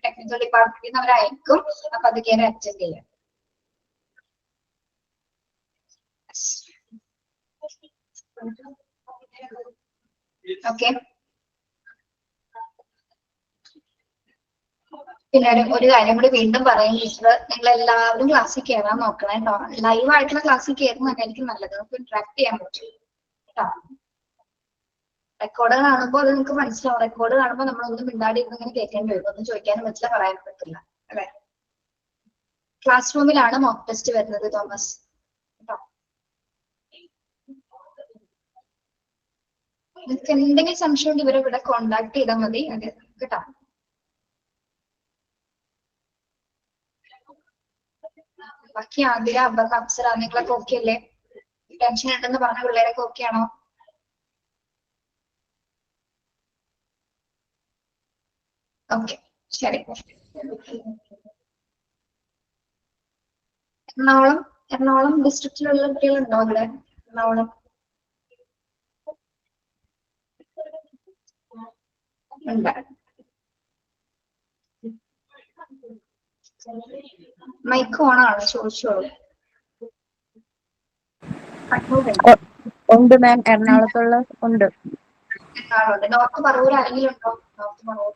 ടെക്നിക്കൽ ഡിപ്പാർട്ട്മെന്റിൽ നിന്ന് അവർ അയക്കും. അപ്പൊ അത് കയറി അറ്റൻഡ് ചെയ്യാം. ഓക്കെ, പിന്നെ ഒരു കാര്യം കൂടി വീണ്ടും പറയും ടീച്ചർ, നിങ്ങൾ എല്ലാവരും ക്ലാസ്സിൽ കയറാൻ നോക്കണം കേട്ടോ. ലൈവ് ആയിട്ടുള്ള ക്ലാസ്സിൽ കയറുന്നതാണ് എനിക്ക് നല്ലത്, നമുക്ക് ഇന്ററാക്ട് ചെയ്യാൻ പറ്റും കേട്ടോ. റെക്കോർഡ് കാണുമ്പോൾ അത് നിങ്ങൾക്ക് മനസ്സിലാവും. റെക്കോർഡ് കാണുമ്പോൾ നമ്മളൊന്നും മിണ്ടാടി ഇങ്ങനെ കേൾക്കേണ്ടി വരും, ഒന്നും ചോദിക്കാനും പറ്റില്ല, പറയാനും പറ്റില്ല അല്ലെ. ക്ലാസ് റൂമിലാണ് മോക്ക് ടെസ്റ്റ് വരുന്നത് തോമസ് കേട്ടോ. നിങ്ങൾക്ക് എന്തെങ്കിലും സംശയം ഉണ്ട് ഇവരെ ഇവിടെ കോണ്ടാക്ട് ചെയ്താൽ മതി കേട്ടോ. ബാക്കി ആതിര, അബർണ, അപ്സര നിങ്ങളൊക്കെ ഓക്കെ അല്ലേ? ടെൻഷൻ ഉണ്ടെന്ന് പറഞ്ഞ പിള്ളേരൊക്കെ ഓക്കെ ആണോ? ഓക്കെ, ശരി. എറണാകുളം ഡിസ്ട്രിക്റ്റിലുള്ള കുട്ടികളുണ്ടോ ഇവിടെ? എറണാകുളം ഉണ്ട്. മൈക്ക് ഓണാണോ ചോദിച്ചോളൂ. ഉണ്ട് മാം, എറണാകുളത്തുള്ള ഉണ്ട്. എറണാകുളം നോർത്ത് പറവൂർ ആരെങ്കിലും ഉണ്ടോ? നോർത്ത് പറവൂർ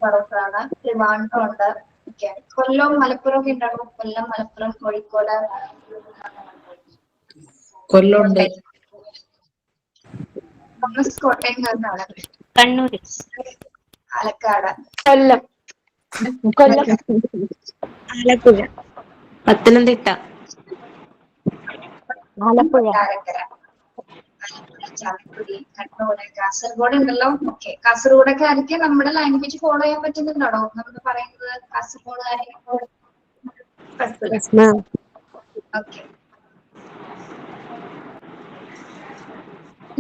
പറവൂരാണ്. ട്രിവാൻഡ്രം ഉണ്ട്. കൊല്ലം മലപ്പുറം ഒക്കെ ഉണ്ടാവും. കൊല്ലം, മലപ്പുറം, കോഴിക്കോട്, കൊല്ലമുണ്ട്. കോട്ടയം, കണ്ണൂര്, പാലക്കാട്, കൊല്ലം, ആലപ്പുഴ, പത്തനംതിട്ട, ആലപ്പുഴ, ചാലക്കുടി, കണ്ണൂര്, കാസർഗോഡ് ഉണ്ടല്ലോ. ഓക്കെ, കാസർഗോഡൊക്കെ ആയിരിക്കും നമ്മുടെ ലാംഗ്വേജ് ഫോളോ ചെയ്യാൻ പറ്റുന്നുണ്ടാണോ? നമ്മൾ പറയുന്നത് കാസർഗോഡ് ഓക്കെ.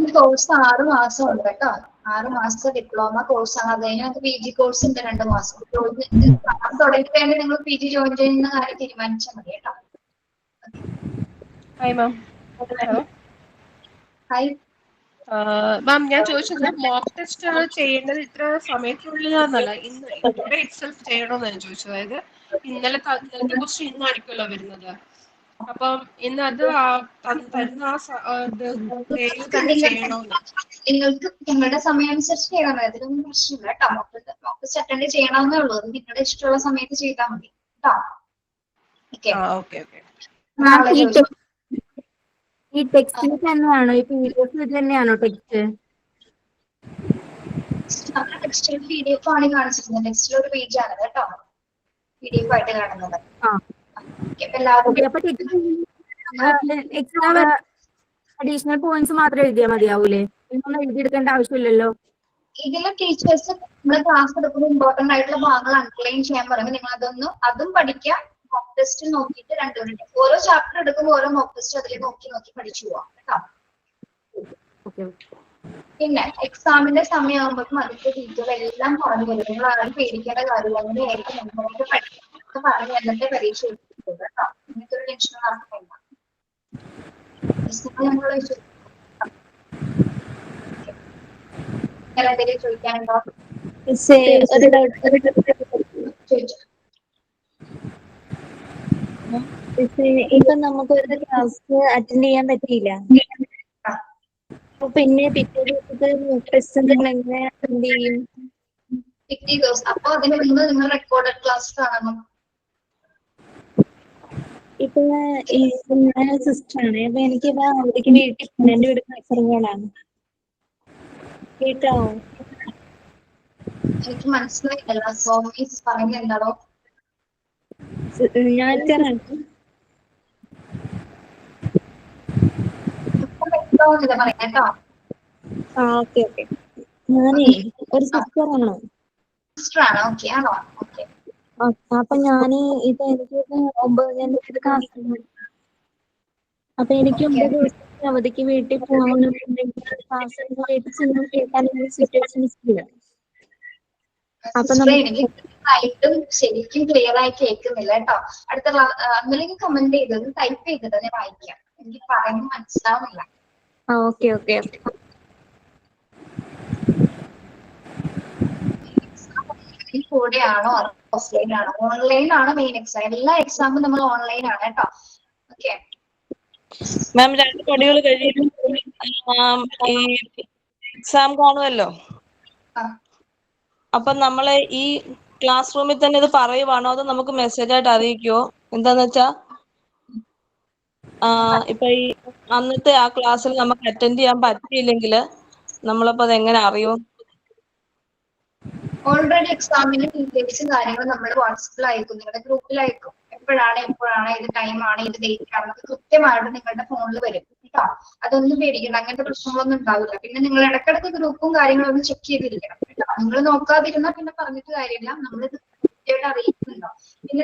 ഈ കോഴ്സ് 6 മാസം ഉണ്ട് കേട്ടോ. 6 മാസത്തെ ഡിപ്ലോമ കോഴ്സാണ്. അത് കഴിഞ്ഞ് നമുക്ക് PG കോഴ്സ് ഉണ്ട് 2 മാസം. ക്ലാസ് തുടങ്ങി തന്നെ നിങ്ങൾ PG ജോയിൻ ചെയ്യുന്ന കാര്യം തീരുമാനിച്ചാൽ മതി കേട്ടോ. Hi ma'am. Hello hi. Ma'am, ഞാൻ ചോദിച്ചത് മോക്ക് ടെസ്റ്റ് ചെയ്യേണ്ടത് ഇത്ര സമയത്തിനുള്ളിലാന്നല്ല, ഇന്ന് ഇറ്റ്സെൽഫ് ചെയ്യണമെന്ന് ഞാൻ ചോദിച്ചത്. അതായത് ഇന്നലത്തെ ക്വസ്റ്റ്യൻ ഇന്നായിരിക്കുമല്ലോ വരുന്നത്. അപ്പം ഇന്ന് അത് തരുന്ന ഡേയിൽ തന്നെ ചെയ്യണമെന്ന്. നിങ്ങൾക്ക് നിങ്ങളുടെ സമയം അനുസരിച്ച് ചെയ്താൽ മതി, അതിലൊന്നും പ്രശ്നമില്ല കേട്ടോ. മോക്ക് ടെസ്റ്റ് അറ്റൻഡ് ചെയ്യണമെന്നേ ഉള്ളൂ. അത് നിങ്ങളുടെ ഇഷ്ടമുള്ള സമയത്ത് ചെയ്താൽ മതി കേട്ടോ. ഓക്കെ. ഈ ടെക്സ്റ്റിൽ തന്നെയാണോ ഈ PDF ഇത് തന്നെയാണോ ടെക്സ്റ്റ്? ടെക്സ്റ്റിൽ PDF ആണ് കാണിച്ചിരുന്നത്. ടെക്സ്റ്റിൽ ഒരു പേജ് ആണ് കേട്ടോ PDF ആയിട്ട് കാണുന്നത്. എക്സാം അഡീഷണൽ പോയിന്റ്സ് മാത്രം എഴുതിയാൽ മതിയാവൂലേ? ഇതൊന്നും എഴുതിയെടുക്കേണ്ട ആവശ്യമില്ലല്ലോ. ഇതിലും ടീച്ചേഴ്സ് നമ്മൾ ക്ലാസ് എടുക്കുമ്പോൾ ഇമ്പോർട്ടന്റ് ആയിട്ടുള്ള ഭാഗങ്ങൾ അണ്ടർലൈൻ ചെയ്യാൻ പറയുമ്പോൾ നിങ്ങൾ അതും പഠിക്കാം. മോക്ക് ടെസ്റ്റ് നോക്കിയിട്ട് രണ്ടുപേരും ഓരോ ചാപ്റ്റർ എടുക്കുമ്പോൾ ഓരോ മോക്ക് ടെസ്റ്റ് അതിൽ നോക്കി പഠിച്ചു പോവാം കേട്ടോ. പിന്നെ എക്സാമിന്റെ സമയമാകുമ്പോഴേക്കും അതിന്റെ ഡീറ്റെയിൽ എല്ലാം പറഞ്ഞു തരും. നിങ്ങൾ ആരും പേടിക്കേണ്ട കാര്യമില്ല. അങ്ങനെയായിരിക്കും നിങ്ങൾക്ക് പഠിക്കാൻ പറഞ്ഞ് എന്നത്തെ പരീക്ഷ കേട്ടോ. നിങ്ങൾക്ക് ഒരു ടെൻഷൻ നടക്കില്ല. എന്തെങ്കിലും ചോദിക്കാനുണ്ടോ? ഇപ്പൊ നമുക്ക് ഒരു ക്ലാസ് അറ്റൻഡ് ചെയ്യാൻ പറ്റിയില്ല, പിന്നെ പിറ്റേ ദിവസത്തെ എങ്ങനെ അറ്റൻഡ് ചെയ്യും? പിറ്റേ ദിവസം അപ്പൊ അതിന് മുമ്പ് നിങ്ങൾ റെക്കോർഡഡ് ക്ലാസ് കാണണം. ഇപ്പൊ ഞാൻ സിസ്റ്ററാണ്. അപ്പൊ എനിക്കിപ്പോ അവിടേക്ക് വീട്ടിൽ എന്റെ വീട് കാസർഗോഡാണ്. കേട്ടോ? എനിക്ക് മനസ്സിലായില്ല. സോമീസ് പറയുന്നത് എന്താണോ? ഞാൻ ഓക്കെ. ഞാനേ ഒരു സിസ്റ്ററാണ്. അപ്പൊ ഞാന് ഇപ്പൊ എനിക്ക് 9 കാസർഗോഡ്. അപ്പൊ എനിക്ക് 9 ദിവസം അവധിക്ക് വീട്ടിൽ പോകണമെന്നുണ്ടെങ്കിൽ ക്ലാസ്സിൽ വീട്ടിൽ ചെന്ന് കേൾക്കാനുള്ള സിറ്റുവേഷൻസ് ഇല്ല. അപ്പൊ ശരിക്കും ക്ലിയർ ആയി കേൾക്കുന്നില്ല കേട്ടോ. അടുത്ത ഒന്നില്ലെങ്കിൽ കമന്റ് ചെയ്തത് ടൈപ്പ് ചെയ്തത് ഞാൻ വായിക്കാം. എനിക്ക് പറയുന്നത് മനസ്സിലാവുന്നില്ല. ഓക്കെ. കൂടെയാണോ ഓഫ്ലൈൻ ആണോ? ഓൺലൈൻ ആണ് മെയിൻ എക്സാം. എല്ലാ എക്സാമും നമ്മൾ ഓൺലൈൻ ആണ് കേട്ടോ. ഓക്കെ മാം, 2 പടികൾ കഴിയും ഈ എക്സാം കാണുമല്ലോ. അപ്പൊ നമ്മളെ ഈ ക്ലാസ് റൂമിൽ തന്നെ ഇത് പറയുവാണോ അതോ നമുക്ക് മെസ്സേജ് ആയിട്ട് അറിയിക്കുവോ? എന്താന്ന് വെച്ചാ ഇപ്പൊ ഈ അന്നത്തെ ആ ക്ലാസ്സിൽ നമുക്ക് അറ്റൻഡ് ചെയ്യാൻ പറ്റിയില്ലെങ്കിൽ നമ്മളപ്പോ അത് എങ്ങനെ അറിയും? ഓൾറെഡി എക്സാമിന് ഡീറ്റെയിൽസും കാര്യങ്ങളും നമ്മൾ വാട്സപ്പിൽ അയക്കും, നിങ്ങളുടെ ഗ്രൂപ്പിൽ അയക്കും. എപ്പോഴാണ് ഏത് ടൈമാണ് ഏത് ഡേറ്റ് ആണ് കൃത്യമായിട്ട് നിങ്ങളുടെ ഫോണിൽ വരും കേട്ടോ. അതൊന്നും പേടിക്കണം, അങ്ങനത്തെ പ്രശ്നങ്ങളൊന്നും ഉണ്ടാവില്ല. പിന്നെ നിങ്ങൾ ഇടക്കിടക്ക് ഗ്രൂപ്പും കാര്യങ്ങളും ഒന്ന് ചെക്ക് ചെയ്തിരിക്കണം കേട്ടോ. നിങ്ങൾ നോക്കാതിരുന്നാൽ പിന്നെ പറഞ്ഞിട്ട് കാര്യമില്ല, നമ്മളിത് കൃത്യമായിട്ട് അറിയിക്കുന്നുണ്ടോ. പിന്നെ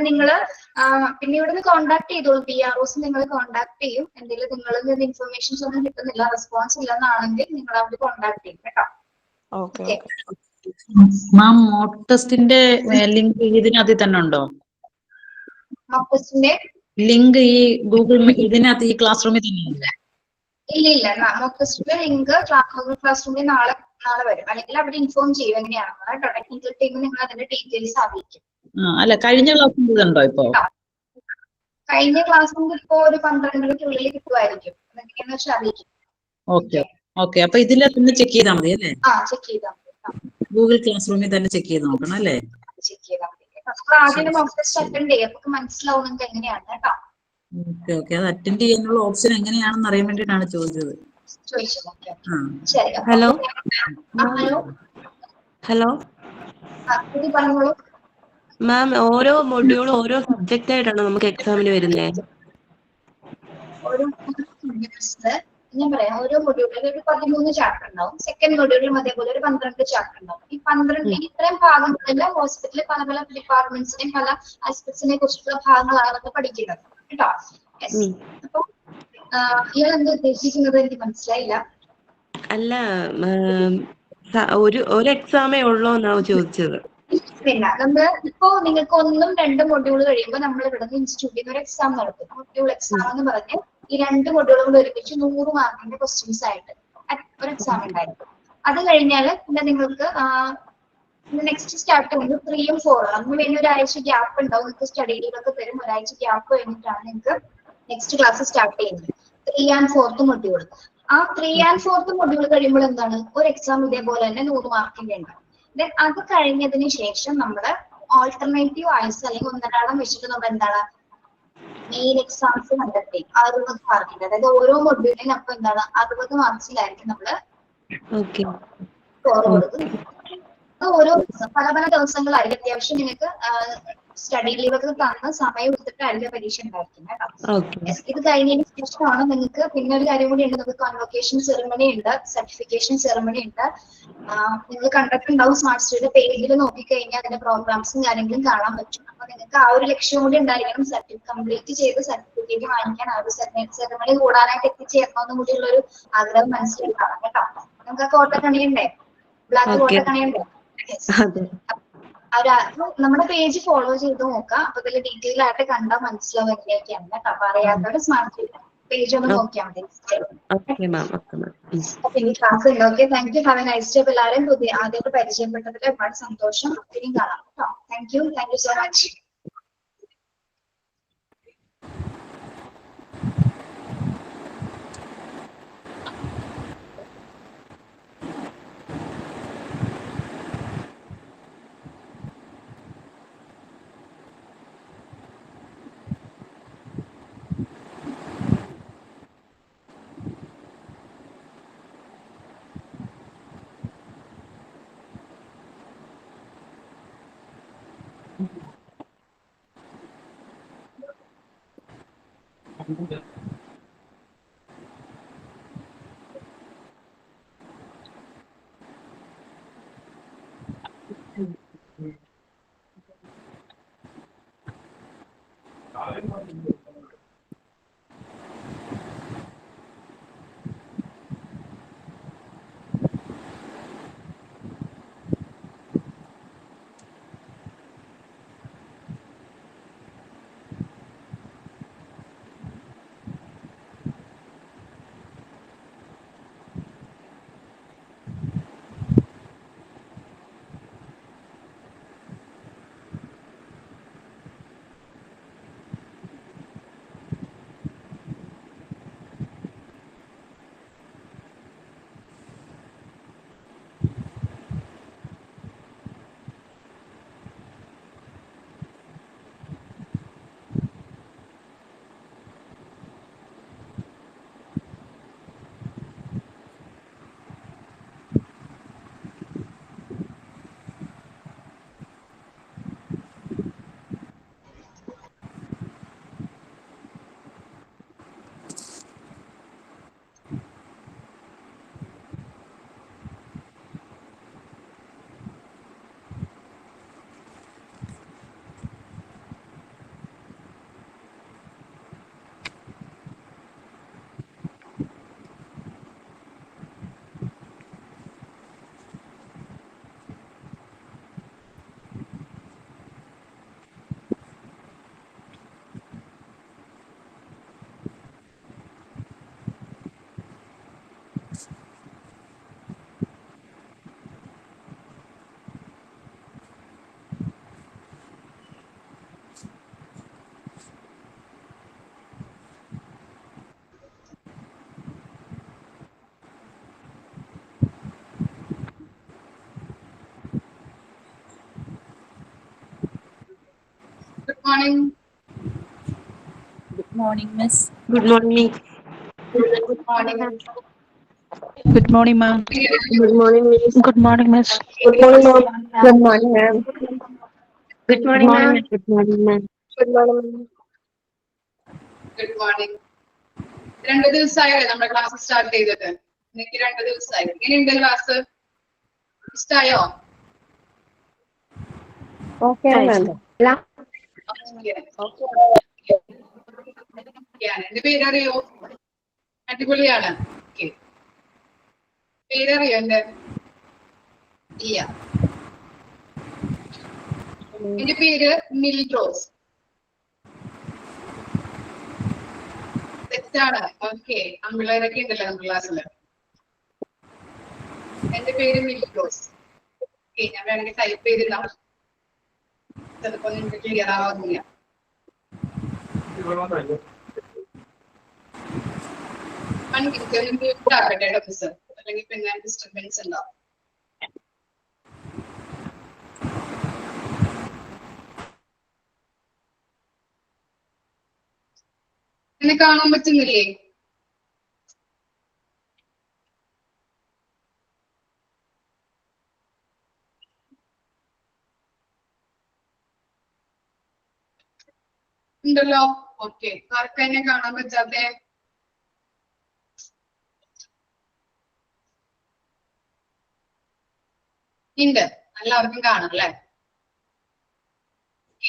പിന്നെ ഇവിടുന്ന് കോൺടാക്ട് ചെയ്തോളൂ. PROs നിങ്ങൾ കോൺടാക്ട് ചെയ്യും. എന്തെങ്കിലും നിങ്ങളിൽ നിന്ന് ഇൻഫർമേഷൻസ് ഒന്നും കിട്ടുന്നില്ല, റെസ്പോൺസ് ഇല്ലെന്നാണെങ്കിൽ നിങ്ങൾ അവിടെ കോൺടാക്ട് ചെയ്യും കേട്ടോ. മാം, മോക്ക് ടെസ്റ്റിന്റെ ലിങ്ക് ഇതിനകത്ത് തന്നെ ഉണ്ടോ? മോക്ക് ടെസ്റ്റിന്റെ ലിങ്ക് ഈ ഗൂഗിൾ ഇതിനകത്ത് ഈ ക്ലാസ് റൂമിൽ തന്നെ ഉണ്ടോ? ഇല്ല. മോക്ക് ടെസ്റ്റിന്റെ ലിങ്ക് ഗൂഗിൾ ക്ലാസ് റൂമിൽ നാളെ വരും. അല്ലെങ്കിൽ അവിടെ ഇൻഫോം ചെയ്യും എങ്ങനെയാണെന്ന് കേട്ടോ. ടെക്നിക്കൽ ടീം നിങ്ങൾ അതിന്റെ ഡീറ്റെയിൽസ് അറിയിക്കും. അല്ല, കഴിഞ്ഞ ക്ലാസ് ഇതുണ്ടോ? ഇപ്പൊ കഴിഞ്ഞ ക്ലാസ്സിൽ ഇപ്പോ ഒരു 12-നുള്ളിൽ കിട്ടുമായിരിക്കും. എന്തൊക്കെയാന്ന് വെച്ചാൽ അറിയിക്കും. ഓക്കെ. അപ്പൊ ഇതിലെ തന്നെ ചെക്ക് ചെയ്താൽ മതി അല്ലേ? ചെക്ക് ചെയ്താൽ മതി. ഗൂഗിൾ ക്ലാസ് റൂമിൽ തന്നെ ചെക്ക് ചെയ്ത് നോക്കണം അല്ലേ? ചെക്ക് ചെയ്താൽ മതി. നമ്മൾ ആദ്യം മോക്ക് ടെസ്റ്റ് അറ്റൻഡ് ചെയ്യാം, അപ്പൊ മനസ്സിലാവും നിങ്ങൾക്ക് എങ്ങനെയാണ് കേട്ടോ. ഓക്കെ. അത് അറ്റൻഡ് ചെയ്യാനുള്ള ഓപ്ഷൻ എങ്ങനെയാണെന്ന് അറിയാൻ വേണ്ടിയിട്ടാണ് ചോദിച്ചത്. ഹലോ പറഞ്ഞോളൂ മാം. ഓരോ മൊഡ്യൂളും ഓരോ സബ്ജക്റ്റ് ആയിട്ടാണോ നമുക്ക് എക്സാമിന് വരുന്നത്? ഞാൻ പറയാം, ഓരോ മൊഡ്യൂളിൽ ഒരു 13 ചാപ്റ്റർ ഉണ്ടാവും. സെക്കൻഡ് മൊഡ്യൂളിലും അതേപോലെ ഒരു 12 ചാപ്റ്റർ ഉണ്ടാവും. ഈ 12 ഇത്രയും ഭാഗങ്ങളെല്ലാം ഹോസ്പിറ്റലിൽ പല ഡിപ്പാർട്ട്മെന്റ്സിനെയും പല ആസ്പെക്ട്സിനെ കുറിച്ചുള്ള ഭാഗങ്ങളാണ് നമ്മൾ പഠിക്കുന്നത് കേട്ടോ. അപ്പൊ ഇയാൾ എന്താ ഉദ്ദേശിക്കുന്നത് എനിക്ക് മനസ്സിലായില്ല. അല്ല, ഒരു എക്സാമേ ഉള്ളോ എന്നാണ് ചോദിച്ചത്. പിന്നെ നമ്മള് ഇപ്പോ നിങ്ങൾക്ക് 1ഉം 2ഉം മൊഡ്യൂൾ കഴിയുമ്പോൾ നമ്മൾ ഇവിടെ ഇൻസ്റ്റിറ്റ്യൂട്ടിൽ നിന്ന് ഒരു എക്സാം നടത്തും. മൊഡ്യൂൾ എക്സാം എന്ന് പറഞ്ഞ് ഈ 2 മൊഡ്യൂളും കൂടെ ഒരുമിച്ച് 100 മാർക്കിന്റെ ക്വസ്റ്റ്യൻസ് ആയിട്ട് ഒരു എക്സാം ഉണ്ടായിരിക്കും. അത് കഴിഞ്ഞാൽ പിന്നെ നിങ്ങൾക്ക് നെക്സ്റ്റ് സ്റ്റാർട്ട് ചെയ്യുന്നത് 3ഉം 4ഉം. അതിന് വേണ്ടി ഒരാഴ്ച ഗ്യാപ്പ് ഉണ്ടാവും. നിങ്ങൾക്ക് സ്റ്റഡി ലീവൊക്കെ തരും. ഒരാഴ്ച ഗ്യാപ്പ് കഴിഞ്ഞിട്ടാണ് നിങ്ങൾക്ക് നെക്സ്റ്റ് ക്ലാസ് സ്റ്റാർട്ട് ചെയ്യുന്നത്. 3 and 4th മൊഡ്യൂൾ. ആ 3 and 4th മൊഡ്യൂൾ കഴിയുമ്പോൾ എന്താണ്, ഒരു എക്സാം ഇതേപോലെ തന്നെ 100 മാർക്കിന്റെ ഉണ്ട്. ദെൻ അത് കഴിഞ്ഞതിന് ശേഷം നമ്മുടെ ഓൾട്ടർനേറ്റീവ് ആഴ്ച അല്ലെങ്കിൽ 1.5 വെച്ചിട്ട് നമ്മൾ എന്താണ് മെയിൻ എക്സാംസ് കണ്ടെത്തി 60 മാർക്കിന്റെ. അതായത് ഓരോ മൊഡ്യൂളിനും അപ്പൊ എന്താണ് 60 മാർക്സിലായിരിക്കും നമ്മള് സ്കോർ കൊടുക്കുന്നത്. ഓരോ പല പല ദിവസങ്ങളായിരിക്കും. അത്യാവശ്യം നിങ്ങൾക്ക് സ്റ്റഡി ലീവൊക്കെ തന്ന സമയം എടുത്തിട്ടായിരിക്കും പരീക്ഷ ഉണ്ടായിരിക്കുന്നത് കേട്ടോ. ഇത് കഴിഞ്ഞതിന് ശേഷമാണ് നിങ്ങൾക്ക് പിന്നെ ഒരു കാര്യം കൂടി ഉണ്ട്. നമുക്ക് കോൺവൊക്കേഷൻ സെറമണി ഉണ്ട്, സർട്ടിഫിക്കേഷൻ സെറമണി ഉണ്ട്. നിങ്ങൾ കണ്ടിട്ടുണ്ടാവും സ്മാർട്ട് സ്റ്റഡിയുടെ പേജിൽ നോക്കിക്കഴിഞ്ഞാൽ അതിന്റെ പ്രോഗ്രാംസും കാര്യങ്ങളും കാണാൻ പറ്റും. അപ്പൊ നിങ്ങൾക്ക് ആ ഒരു ലക്ഷ്യം കൂടി ഉണ്ടായിരിക്കണം. കംപ്ലീറ്റ് ചെയ്ത് സർട്ടിഫിക്കറ്റ് വാങ്ങിക്കാൻ ആ ഒരു സെറമണി കൂടാനായിട്ട് എത്തിച്ചേരണമെന്നും കൂടിയുള്ള ഒരു ആഗ്രഹം മനസ്സിലാക്കണം കേട്ടോ. നമുക്ക് ആ കോട്ടക്കണിയുണ്ടേ, ബ്ലാക്ക് കോട്ടക്കണിയുണ്ടേ, നമ്മുടെ പേജ് ഫോളോ ചെയ്ത് നോക്കാം. അപ്പൊ ഇതിൽ ഡീറ്റെയിൽ ആയിട്ട് കണ്ടാൽ മനസ്സിലാവും എങ്ങനെയൊക്കെയാണ് കേട്ടോ. അപ്പൊ അറിയാത്തവര് സ്മാർട്ട് പേജ് ഒന്ന് നോക്കിയാൽ മതി. ഇനി ക്ലാസ് ഉണ്ട്. Okay, thank you. Have A nice day. എല്ലാവരും ആദ്യമായിട്ട് പരിചയപ്പെട്ടതിൽ ഒരുപാട് സന്തോഷം. ഒത്തിരി കാണാം കേട്ടോ. Thank you so much. morning. Good morning, miss. Good morning. Good morning. Good morning, ma'am. Good morning, miss. Good morning, miss. Good morning, ma'am. Good morning, ma'am. Good morning, ma'am. Good morning, ma'am. Good morning, ma'am. Good morning. 2 ദിവസമായല്ലേ നമ്മുടെ class start ചെയ്തിട്ട്? എനിക്ക് 2 ദിവസമായി. എങ്ങനെയുണ്ട് class? ഇഷ്ടായോ? Okay, ma'am. എന്റെ പേരറിയോ? അടിപൊളിയാണ്. പേരറിയോ എന്റെ? ഇല്ല. എന്റെ പേര് മിൽറോസ്. തെറ്റാണ്. ഓക്കെ, ആൺപിള്ളേരൊക്കെ ഉണ്ടല്ലോ നമ്മുടെ ക്ലാസ്സില്. എന്റെ പേര് മിൽറോസ്. ഓക്കെ, ഞാൻ വേണമെങ്കിൽ ടൈപ്പ് ചെയ്തിടാം. ചിലപ്പോ നിങ്ങൾക്ക് ക്ലിയർ ആവുന്നില്ല. അല്ലെങ്കിൽ പിന്നെ ഡിസ്റ്റർബൻസ് ഉണ്ടാവും. എന്നെ കാണാൻ പറ്റുന്നില്ലേ? ഉണ്ടല്ലോ. ഓക്കെ, ആർക്കാ എന്നെ കാണാൻ പറ്റാത്തെ? ഉണ്ട്, എല്ലാവർക്കും കാണാം അല്ലെ?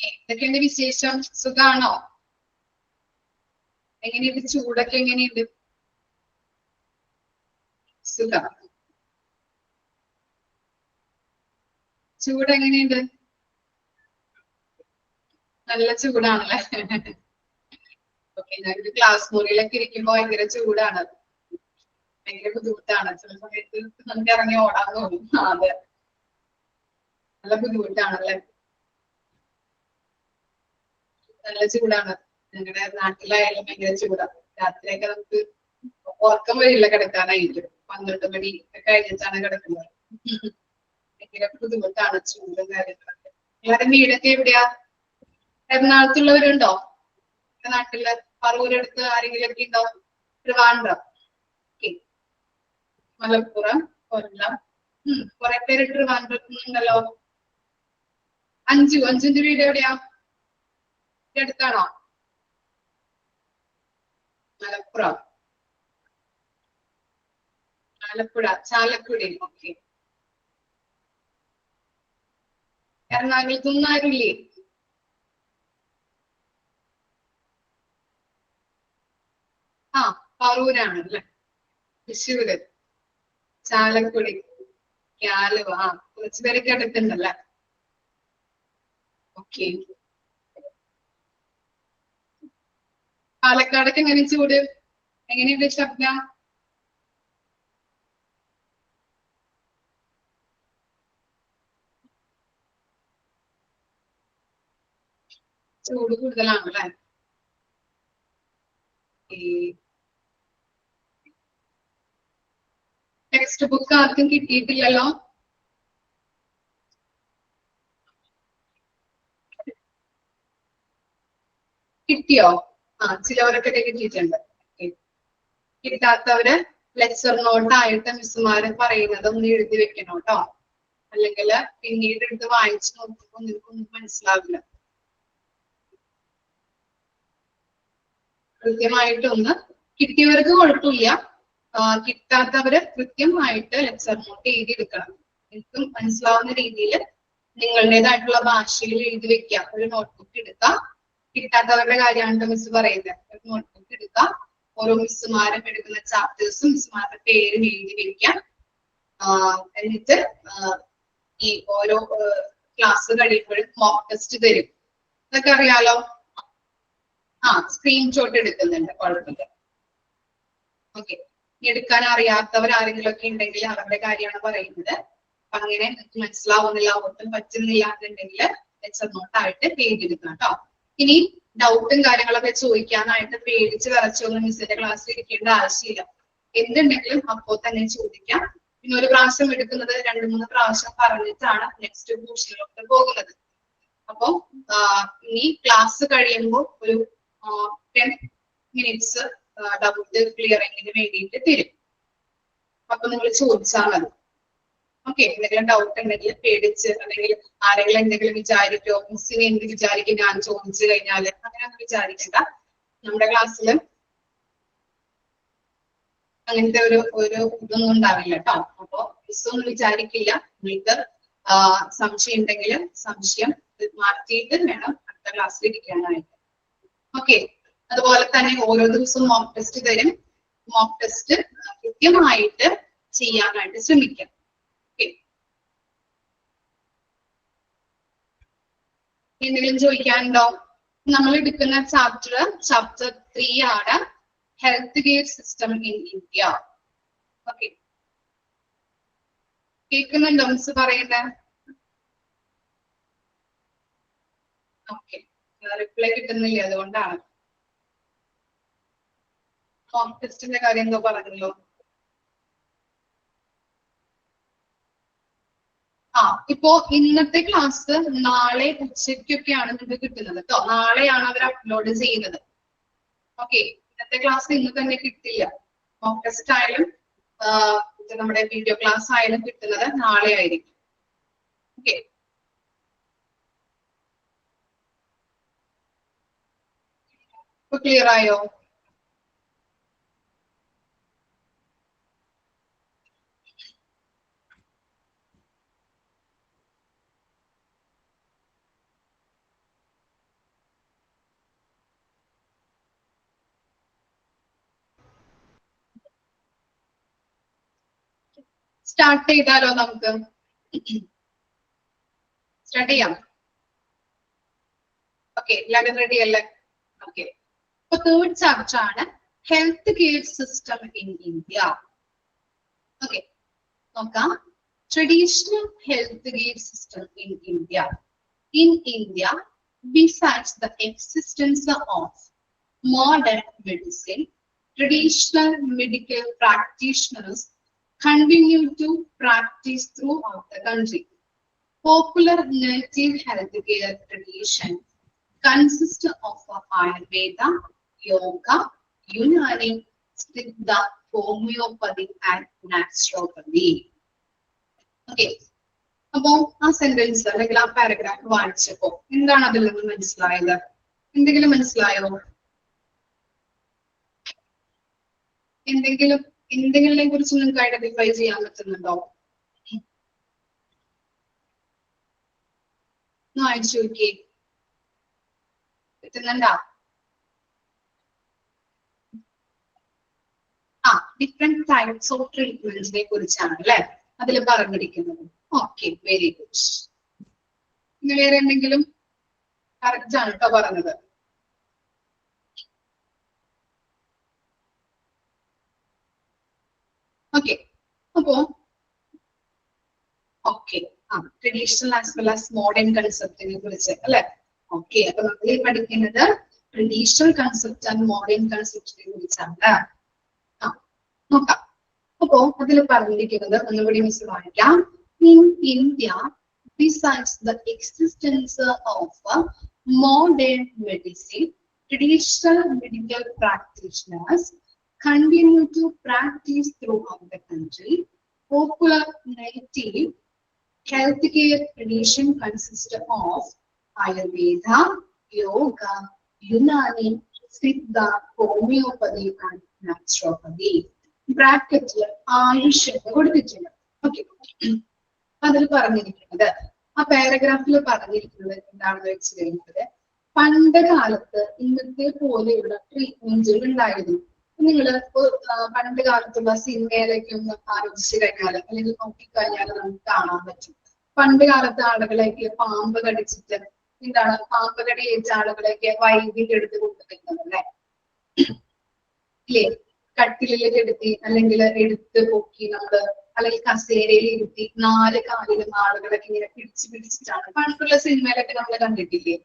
എന്തൊക്കെയുണ്ട് വിശേഷം? സുഖാണോ? എങ്ങനെയുണ്ട്? ചൂടൊക്കെ എങ്ങനെയുണ്ട്? സുഖം. ചൂട് എങ്ങനെയുണ്ട്? നല്ല ചൂടാണല്ലേ? ഓക്കെ, ഞാനൊരു ക്ലാസ് മുറിയിലൊക്കെ ഇരിക്കുമ്പോ ഭയങ്കര ചൂടാണ്, ഭയങ്കര ബുദ്ധിമുട്ടാണ്. ചില സമയത്ത് നമുക്ക് ഇറങ്ങി ഓടാൻ തോന്നും. അതെ, നല്ല ബുദ്ധിമുട്ടാണല്ലേ? നല്ല ചൂടാണ്. ഞങ്ങളുടെ നാട്ടിലായാലും ഭയങ്കര ചൂടാണ്. രാത്രിയൊക്കെ നമുക്ക് ഉറക്കം വരില്ല കിടക്കാനായിട്ട്. 12 മണി ഒക്കെ കഴിഞ്ഞിട്ടാണ് കിടക്കുന്നത്. ഭയങ്കര ബുദ്ധിമുട്ടാണ് ചൂടും കാര്യങ്ങളൊക്കെ. നിങ്ങളുടെ വീടൊക്കെ എവിടെയാ? എറണാകുളത്തുള്ളവരുണ്ടോ? നാട്ടില് പറവൂരടുത്ത് ആരെങ്കിലും ഒക്കെ ഉണ്ടോ? ട്രിവാൻഡ്രം, മലപ്പുറം, കൊല്ലം. കുറെ പേര് ട്രിവാൻഡ്രത്തുണ്ടല്ലോ. അഞ്ചുന്റെ വീട് എവിടെയാ? അടുത്താണോ? മലപ്പുറം, ആലപ്പുഴ, ചാലക്കുടി. ഓക്കെ. എറണാകുളത്തൊന്നും ആരുമില്ലേ? ആ, പറവൂരാണ് അല്ലേ? തൃശ്ശൂര്, ചാലക്കുടി, ആലുവ. ആ, കുറച്ച് പേരൊക്കെ അടുത്തുണ്ടല്ലേ? ഓക്കെ. പാലക്കാടൊക്കെ എങ്ങനെ ചൂട്? എങ്ങനെയുണ്ട് ശബ്ദം? ചൂട് കൂടുതലാണല്ലേ? ടെക്സ്റ്റ് ബുക്ക് ആർക്കും കിട്ടിയിട്ടില്ലല്ലോ? കിട്ടിയോ? ആ, ചിലവരൊക്കെ കിട്ടിയിട്ടുണ്ട്. കിട്ടാത്തവര് ലെക്ചർ നോട്ടായിട്ട് മിസ്സുമാര് പറയുന്നത് ഒന്ന് എഴുതി വെക്കണം കേട്ടോ. അല്ലെങ്കിൽ പിന്നീട് എടുത്ത് വായിച്ചു നോക്കുമ്പോൾ നിങ്ങൾക്കൊന്നും മനസ്സിലാവില്ല. കൃത്യമായിട്ടൊന്ന് കിട്ടിയവർക്ക് കുഴപ്പമില്ല, കിട്ടാത്തവര് കൃത്യമായിട്ട് ലെക്ചർ നോട്ട് എഴുതിയെടുക്കണം. എനിക്കും മനസ്സിലാവുന്ന രീതിയിൽ നിങ്ങളുടേതായിട്ടുള്ള ഭാഷയിൽ എഴുതി വെക്കുക. ഒരു നോട്ട്ബുക്ക് എടുക്കുക. കിട്ടാത്തവരുടെ കാര്യമാണ് മിസ് പറയുന്നത്. ഒരു നോട്ട്ബുക്ക് എടുക്കുക. ഓരോ മിസ്സുമാരും എടുക്കുന്ന ചാപ്റ്റേഴ്സും മിസ്സുമാരുടെ പേരും എഴുതി വെക്കാം. എന്നിട്ട് ഈ ഓരോ ക്ലാസ് കഴിയുമ്പോഴും മോക്ക് ടെസ്റ്റ് തരും. ഇതൊക്കെ അറിയാലോ? ആ, സ്ക്രീൻഷോട്ട് എടുക്കുന്നുണ്ട്, കുഴപ്പമില്ല. ഓക്കെ, എടുക്കാൻ അറിയാത്തവർ ആരെങ്കിലും ഒക്കെ ഉണ്ടെങ്കിൽ അവരുടെ കാര്യമാണ് പറയുന്നത്. അപ്പൊ അങ്ങനെ മനസ്സിലാവുന്നില്ല, ഒട്ടും പറ്റുന്നില്ല എന്നുണ്ടെങ്കിൽ ലെക്ചർ നോട്ടായിട്ട് എഴുതിയെടുക്കാം കേട്ടോ. ഇനി ഡൗട്ടും കാര്യങ്ങളൊക്കെ ചോദിക്കാനായിട്ട് പേടിച്ച് വിറച്ചൊന്നും മിസ്സിന്റെ ക്ലാസ്സിൽ ഇരിക്കേണ്ട ആവശ്യമില്ല. എന്തുണ്ടെങ്കിലും അപ്പോ തന്നെ ചോദിക്കാം. പിന്നെ ഒരു പ്രാവശ്യം എടുക്കുന്നത് 2-3 പ്രാവശ്യം പറഞ്ഞിട്ടാണ് നെക്സ്റ്റ് പോർഷനിലോട്ട് പോകുന്നത്. അപ്പൊ ഇനി ക്ലാസ് കഴിയുമ്പോൾ ഒരു 10 മിനിറ്റ്സ് ഡൗട്ട് ക്ലിയറിങ്ങിന് വേണ്ടിയിട്ട് തരും. അപ്പൊ നിങ്ങൾ ചോദിച്ചാൽ മതി. ഓക്കെ, എന്തെങ്കിലും ഡൗട്ട് ഉണ്ടെങ്കിൽ പേടിച്ച് അല്ലെങ്കിൽ ആരെങ്കിലും എന്തെങ്കിലും വിചാരിക്കോ, മിസ്സിനെ എന്ത് വിചാരിക്കും ഞാൻ ചോദിച്ചു കഴിഞ്ഞാല്, അങ്ങനെ ഒന്നും വിചാരിക്കണ്ട. നമ്മുടെ ക്ലാസ്സിൽ അങ്ങനത്തെ ഒരു ഇതൊന്നും ഉണ്ടാവില്ല കേട്ടോ. അപ്പൊ മിസ്സൊന്നും വിചാരിക്കില്ല. നിങ്ങൾക്ക് സംശയം ഉണ്ടെങ്കിൽ സംശയം മാറ്റിയിട്ട് വേണം അടുത്ത ക്ലാസ്സിൽ ഇരിക്കാനായിട്ട്. ഓക്കെ, അതുപോലെ തന്നെ ഓരോ ദിവസവും മോക്ക് ടെസ്റ്റ് തരും. മോക്ക് ടെസ്റ്റ് കൃത്യമായിട്ട് ചെയ്യാനായിട്ട് ശ്രമിക്കാം. എന്തെങ്കിലും ചോദിക്കാനുണ്ടോ? നമ്മൾ എടുക്കുന്ന ചാപ്റ്റർ 3 ആണ് health care system in India. Okay, കേൾക്കുന്നുണ്ടോ മിസ് പറയുന്നത്? ഓക്കെ, റിപ്ലൈ കിട്ടുന്നില്ല, അതുകൊണ്ടാണ്. മോക്ക് ടെസ്റ്റിന്റെ കാര്യം എന്തോ പറഞ്ഞല്ലോ. ഇപ്പോ ഇന്നത്തെ ക്ലാസ് നാളെ ഉച്ചയ്ക്കൊക്കെയാണ് നിങ്ങൾക്ക് കിട്ടുന്നത് കേട്ടോ. നാളെയാണ് അവർ അപ്ലോഡ് ചെയ്യുന്നത്. ഓക്കെ, ഇന്നത്തെ ക്ലാസ് ഇന്ന് തന്നെ കിട്ടില്ല. മോക്ക് ടെസ്റ്റ് ആയാലും നമ്മുടെ വീഡിയോ ക്ലാസ് ആയാലും കിട്ടുന്നത് നാളെ ആയിരിക്കും. ഓക്കെ, ഇപ്പൊ ക്ലിയർ ആയോ? സ്റ്റാർട്ട് ചെയ്താലോ? നമുക്ക് സ്റ്റാർട്ട് ചെയ്യാം. ഓക്കെ, എല്ലാവരും റെഡി അല്ലേ? ഓക്കെ, അപ്പൊ തേർഡ് ചാപ്റ്റർ ആണ് health care system in India. Okay, നോക്കാം. Traditional health care system in India. In India, besides the existence of modern medicine, traditional medical practitioners continue to practice throughout the country. Popular native healthcare tradition consists of Ayurveda, Yoga, Unani, Siddha, Homeopathy, and Naturopathy. Okay. അപ്പോ ആ sentence അല്ലെങ്കിൽ ആ paragraph വായിച്ചപ്പോ എന്താണ് അതിൽ നിന്ന് മനസ്സിലായത്? എന്തെങ്കിലും മനസ്സിലായോ? എന്തെങ്കിലിനെ കുറിച്ച് നിങ്ങൾക്ക് ഐഡന്റിഫൈ ചെയ്യാൻ പറ്റുന്നുണ്ടോ? വായിച്ചു നോക്കിയേ, പറ്റുന്നുണ്ടോ? ഡിഫറെന്റ് ടൈപ്സ് ഓഫ് ട്രീറ്റ്മെന്റ്സിനെ കുറിച്ചാണ് അല്ലെ അതിൽ പറഞ്ഞിരിക്കുന്നത്. Okay, very good. ഇനി വേറെ എന്തെങ്കിലും? കറക്റ്റ് ആണ് കേട്ടോ പറഞ്ഞത്. ഓക്കെ, അപ്പോ okay traditional as well as modern കൺസെപ്റ്റിനെ കുറിച്ച് അല്ലെ. ഓക്കെ, അപ്പൊ നമ്മൾ പഠിക്കുന്നത് ട്രഡീഷണൽ കൺസെപ്റ്റ് ആൻഡ് മോഡേൺ കൺസെപ്റ്റിനെ കുറിച്ചാണ്. നോക്കാം. അപ്പോ അതിൽ പറഞ്ഞിരിക്കുന്നത് ഒന്നുകൂടി മിസ് വായിക്കാം. In India, besides the existence of modern medicine, traditional medical practitioners continue to practice throughout the country. Popular native healthcare tradition consists of Ayurveda, Yoga, Unani, Siddha, Homeopathy, and Naturopathy. ബ്രാക്കറ്റിൽ ആയുഷ് കൊടുത്തിട്ടുണ്ട്. Okay, അതിൽ പറഞ്ഞിരിക്കുന്നത് ആ പാരഗ്രാഫിൽ പറഞ്ഞിരിക്കുന്നത് എന്താണെന്ന് വെച്ച് കഴിഞ്ഞാൽ പണ്ട് കാലത്ത് ഇന്നത്തെ പോലെയുള്ള ട്രീറ്റ്മെന്റുകൾ ഉണ്ടായിരുന്നു. നിങ്ങൾ പണ്ട് കാലത്തുള്ള സിനിമയിലേക്ക് ഒന്ന് ആലോചിച്ച് കഴിഞ്ഞാൽ അല്ലെങ്കിൽ നോക്കിക്കഴിഞ്ഞാൽ നമുക്ക് കാണാൻ പറ്റും. പണ്ട് കാലത്ത് ആളുകളേക്ക് പാമ്പ് കടിച്ചിട്ട് പാമ്പ് കടി ഏറ്റ ആളുകളേക്ക് വൈദ്യുതി എടുത്ത് കൊണ്ടുവരുന്നത് അല്ലെ ഇല്ലേ? കട്ടിലിൽ കിടത്തി അല്ലെങ്കിൽ എടുത്ത് പൊക്കി നമ്മള് അല്ലെങ്കിൽ കസേരയിൽ ഇരുത്തി 4 കാലിലും ആളുകളൊക്കെ ഇങ്ങനെ പിടിച്ചിട്ടാണ് പണ്ടുള്ള സിനിമയിലൊക്കെ നമ്മൾ കണ്ടിട്ടില്ലേ?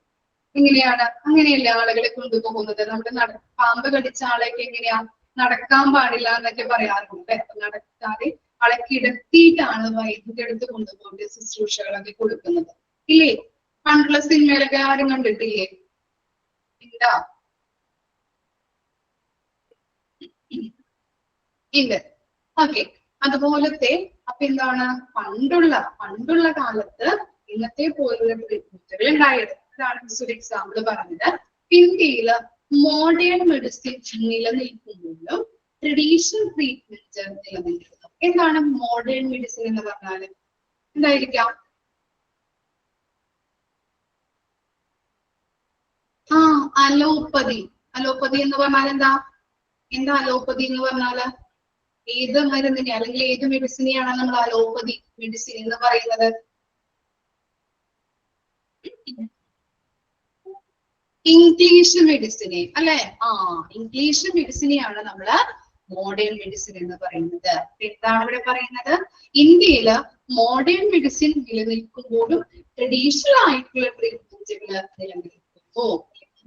എങ്ങനെയാണ്? അങ്ങനെയല്ലേ ആളുകളെ കൊണ്ടുപോകുന്നത്? നമ്മുടെ പാമ്പ് കടിച്ച ആളെയൊക്കെ എങ്ങനെയാ നടക്കാൻ പാടില്ല എന്നൊക്കെ പറയാറുണ്ട്. നടക്കാതെ ആളെ കിടത്തിയിട്ടാണ് വൈദ്യുതി എടുത്ത് കൊണ്ടുപോയിട്ട് ശുശ്രൂഷകളൊക്കെ കൊടുക്കുന്നത് ഇല്ലേ? പണ്ടുള്ള സിനിമയിലൊക്കെ ആരും കണ്ടിട്ടില്ലേ? ഇല്ല, ഇല്ല. ഓക്കെ, അതുപോലത്തെ അപ്പൊ എന്താണ് പണ്ടുള്ള കാലത്ത് ഇന്നത്തെ പോലുള്ള ട്രീറ്റ്മെന്റുകൾ ഉണ്ടായത്. അതാണ് ഒരു എക്സാമ്പിൾ പറഞ്ഞത്. ഇന്ത്യയില് മോഡേൺ മെഡിസിൻ നിലനിൽക്കുമ്പോഴും ട്രഡീഷണൽ ട്രീറ്റ്മെന്റ് നിലനിൽക്കുന്നു. എന്താണ് മോഡേൺ മെഡിസിൻ എന്ന് പറഞ്ഞാല്? എന്തായിരിക്കാം? അലോപ്പതി. അലോപ്പതി എന്ന് പറഞ്ഞാൽ എന്താ അലോപ്പതി എന്ന് പറഞ്ഞാല് ഏത് മരുന്നിനെ അല്ലെങ്കിൽ ഏത് മെഡിസിനെയാണ് നമ്മൾ അലോപ്പതി മെഡിസിൻ എന്ന് പറയുന്നത്? ഇംഗ്ലീഷ് മെഡിസിനെ അല്ലെ? ഇംഗ്ലീഷ് മെഡിസിനെയാണ് നമ്മള് മോഡേൺ മെഡിസിൻ എന്ന് പറയുന്നത്. എന്താണ് ഇവിടെ പറയുന്നത്? ഇന്ത്യയില് മോഡേൺ മെഡിസിൻ നിലനിൽക്കുമ്പോഴും ട്രഡീഷണൽ ആയിട്ടുള്ള ട്രീറ്റ്മെന്റുകൾ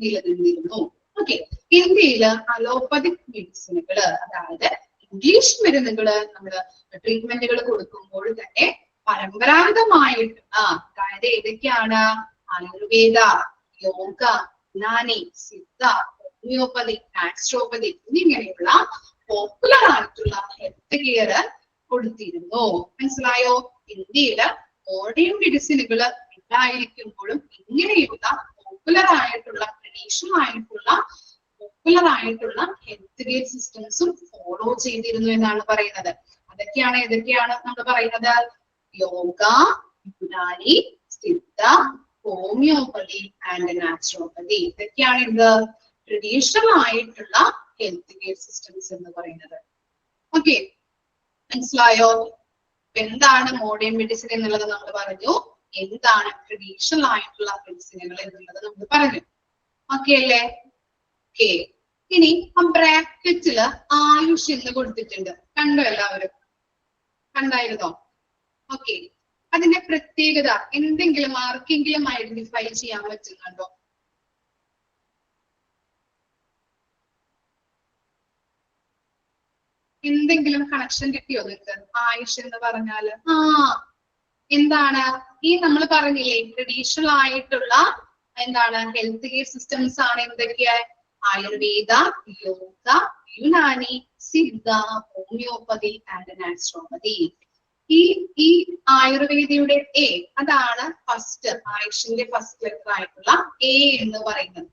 നിലനിന്നിരുന്നു. ഓക്കെ, ഇന്ത്യയില് അലോപ്പതിക് മെഡിസിനുകള്, അതായത് ഇംഗ്ലീഷ് മരുന്നുകള് നമ്മള് ട്രീറ്റ്മെന്റുകൾ കൊടുക്കുമ്പോൾ തന്നെ പരമ്പരാഗതമായിട്ട് അതായത് ഏതൊക്കെയാണ്? ആയുർവേദ, യോഗ, യുനാനി, സിദ്ധ, ഹോമിയോപ്പതി, നാച്ചുറോപ്പതി എന്നിങ്ങനെയുള്ള പോപ്പുലർ ആയിട്ടുള്ള ഹെൽത്ത് കെയർ കൊടുത്തിരുന്നു. മനസ്സിലായോ? ഇന്ത്യയില് മോഡേൺ മെഡിസിനുകൾ ഉണ്ടായിരിക്കുമ്പോഴും ഇങ്ങനെയുള്ള പോപ്പുലർ ആയിട്ടുള്ള ട്രഡീഷണൽ ആയിട്ടുള്ള ഹെൽത്ത് കെയർ സിസ്റ്റംസും ഫോളോ ചെയ്തിരുന്നു എന്നാണ് പറയുന്നത്. അതൊക്കെയാണ് ഏതൊക്കെയാണ് നമ്മൾ പറയുന്നത്? Yoga, Unani, Siddha, homeopathy and naturopathy. ഇതൊക്കെയാണ് എന്ത്? ട്രഡീഷണൽ ആയിട്ടുള്ള ഹെൽത്ത് കെയർ സിസ്റ്റംസ് എന്ന് പറയുന്നത്. ഓക്കെ, മനസ്സിലായോ? എന്താണ് മോഡേൺ മെഡിസിൻ എന്നുള്ളത് നമ്മൾ പറഞ്ഞു, എന്താണ് ട്രഡീഷണൽ ആയിട്ടുള്ള മെഡിസിനുകൾ എന്നുള്ളത് നമ്മൾ പറഞ്ഞു. ഓക്കെ അല്ലേ? ഓക്കെ, ഇനി ആ ബ്രാക്കറ്റില് ആയുഷ് എന്ന് കൊടുത്തിട്ടുണ്ട്. കണ്ടോ? എല്ലാവരും കണ്ടായിരുന്നോ? ഓക്കെ, അതിന്റെ പ്രത്യേകത എന്തെങ്കിലും ആർക്കെങ്കിലും ഐഡന്റിഫൈ ചെയ്യാൻ പറ്റുന്നുണ്ടോ? എന്തെങ്കിലും കണക്ഷൻ കിട്ടിയോ നിങ്ങൾക്ക്? ആയുഷ് എന്ന് പറഞ്ഞാല് എന്താണ്? ഈ നമ്മൾ പറഞ്ഞില്ലേ ട്രഡീഷണൽ ആയിട്ടുള്ള എന്താണ് ഹെൽത്ത് കെയർ സിസ്റ്റംസ് ആണ് എന്തൊക്കെയാ? Ayurveda, yoga, Unani, Siddha, homeopathy and naturopathy. ഈ ആയുർവേദയുടെ എ, അതാണ് ഫസ്റ്റ്, ആയുഷിന്റെ ഫസ്റ്റ് ലെറ്റർ ആയിട്ടുള്ള എ എന്ന് പറയുന്നത്.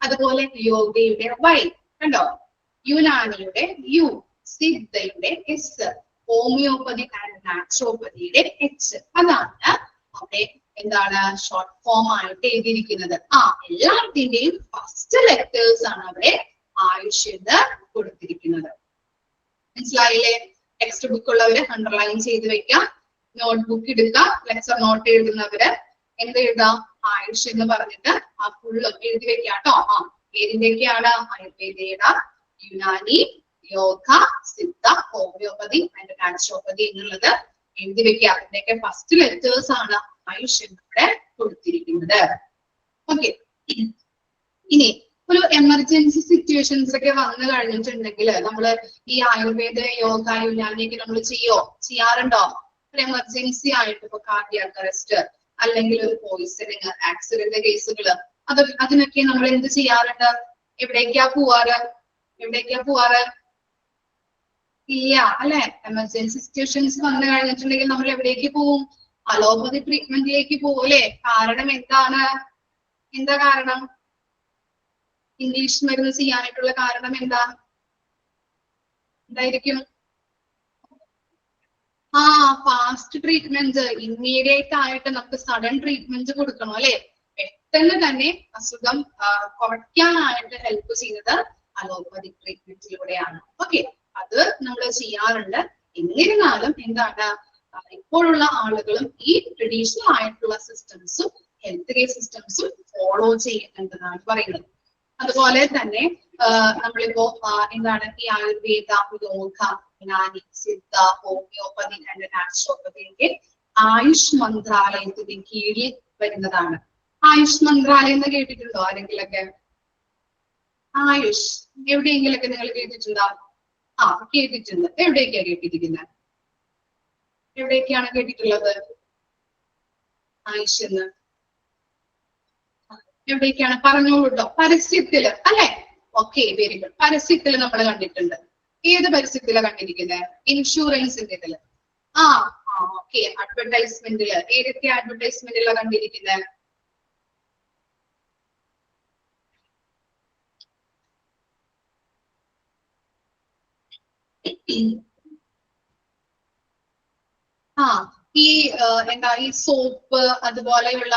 അതുപോലെ യോഗയുടെ വൈ കണ്ടോ? യുനാനിയുടെ യു, സിദ്ധയുടെ എസ്, ഹോമിയോപ്പതി ആൻഡ് നാച്ചുറോപ്പതിയുടെ എച്ച്. അതാണ് അവിടെ എന്താണ് ഷോർട്ട് ഫോം ആയിട്ട് എഴുതിയിരിക്കുന്നത്. എല്ലാത്തിന്റെയും ഫസ്റ്റ് ലെറ്റേഴ്സ് ആണ് അവിടെ ആയുഷ് എന്ന് കൊടുത്തിരിക്കുന്നത്. മനസ്സിലായില്ലേ? ടെക്സ്റ്റ് ബുക്ക് ഉള്ളവര് അണ്ടർലൈൻ ചെയ്ത് വെക്കാം, നോട്ട്ബുക്ക് എടുക്കുക. ലെക്ചർ നോട്ട് എഴുതുന്നവര് എന്ത് എഴുതാം? ആയുഷ് എന്ന് പറഞ്ഞിട്ട് ആ ഫുള്ള് എഴുതി വെക്കാം കേട്ടോ. ഏതിന്റെയൊക്കെയാണ്? ആയുർവേദയുടെ, Unani, Yoga, Siddha, homeopathy and naturopathy എന്നുള്ളത് എഴുതി വെക്കുക. അതിന്റെയൊക്കെ ഫസ്റ്റ് ലെറ്റേഴ്സ് ആണ് ആയുഷ് ഇവിടെ കൊടുത്തിരിക്കുന്നത്. ഓക്കെ, ഇനി ഒരു എമർജൻസി സിറ്റുവേഷൻസ് ഒക്കെ വന്നു കഴിഞ്ഞിട്ടുണ്ടെങ്കിൽ നമ്മള് ഈ ആയുർവേദ, യോഗ, യുനാനിയൊക്കെ നമ്മൾ ചെയ്യാറുണ്ടോ? ഒരു എമർജൻസി ആയിട്ട് ഇപ്പൊ കാർഡിയാക് അറസ്റ്റ് അല്ലെങ്കിൽ ഒരു പോയിസണിങ്, ആക്സിഡന്റ് കേസുകള്, അതിനൊക്കെ നമ്മൾ എന്ത് ചെയ്യാറുണ്ട്? എവിടേക്കാ പോവാറ്? ഇല്ല അല്ലെ? എമർജൻസി സിറ്റുവേഷൻസ് വന്നു കഴിഞ്ഞിട്ടുണ്ടെങ്കിൽ നമ്മൾ എവിടേക്ക് പോവും? അലോപ്പതി ട്രീറ്റ്മെന്റിലേക്ക് പോകൂലേ? കാരണം എന്താണ്? എന്താ കാരണം? ഇംഗ്ലീഷ് മരുന്ന് ചെയ്യാനായിട്ടുള്ള കാരണം എന്തായിരിക്കും? ഫാസ്റ്റ് ട്രീറ്റ്മെന്റ്, ഇമ്മീഡിയറ്റ് ആയിട്ട് നമുക്ക് സഡൻ ട്രീറ്റ്മെന്റ് കൊടുക്കണം അല്ലെ? പെട്ടെന്ന് തന്നെ അസുഖം കുറയ്ക്കാനായിട്ട് ഹെൽപ്പ് ചെയ്യുന്നത് അലോപ്പതിക് ട്രീറ്റ്മെന്റിലൂടെയാണ്. ഓക്കെ, അത് നമ്മൾ ചെയ്യാറുണ്ട്. എന്നിരുന്നാലും എന്താണ്, ഇപ്പോഴുള്ള ആളുകളും ഈ ട്രഡീഷണൽ ആയിട്ടുള്ള സിസ്റ്റംസും ഹെൽത്ത് കെയർ സിസ്റ്റംസും ഫോളോ ചെയ്യുന്നുണ്ടെന്നാണ് പറയുന്നത്. അതുപോലെ തന്നെ നമ്മളിപ്പോ എന്താണ് ഈ ആയുർവേദ, യോഗ, യുനാനി, സിദ്ധ, ഹോമിയോപ്പതി ആൻഡ് നാച്ചുറോപ്പതിയൊക്കെ ആയുഷ് മന്ത്രാലയത്തിന്റെ കീഴിൽ വരുന്നതാണ്. ആയുഷ് മന്ത്രാലയം എന്ന് കേട്ടിട്ടുണ്ടോ ആരെങ്കിലൊക്കെ? ആയുഷ് എവിടെയെങ്കിലൊക്കെ നിങ്ങൾ കേട്ടിട്ടുണ്ടോ? കേട്ടിട്ടുണ്ട്. എവിടേക്കാണ് കേട്ടിരിക്കുന്നത്? എവിടേക്കാണ് കേട്ടിട്ടുള്ളത് ആയുഷ് എന്ന്? എവിടേക്കാണ്? പറഞ്ഞോളൂ കേട്ടോ. പരസ്യത്തില് അല്ലെ? Okay, very good. പരസ്യത്തില് നമ്മൾ കണ്ടിട്ടുണ്ട്. ഏത് പരസ്യത്തിലാണ് കണ്ടിരിക്കുന്നത്? ഇൻഷുറൻസിന്റെ ഇതില്. ഓക്കെ, അഡ്വർടൈസ്മെന്റില്. ഏതൊക്കെ അഡ്വർടൈസ്മെന്റിലാണ് കണ്ടിരിക്കുന്നത്? ഈ ഈ സോപ്പ് അതുപോലെയുള്ള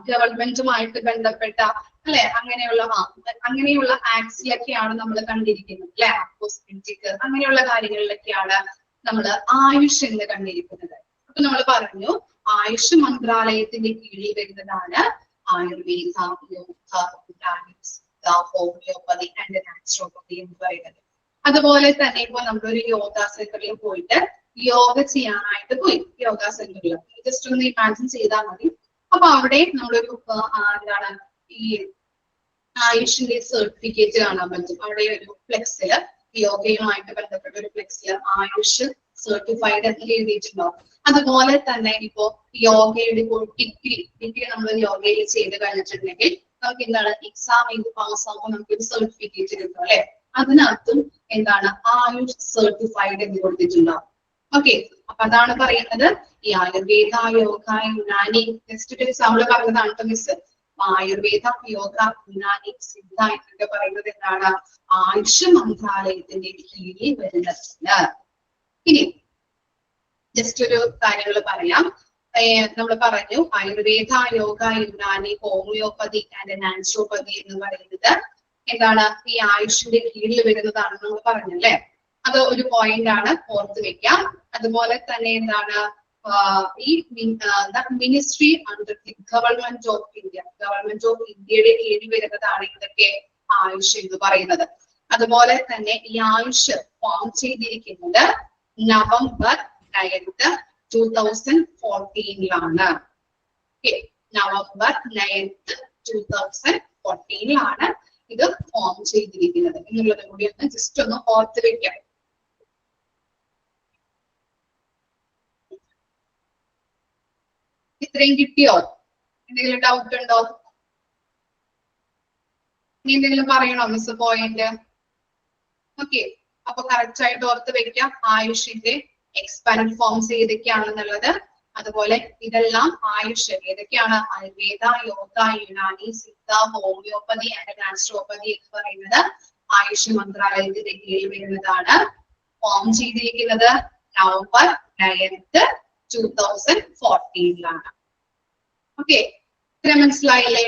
ഗവൺമെന്റുമായിട്ട് ബന്ധപ്പെട്ട അല്ലെ അങ്ങനെയുള്ള ആക്ട്സിലൊക്കെയാണ് നമ്മൾ കണ്ടിരിക്കുന്നത് അല്ലെ? കോസ്മെറ്റിക് അങ്ങനെയുള്ള കാര്യങ്ങളിലൊക്കെയാണ് നമ്മൾ ആയുഷ് എന്ന് കണ്ടിരിക്കുന്നത്. അപ്പൊ നമ്മൾ പറഞ്ഞു ആയുഷ് മന്ത്രാലയത്തിന്റെ കീഴിൽ വരുന്നതാണ് Ayurveda, yoga, homeopathy and naturopathy എന്ന് പറയുന്നത്. അതുപോലെ തന്നെ ഇപ്പൊ നമ്മളൊരു യോഗ സെന്ററിൽ പോയിട്ട് യോഗ ചെയ്യാനായിട്ട് പോയി, യോഗ സെന്ററിൽ ജസ്റ്റ് ഒന്ന് ഇമാജിൻ ചെയ്താൽ മതി. അപ്പൊ അവിടെ നമ്മളൊരു എന്താണ് ഈ ആയുഷിന്റെ സർട്ടിഫിക്കറ്റ് കാണാൻ പറ്റും. അവിടെ ഒരു ഫ്ലെക്സില് യോഗയുമായിട്ട് ബന്ധപ്പെട്ട ഒരു ഫ്ലെക്സില് ആയുഷ് സർട്ടിഫൈഡ് എന്ന് എഴുതിയിട്ടുണ്ടാവും. അതുപോലെ തന്നെ ഇപ്പോ യോഗയുടെ ഇപ്പോൾ ഡിഗ്രി നമ്മൾ യോഗയിൽ ചെയ്ത് കഴിഞ്ഞിട്ടുണ്ടെങ്കിൽ നമുക്ക് എന്താണ് എക്സാം ചെയ്ത് പാസ്സാകുമ്പോൾ നമുക്കൊരു സർട്ടിഫിക്കറ്റ് കിട്ടും അല്ലെ. അതിനകത്തും എന്താണ് ആയുഷ് സർട്ടിഫൈഡ് എന്ന് കൊടുത്തിട്ടുണ്ടാവും. ഓക്കെ, അപ്പൊ അതാണ് പറയുന്നത് ഈ ആയുർവേദ, യോഗ, യുനാനി ജസ്റ്റ് ഒരു എക്സാമ്പിൾ പറഞ്ഞതാണ് കേട്ടോ മിസ്. ആയുർവേദ, യോഗ, യുനാനി, സിദ്ധ എന്നൊക്കെ പറയുന്നത് എന്താണ് ആയുഷ് മന്ത്രാലയത്തിന്റെ കീഴിൽ വരുന്നതല്ല. ഇനി ജസ്റ്റ് ഒരു കാര്യങ്ങൾ പറയാം. നമ്മൾ പറഞ്ഞു Ayurveda, yoga, Unani, homeopathy and naturopathy എന്ന് പറയുന്നത് എന്താണ് ഈ ആയുഷിന്റെ കീഴിൽ വരുന്നതാണെന്ന് നമ്മൾ പറഞ്ഞല്ലേ. അത് ഒരു പോയിന്റ് ആണ്, ഓർത്ത് വെക്കാം. അതുപോലെ തന്നെ എന്താണ് ഈ ministry under the government of India, government of ഇന്ത്യയുടെ കീഴിൽ വരുന്നതാണ് ഇതൊക്കെ ആയുഷ് എന്ന് പറയുന്നത്. അതുപോലെ തന്നെ ഈ ആയുഷ് ഫോം ചെയ്തിരിക്കുന്നത് നവംബർ 9th 2014 നവംബർ 9th 2014 ഇത് ഫോം ചെയ്തിരിക്കുന്നത് എന്നുള്ളത് കൂടി ഒന്ന് ജസ്റ്റ് ഒന്ന് ഓർത്ത് വെക്കാം. ഇത്രയും കിട്ടിയോ? എന്തെങ്കിലും ഡൗട്ട് ഉണ്ടോ? ഇനി എന്തെങ്കിലും പറയണോ മിസ് പോയിന്റ്? ഓക്കെ, അപ്പൊ കറക്റ്റ് ആയിട്ട് ഓർത്ത് വെക്കാം ആയുഷിന്റെ എക്സ്പാൻഡ് ഫോംസ് ഏതൊക്കെയാണെന്നുള്ളത്. അതുപോലെ ഇതെല്ലാം ആയുഷ് ഏതൊക്കെയാണ്? Ayurveda, yoga, Unani, Siddha, homeopathy and naturopathy എന്ന് പറയുന്നത് ആയുഷ് മന്ത്രാലയത്തിന്റെ കീഴിൽ വരുന്നതാണ്. ഫോം ചെയ്തിരിക്കുന്നത് നവംബർ 9th 2014 ഓക്കെ, ഇത്ര മനസ്സിലായില്ലേ?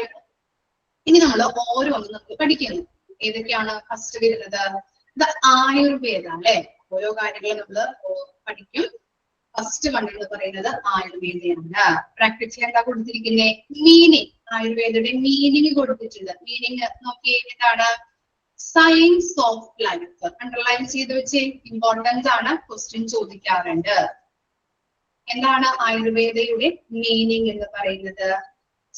ഇനി നമ്മൾ ഓരോന്നും നമുക്ക് പഠിക്കുന്നു. ഏതൊക്കെയാണ് ഫസ്റ്റ് വരുന്നത്? ഇത് ആയുർവേദ അല്ലെ. ഓരോ കാര്യങ്ങളും നമ്മൾ പഠിക്കും. ഫസ്റ്റ് വൺ എന്ന് പറയുന്നത് ആയുർവേദയാണ്. പ്രാക്ടിക്കലി എന്താ കൊടുത്തിരിക്കുന്നത്? മീനിങ്, ആയുർവേദയുടെ മീനിങ് കൊടുത്തിട്ടുണ്ട്. മീനിങ് നോക്കിയേ, എന്താണ്? Science of life. അണ്ടർലൈൻ ചെയ്ത് വെച്ച്, ഇമ്പോർട്ടന്റ് ആണ്, ക്വസ്റ്റ്യൻ ചോദിക്കാറുണ്ട്. എന്താണ് ആയുർവേദയുടെ മീനിങ് എന്ന് പറയുന്നത്?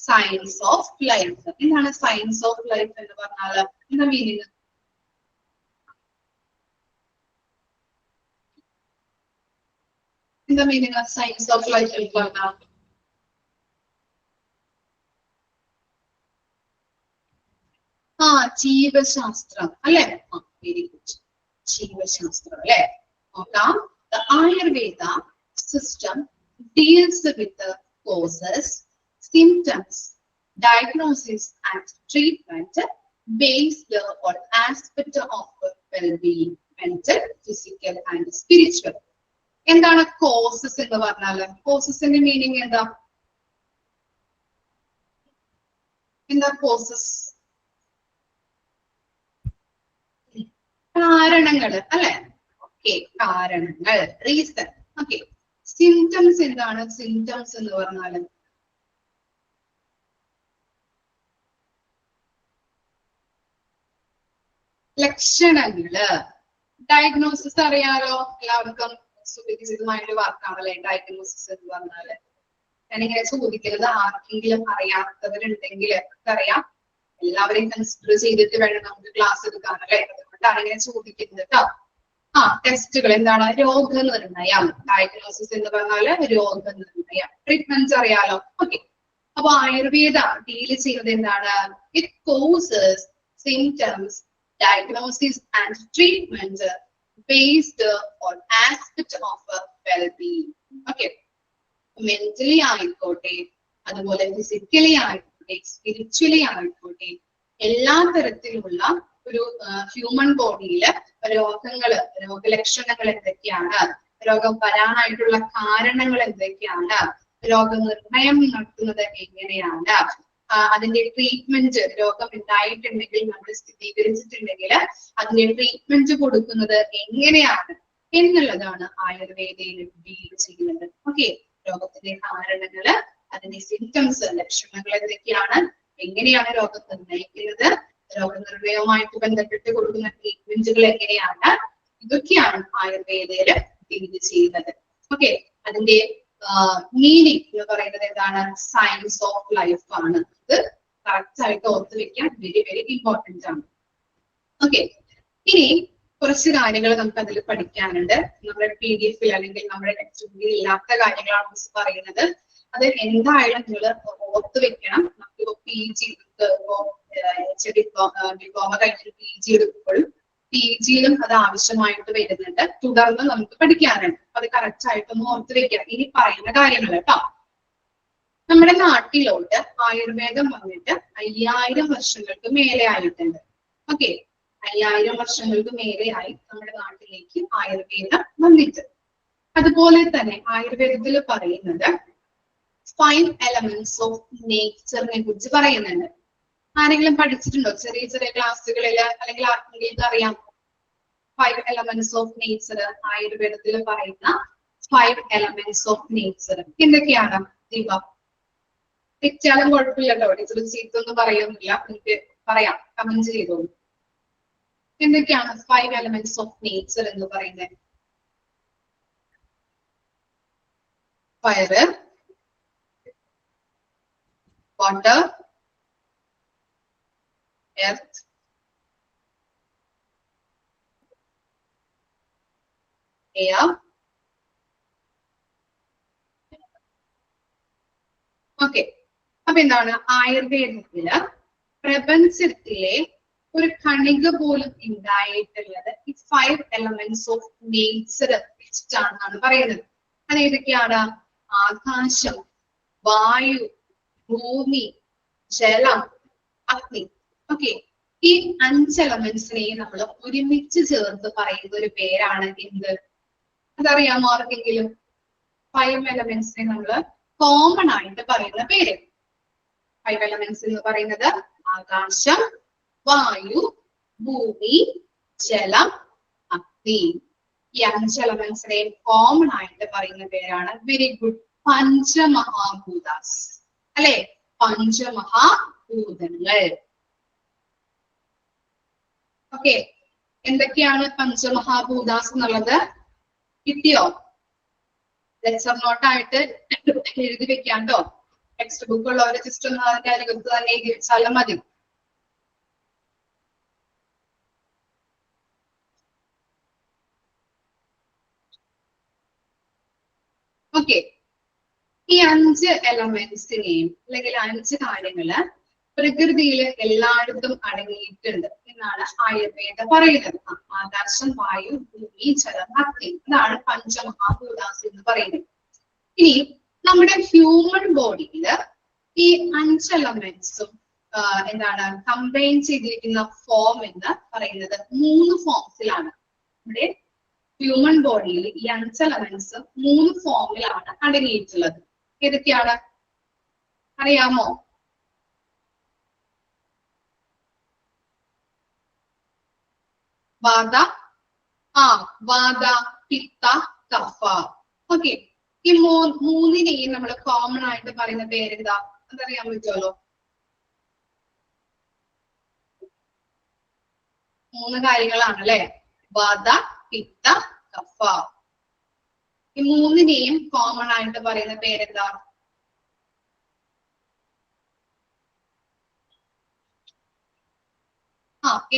Science of life. എന്താണ് സയൻസ് ഓഫ് ലൈഫ് എന്ന് പറഞ്ഞാൽ? എന്താ മീനിങ്? എന്താ മീനിങ് സയൻസ് ഓഫ് ലൈഫ് എന്ന് പറഞ്ഞാൽ? ജീവശാസ്ത്രം അല്ലെ. വെരി ഗുഡ്, ജീവശാസ്ത്രം അല്ലെ. നോക്കാം. The Ayurveda system deals with the causes, symptoms, diagnosis and treatment based on aspect of well-being, mental, physical and spiritual. എന്താണ് കോസസ് എന്ന് പറഞ്ഞാല്? കോസസിന്റെ മീനിങ് എന്താ? എന്താ കോസസ്? കാരണങ്ങള് അല്ലെ. ഓക്കെ, കാരണങ്ങൾ, റീസൺ. ഓക്കെ, സിംറ്റംസ് എന്താണ്? സിംറ്റംസ് എന്ന് പറഞ്ഞാല് ലക്ഷണങ്ങള്. ഡയഗ്നോസിസ് അറിയാലോ എല്ലാവർക്കും, സുപരിചിതമായൊരു വാക്കാണല്ലേ ഡയഗ്നോസിസ് എന്ന് പറഞ്ഞാല്. ഞാനിങ്ങനെ ചോദിക്കുന്നത് ആർക്കെങ്കിലും അറിയാത്തവരുണ്ടെങ്കിൽ അറിയാം, എല്ലാവരെയും കൺസിഡർ ചെയ്തിട്ട് വേണം നമുക്ക് ക്ലാസ് എടുക്കാനല്ലേ. അതുകൊണ്ടാണ് ഇങ്ങനെ ചോദിക്കുന്നത് കേട്ടോ. ടെസ്റ്റുകൾ എന്താണ്? രോഗനിർണയം. ഡയഗ്നോസിസ് എന്ന് പറഞ്ഞാല് രോഗനിർണയം. ട്രീറ്റ്മെന്റ് അറിയാലോ. ഓക്കെ, അപ്പൊ ആയുർവേദ ഡീൽ ചെയ്യുന്നത് എന്താണ്? It causes, symptoms, diagnosis and treatment based on aspect of well-being. Okay, mentally ആയിക്കോട്ടെ, അതുപോലെ ഫിസിക്കലി ആയിക്കോട്ടെ, സ്പിരിച്വലി ആയിക്കോട്ടെ, എല്ലാ തരത്തിലുള്ള ഒരു ഹ്യൂമൻ ബോഡിയില് രോഗങ്ങള്, രോഗലക്ഷണങ്ങൾ എന്തൊക്കെയാണ്, രോഗം വരാനായിട്ടുള്ള കാരണങ്ങൾ എന്തൊക്കെയാണ്, രോഗനിർണയം നടത്തുന്നത് എങ്ങനെയാണ്, അതിന്റെ ട്രീറ്റ്മെന്റ്, രോഗം ഉണ്ടായിട്ടുണ്ടെങ്കിൽ നമ്മൾ സ്ഥിരീകരിച്ചിട്ടുണ്ടെങ്കിൽ അതിന്റെ ട്രീറ്റ്മെന്റ് കൊടുക്കുന്നത് എങ്ങനെയാണ് എന്നുള്ളതാണ് ആയുർവേദയിൽ ഡീൽ ചെയ്യുന്നത്. ഓക്കെ, രോഗത്തിന്റെ കാരണങ്ങള്, അതിന്റെ സിംറ്റംസ്, ലക്ഷണങ്ങൾ എന്തൊക്കെയാണ്, എങ്ങനെയാണ് രോഗം നിർണ്ണയിക്കുന്നത്, രോഗനിർണയവുമായിട്ട് ബന്ധപ്പെട്ട് കൊടുക്കുന്ന ട്രീറ്റ്മെന്റുകൾ എങ്ങനെയാണ്, ഇതൊക്കെയാണ് ആയുർവേദയില് ഡീല് ചെയ്യുന്നത്. ഓക്കെ, അതിന്റെ മീനിങ് എന്ന് പറയുന്നത് എന്താണ്? സയൻസ് ഓഫ് ലൈഫ് ആണ്. ഇത് കറക്റ്റ് ആയിട്ട് ഓർത്ത് വെക്കാൻ വെരി വെരി ഇമ്പോർട്ടന്റ് ആണ്. ഓക്കെ, ഇനി കുറച്ച് കാര്യങ്ങൾ നമുക്ക് അതിൽ പഠിക്കാനുണ്ട്. നമ്മുടെ PDF അല്ലെങ്കിൽ നമ്മുടെ ടെക്സ്റ്റ് ബുക്കിൽ ഇല്ലാത്ത കാര്യങ്ങളാണ് മിസ് പറയുന്നത്. അത് എന്തായാലും നിങ്ങൾ ഓർത്ത് വെക്കണം. നമുക്കിപ്പോ PG ഡിപ്ലോമ കഴിഞ്ഞിട്ട് PG എടുക്കുമ്പോഴും PG യിലും അത് ആവശ്യമായിട്ട് വരുന്നുണ്ട്. തുടർന്ന് നമുക്ക് പഠിക്കാനുണ്ട്. അത് കറക്റ്റ് ആയിട്ടൊന്ന് ഓർത്ത് വെക്കാം. ഇനി പറയുന്ന കാര്യങ്ങൾ കേട്ടോ. നമ്മുടെ നാട്ടിലോട്ട് ആയുർവേദം വന്നിട്ട് 5000 വർഷങ്ങൾക്ക് മേലെ ആയിട്ടുണ്ട്. ഓക്കെ, 5000 വർഷങ്ങൾക്ക് മേലെയായി നമ്മുടെ നാട്ടിലേക്ക് ആയുർവേദം വന്നിട്ട്. അതുപോലെ തന്നെ ആയുർവേദത്തിൽ പറയുന്നത് 5 എലമെന്റ്സ് ഓഫ് നേച്ചറിനെ കുറിച്ച് പറയുന്നുണ്ട്. ആരെങ്കിലും പഠിച്ചിട്ടുണ്ടോ ചെറിയ ചെറിയ ക്ലാസ്സുകളിൽ, അല്ലെങ്കിൽ ആർക്കെങ്കിലും അറിയാം 5 എലമെന്റ്സ് ഓഫ് നേച്ചർ? ആയുർവേദത്തിൽ പറയുന്ന 5 എലമെന്റ്സ് ഓഫ് നേച്ചർ എന്തൊക്കെയാണ്? ദീപ, തെറ്റാലും കുഴപ്പമില്ലല്ലോ, ടീച്ചർ ചീത്തൊന്നും പറയുന്നില്ല, എനിക്ക് പറയാം, കമന്റ് ചെയ്തോളൂ. എന്തൊക്കെയാണ് 5 എലമെന്റ്സ് ഓഫ് നേച്ചർ എന്ന് പറയുന്നത്? Fire, water, earth, air, okay. അപ്പൊ എന്താണ് ആയുർവേദത്തില് പ്രപഞ്ചത്തിലെ ഒരു കണിക പോലും ഉണ്ടായിട്ടുള്ളത് ഈ 5 എലമെന്റ്സ് ഓഫ് നേച്ചർ വെച്ചിട്ടാണെന്നാണ് പറയുന്നത്. അത് ഏതൊക്കെയാണ്? ആകാശം, വായു, ഭൂമി, ജലം, അഗ്നി. ഓക്കെ, ഈ 5 എലമെന്റ്സിനെയും നമ്മൾ ഒരുമിച്ച് ചേർത്ത് പറയുന്ന ഒരു പേരാണ് എന്ത്? അതറിയാമോ ആർക്കെങ്കിലും? 5 എലമെന്റ്സിനെ നമ്മൾ കോമൺ ആയിട്ട് പറയുന്ന പേര്. 5 എലമെന്റ്സ് എന്ന് പറയുന്നത് ആകാശം, വായു, ഭൂമി, ജലം, അഗ്നി. ഈ 5 എലമെന്റ്സിനെയും കോമൺ ആയിട്ട് പറയുന്ന പേരാണ്, വെരി ഗുഡ്, പഞ്ചമഹാഭൂതാസ്. അല്ലെ? പഞ്ചമഹാഭൂതങ്ങൾ. ഓക്കെ, എന്തൊക്കെയാണ് പഞ്ചമഹാഭൂതാസ് എന്നുള്ളത് കിട്ടിയോ? ലെക്ചർ നോട്ടായിട്ട് എഴുതി വെക്കാം കേട്ടോ. ടെക്സ്റ്റ് ബുക്ക് ഉള്ളവരെ ജസ്റ്റ് ഒന്ന് അതിന്റെ അരികത്ത് തന്നെ എഴുതി വെച്ചാലും മതി. ഓക്കെ, ഈ 5 എലമെന്റ്സിനെയും അല്ലെങ്കിൽ 5 കാര്യങ്ങള് പ്രകൃതിയിൽ എല്ലായിടത്തും അടങ്ങിയിട്ടുണ്ട് എന്നാണ് ആയുർവേദം പറയുന്നത്. ആകാശം, വായു, ഭൂമി, ജലം, അഗ്നി, ഇതാണ് പഞ്ചമഹാഭൂതാസ് എന്ന് പറയുന്നത്. ഇനി നമ്മുടെ ഹ്യൂമൻ ബോഡിയിൽ ഈ 5 എലമെന്റ്സും എന്താണ് കമ്പൈൻ ചെയ്തിരിക്കുന്ന ഫോം എന്ന് പറയുന്നത് 3 ഫോംസിലാണ്. നമ്മുടെ ഹ്യൂമൻ ബോഡിയിൽ ഈ 5 എലമെന്റ്സ് 3 ഫോമിലാണ് അടങ്ങിയിട്ടുള്ളത്. ഏതൊക്കെയാണ് അറിയാമോ? വാത, വാത, പിത്ത, കഫ. ഓക്കെ, ഈ മൂന്നിനെയും നമ്മൾ കോമൺ ആയിട്ട് പറയുന്ന പേരെന്താ? അതറിയാൻ പറ്റുമല്ലോ. 3 കാര്യങ്ങളാണ് അല്ലെ? വാത, പിത്ത, കഫ. ഈ മൂന്നിനെയും കോമൺ ആയിട്ട് പറയുന്ന പേരെന്താ?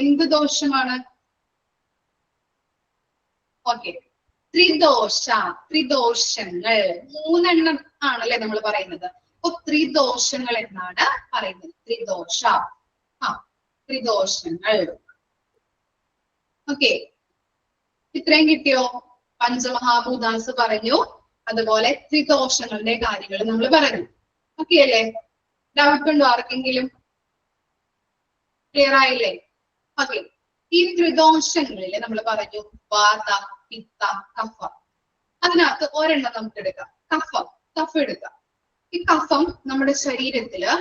എന്ത് ദോഷമാണ്? ഓക്കെ, ത്രിദോഷ, ത്രിദോഷങ്ങൾ. 3 ആണല്ലേ നമ്മൾ പറയുന്നത്. അപ്പൊ ത്രിദോഷങ്ങൾ എന്നാണ് പറയുന്നത്. ത്രിദോഷ, ത്രിദോഷങ്ങൾ. ഓക്കെ, ഇത്രയും കിട്ടിയോ? പഞ്ചമഹാഭൂതാസ് പറഞ്ഞു, അതുപോലെ ത്രിദോഷങ്ങളുടെ കാര്യങ്ങൾ നമ്മൾ പറഞ്ഞു. ഓക്കെ അല്ലേ? ഡൗട്ട് ഉണ്ടോ ആർക്കെങ്കിലും? ക്ലിയർ ആയില്ലേ? ഓക്കെ, ഈ ത്രിദോഷങ്ങളിൽ നമ്മൾ പറഞ്ഞു വാത, പിത്ത, കഫ. അതിനകത്ത് ഒരെണ്ണം നമുക്ക് എടുക്കാം, കഫം. കഫം എടുക്കാം. ഈ കഫം നമ്മുടെ ശരീരത്തില്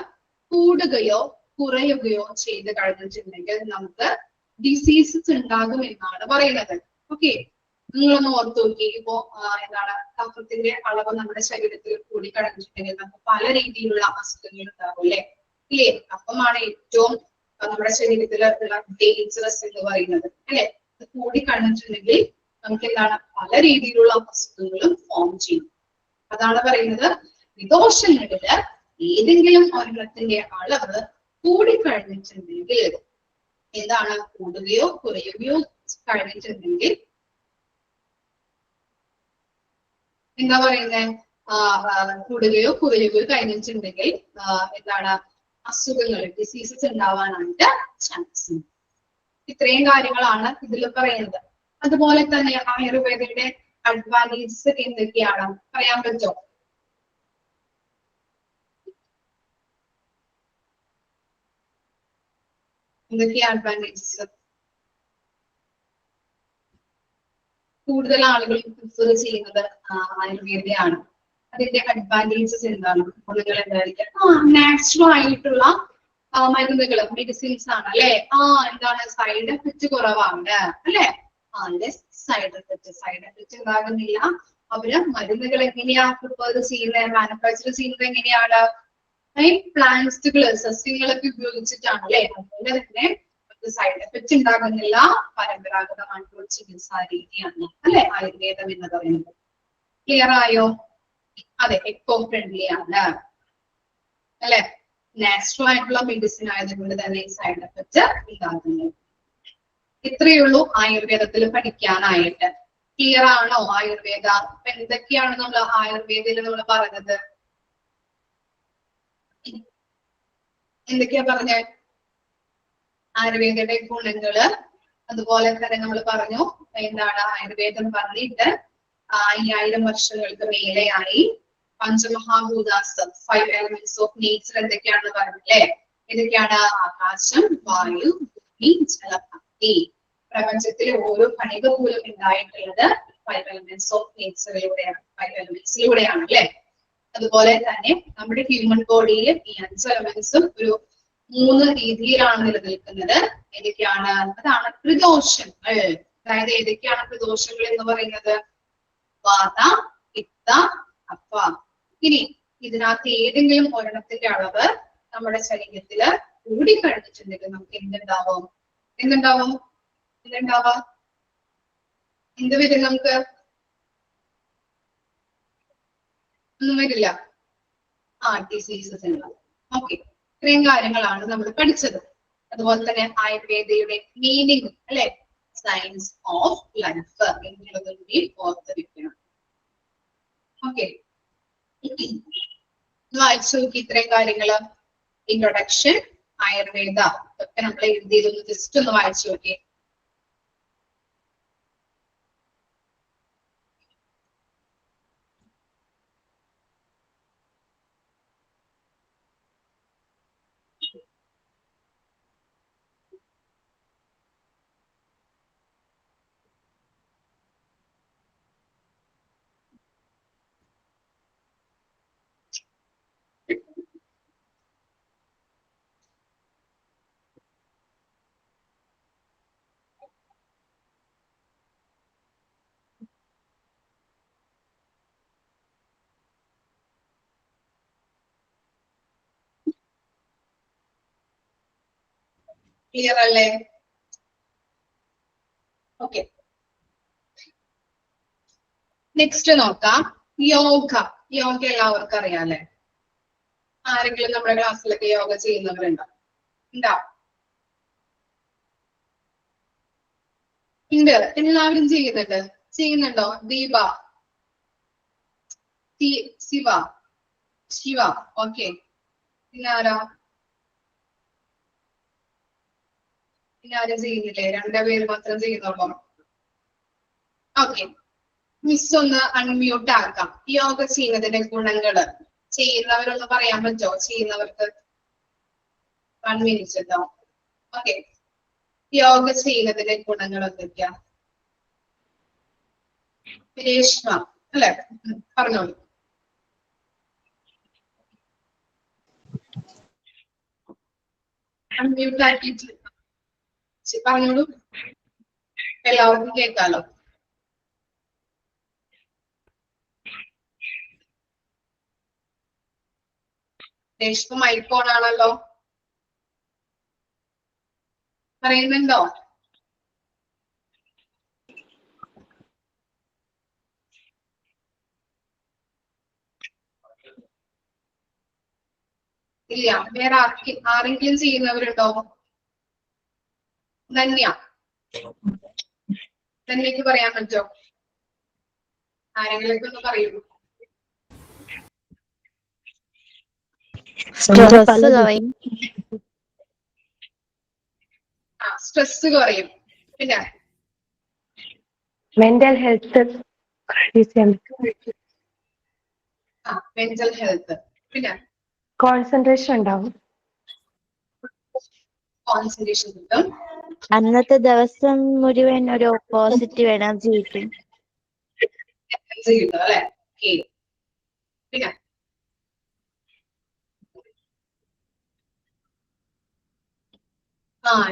കൂടുകയോ കുറയുകയോ ചെയ്ത് കഴിഞ്ഞിട്ടുണ്ടെങ്കിൽ നമുക്ക് ഡിസീസസ് ഉണ്ടാകും എന്നാണ് പറയുന്നത്. ഓക്കെ, നിങ്ങളൊന്ന് ഓർത്ത് നോക്കി. ഇപ്പോ എന്താണ് കഫത്തിന്റെ അളവ് നമ്മുടെ ശരീരത്തിൽ കൂടി കടന്നിട്ടുണ്ടെങ്കിൽ നമുക്ക് പല രീതിയിലുള്ള അസുഖങ്ങൾ ഉണ്ടാവും അല്ലെ? ഇല്ലേ? കഫമാണ് ഏറ്റവും നമ്മുടെ ശരീരത്തിലുള്ള ഡേഞ്ചറസ് എന്ന് പറയുന്നത് അല്ലെ? കൂടി കടന്നിട്ടുണ്ടെങ്കിൽ നമുക്ക് എന്താണ് പല രീതിയിലുള്ള അസുഖങ്ങളും ഫോം ചെയ്യും. അതാണ് പറയുന്നത് വിദോഷങ്ങളില് ഏതെങ്കിലും ഒരെണ്ണത്തിന്റെ അളവ് കൂടിക്കഴിഞ്ഞിട്ടുണ്ടെങ്കിൽ എന്താണ് കൂടുകയോ കുറയുകയോ കഴിഞ്ഞിട്ടുണ്ടെങ്കിൽ എന്താ പറയുന്നത് കൂടുകയോ കുറയുകയോ കഴിഞ്ഞിട്ടുണ്ടെങ്കിൽ എന്താണ് അസുഖങ്ങൾ ഡിസീസസ് ഉണ്ടാവാനായിട്ട് ചാൻസ്. ഇത്രയും കാര്യങ്ങളാണ് ഇതിൽ പറയുന്നത്. അതുപോലെ തന്നെ ആയുർവേദയുടെ അഡ്വാൻറ്റേജസ് എന്തൊക്കെയാണ് പറയാൻ പറ്റുമോ? എന്തൊക്കെയാണ് അഡ്വാൻറ്റേജസ്? കൂടുതൽ ആളുകൾ പ്രിഫർ ചെയ്യുന്നത് ആയുർവേദയാണ്. അതിന്റെ അഡ്വാൻറ്റേജസ് എന്താണ്? ഗുണങ്ങൾ എന്തായിരിക്കും? നാച്ചുറൽ ആയിട്ടുള്ള മരുന്നുകൾ, മെഡിസിൻസ് ആണ് അല്ലെ? എന്താണ് സൈഡ് എഫക്റ്റ് കുറവാണ് അല്ലെ? സൈഡ് എഫക്റ്റ് ഉണ്ടാകുന്നില്ല. അവര് മരുന്നുകൾ എങ്ങനെയാ പ്രിപ്പയർ ചെയ്യുന്നത്, മാനുഫാക്ചർ ചെയ്യുന്നത് എങ്ങനെയാണ്? പ്ലാന്റ്സുകൾ, സസ്യങ്ങളൊക്കെ ഉപയോഗിച്ചിട്ടാണ് അല്ലെ? അതുപോലെ തന്നെ സൈഡ് എഫക്റ്റ് ഉണ്ടാകുന്നില്ല. പരമ്പരാഗതമായിട്ടുള്ള ചികിത്സാ രീതിയാണ് അല്ലെ ആയുർവേദം എന്ന് പറയുന്നത്. ക്ലിയർ ആയോ? അതെ, എക്കോ ഫ്രണ്ട്ലി ആണ് അല്ലെ? നാച്ചുറൽ ആയിട്ടുള്ള മെഡിസിൻ ആയതുകൊണ്ട് തന്നെ സൈഡ് എഫക്റ്റ് ഉണ്ടാകുന്നു. ഇത്രയേ ഉള്ളൂ ആയുർവേദത്തിൽ പഠിക്കാനായിട്ട്. ക്ലിയർ ആണോ ആയുർവേദ? അപ്പൊ എന്തൊക്കെയാണ് നമ്മൾ ആയുർവേദയിൽ നമ്മൾ പറഞ്ഞത്? എന്തൊക്കെയാ പറഞ്ഞത്? ആയുർവേദയുടെ ഗുണങ്ങള്, അതുപോലെ തന്നെ നമ്മൾ പറഞ്ഞു എന്താണ് ആയുർവേദം പറഞ്ഞിട്ട് 5000 വർഷങ്ങൾക്ക് മേലെയായി. പഞ്ചമഹാഭൂതാസ്, 5 elements of nature എന്തൊക്കെയാണെന്ന് പറഞ്ഞില്ലേ? ഏതൊക്കെയാണ്? ആകാശം, വായു, ഭൂമി, ജലം, അഗ്നി. പ്രപഞ്ചത്തിലെ ഓരോ കണിക പോലും ഉണ്ടായിട്ടുള്ളത് 5 elements of നേച്ചറിലൂടെയാണ്, 5 elementsiലൂടെയാണ് അല്ലെ? അതുപോലെ തന്നെ നമ്മുടെ ഹ്യൂമൻ ബോഡിയിൽ ഈ 5 എലമെന്റ്സും ഒരു 3 രീതിയിലാണ് നിലനിൽക്കുന്നത്. ഏതൊക്കെയാണ്? അതാണ് ത്രിദോഷങ്ങൾ. അതായത് ഏതൊക്കെയാണ് ത്രിദോഷങ്ങൾ എന്ന് പറയുന്നത്? വാത, പിത്ത, കഫ. ഇനി ഇതിനകത്ത് ഏതെങ്കിലും ഒരെണ്ണത്തിന്റെ അളവ് നമ്മുടെ ശരീരത്തില് കൂടിക്കഴിഞ്ഞിട്ടുണ്ടെങ്കിൽ നമുക്ക് എന്തുണ്ടാവും? എന്ത് വരും? നമുക്ക് ഒന്നും വരില്ല. ഡിസീസസ് ഉണ്ടാവും. ഓക്കെ, ഇത്രയും കാര്യങ്ങളാണ് നമ്മൾ പഠിച്ചത്. അതുപോലെ തന്നെ ആയുർവേദയുടെ മീനിങ് അല്ലെ? സയൻസ് ഓഫ് ലൈഫ് എന്നുള്ളത് കൂടി ഓർത്ത് വെക്കണം. ഓക്കെ, വായിച്ചു നോക്കി ഇത്രയും കാര്യങ്ങള്. ഇൻട്രൊഡക്ഷൻ, ആയുർവേദ ഒക്കെ നമ്മൾ എഴുതിയതൊന്ന് ജസ്റ്റ് ഒന്ന് വായിച്ചു നോക്കി. ക്ലിയർ അല്ലേ? ഓക്കെ, നെക്സ്റ്റ് നോക്കാം. യോഗ. യോഗ എല്ലാവർക്കും അറിയാല്ലേ? ആരെങ്കിലും നമ്മുടെ ക്ലാസ്സിലൊക്കെ യോഗ ചെയ്യുന്നവരുണ്ടോ? ഉണ്ട്, എല്ലാവരും ചെയ്യുന്നുണ്ടോ? ദീപ, ശിവ, ഓക്കെ. പിന്നെ ആരും ചെയ്യുന്നില്ലേ? 2 പേര് മാത്രം ചെയ്യുന്നുള്ളൂ. ഓക്കെ, മിസ് ഒന്ന് അൺമ്യൂട്ട് ആക്കാം. യോഗ ചെയ്യുന്നതിന്റെ ഗുണങ്ങള് ചെയ്യുന്നവരൊന്ന് പറയാൻ പറ്റോ? ചെയ്യുന്നവർക്ക് 1 minute കേട്ടോ. ഓക്കെ, യോഗ ചെയ്യുന്നതിന്റെ ഗുണങ്ങൾ എന്തൊക്കെയാ? രേഷ്മ അല്ലെ? പറഞ്ഞോളൂ. അൺമ്യൂട്ട് ആക്കിയിട്ട് പറഞ്ഞോളൂ, എല്ലാവർക്കും കേൾക്കാലോ. രേഷ്മ മൈക്കോൺ ആണല്ലോ, പറയുന്നുണ്ടോ? ഇല്ല. വേറെ ആരെങ്കിലും ചെയ്യുന്നവരുണ്ടോ? ധന്യക്ക് പറയാൻ പറ്റോ? ആരെങ്കിലും ഒന്ന് പറയൂ. സ്ട്രെസ് കുറയും. പിന്നെ മെന്റൽ ഹെൽത്ത്, മെന്റൽ ഹെൽത്ത്. പിന്നെ കോൺസെൻട്രേഷൻ ഉണ്ടാവും. കോൺസെൻട്രേഷൻ കിട്ടും. അന്നത്തെ ദിവസം മുഴുവൻ ഒരു പോസിറ്റീവ് എനർജി കിട്ടും. എനർജി കിട്ടും അല്ലെ? പിന്നെ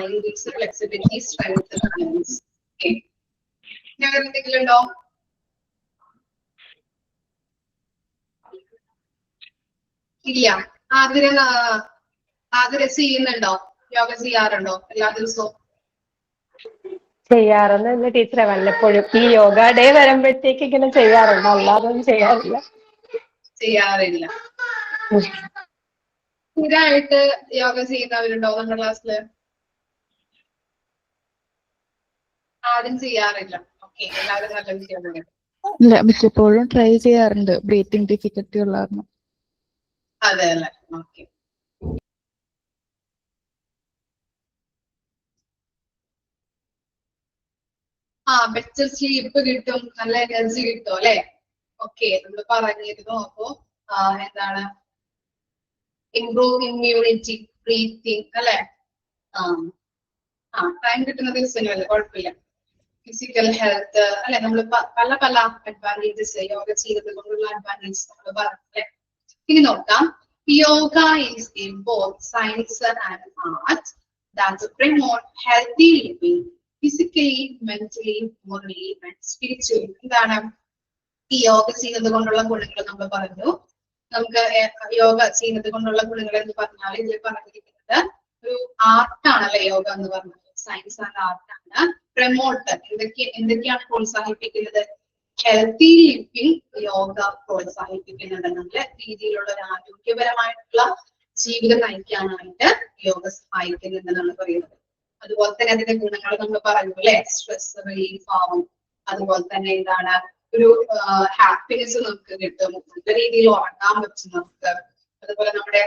ഇൻക്രീസ് ഫ്ലെക്സിബിലിറ്റി, സ്ട്രെങ്ത്, ബാലൻസ്. വേറെ എന്തെങ്കിലും ഉണ്ടോ? ഇല്ല. ആതിര ചെയ്യുന്നുണ്ടോ? യോഗ ചെയ്യാറുണ്ടോ എല്ലാ ദിവസവും? ചെയ്യാറൊന്നും ടീച്ചറെ, വല്ലപ്പോഴും ഈ യോഗ ഡേ വരുമ്പോഴത്തേക്ക് ഇങ്ങനെ ചെയ്യാറുണ്ട്, അല്ലാതെ ഒന്നും ചെയ്യാറില്ല. സ്ഥിരമായിട്ട് യോഗ ചെയ്യുന്നവരുണ്ടോ നമ്മുടെ ക്ലാസ്സില്? ആരും ചെയ്യാറില്ല. ഓക്കെ, എല്ലാവരും നല്ല വിഷയമാണ്. ഇല്ല, മിക്കപ്പോഴും ട്രൈ ചെയ്യാറുണ്ട്, ബ്രീത്തിങ് ഡിഫിക്കൽറ്റി ഉള്ള കാരണം. അതെ അല്ലേ? ഓക്കെ. ബെറ്റർ സ്ലീപ്പ് കിട്ടും, നല്ല എനർജി കിട്ടും അല്ലെ? ഓക്കെ, നമ്മൾ പറഞ്ഞിരുന്നു. അപ്പോ എന്താണ് ഇംപ്രൂവ് ഇമ്മ്യൂണിറ്റി, ബ്രീത്തിങ് അല്ലെ? ടൈം കിട്ടുന്ന ദിവസങ്ങളല്ലേ, കുഴപ്പമില്ല. ഫിസിക്കൽ ഹെൽത്ത് അല്ലെ? നമ്മൾ പല പല അഡ്വാൻറ്റേജസ് യോഗ ചെയ്തത് കൊണ്ടുള്ള അഡ്വാൻറ്റേജസ് നമ്മൾ പറഞ്ഞല്ലേ. ഇനി നോക്കാം. Yoga is in both science and art that promote healthy living physically, mentally, morally and spiritually. എന്താണ് ഈ യോഗ ചെയ്യുന്നത് കൊണ്ടുള്ള ഗുണങ്ങൾ നമ്മൾ പറഞ്ഞു. നമുക്ക് യോഗ ചെയ്യുന്നത് കൊണ്ടുള്ള ഗുണങ്ങൾ എന്ന് പറഞ്ഞാൽ ഇതിൽ പറഞ്ഞിരിക്കുന്നത് ഒരു ആർട്ടാണല്ലേ യോഗ എന്ന് പറഞ്ഞത്. Science and ആർട്ടാണ്. പ്രൊമോട്ട് എന്തൊക്കെയാണ് പ്രോത്സാഹിപ്പിക്കുന്നത്? ഹെൽത്തി ലിവിംഗ് യോഗ പ്രോത്സാഹിപ്പിക്കുന്നുണ്ട്. നല്ല രീതിയിലുള്ള ഒരു ആരോഗ്യപരമായിട്ടുള്ള ജീവിതം നയിക്കാനായിട്ട് യോഗ സഹായിക്കുന്നുണ്ടെന്നാണ് പറയുന്നത്. അതുപോലെ തന്നെ അതിന്റെ ഗുണങ്ങൾ നമ്മൾ പറഞ്ഞു അല്ലെ? സ്ട്രെസ് റിലീഫ് ആവും. അതുപോലെ തന്നെ എന്താണ് ഒരു ഹാപ്പിനെസ് നമുക്ക് കിട്ടും. നല്ല രീതിയിൽ ഉറങ്ങാൻ പറ്റും നമുക്ക്. അതുപോലെ നമ്മുടെ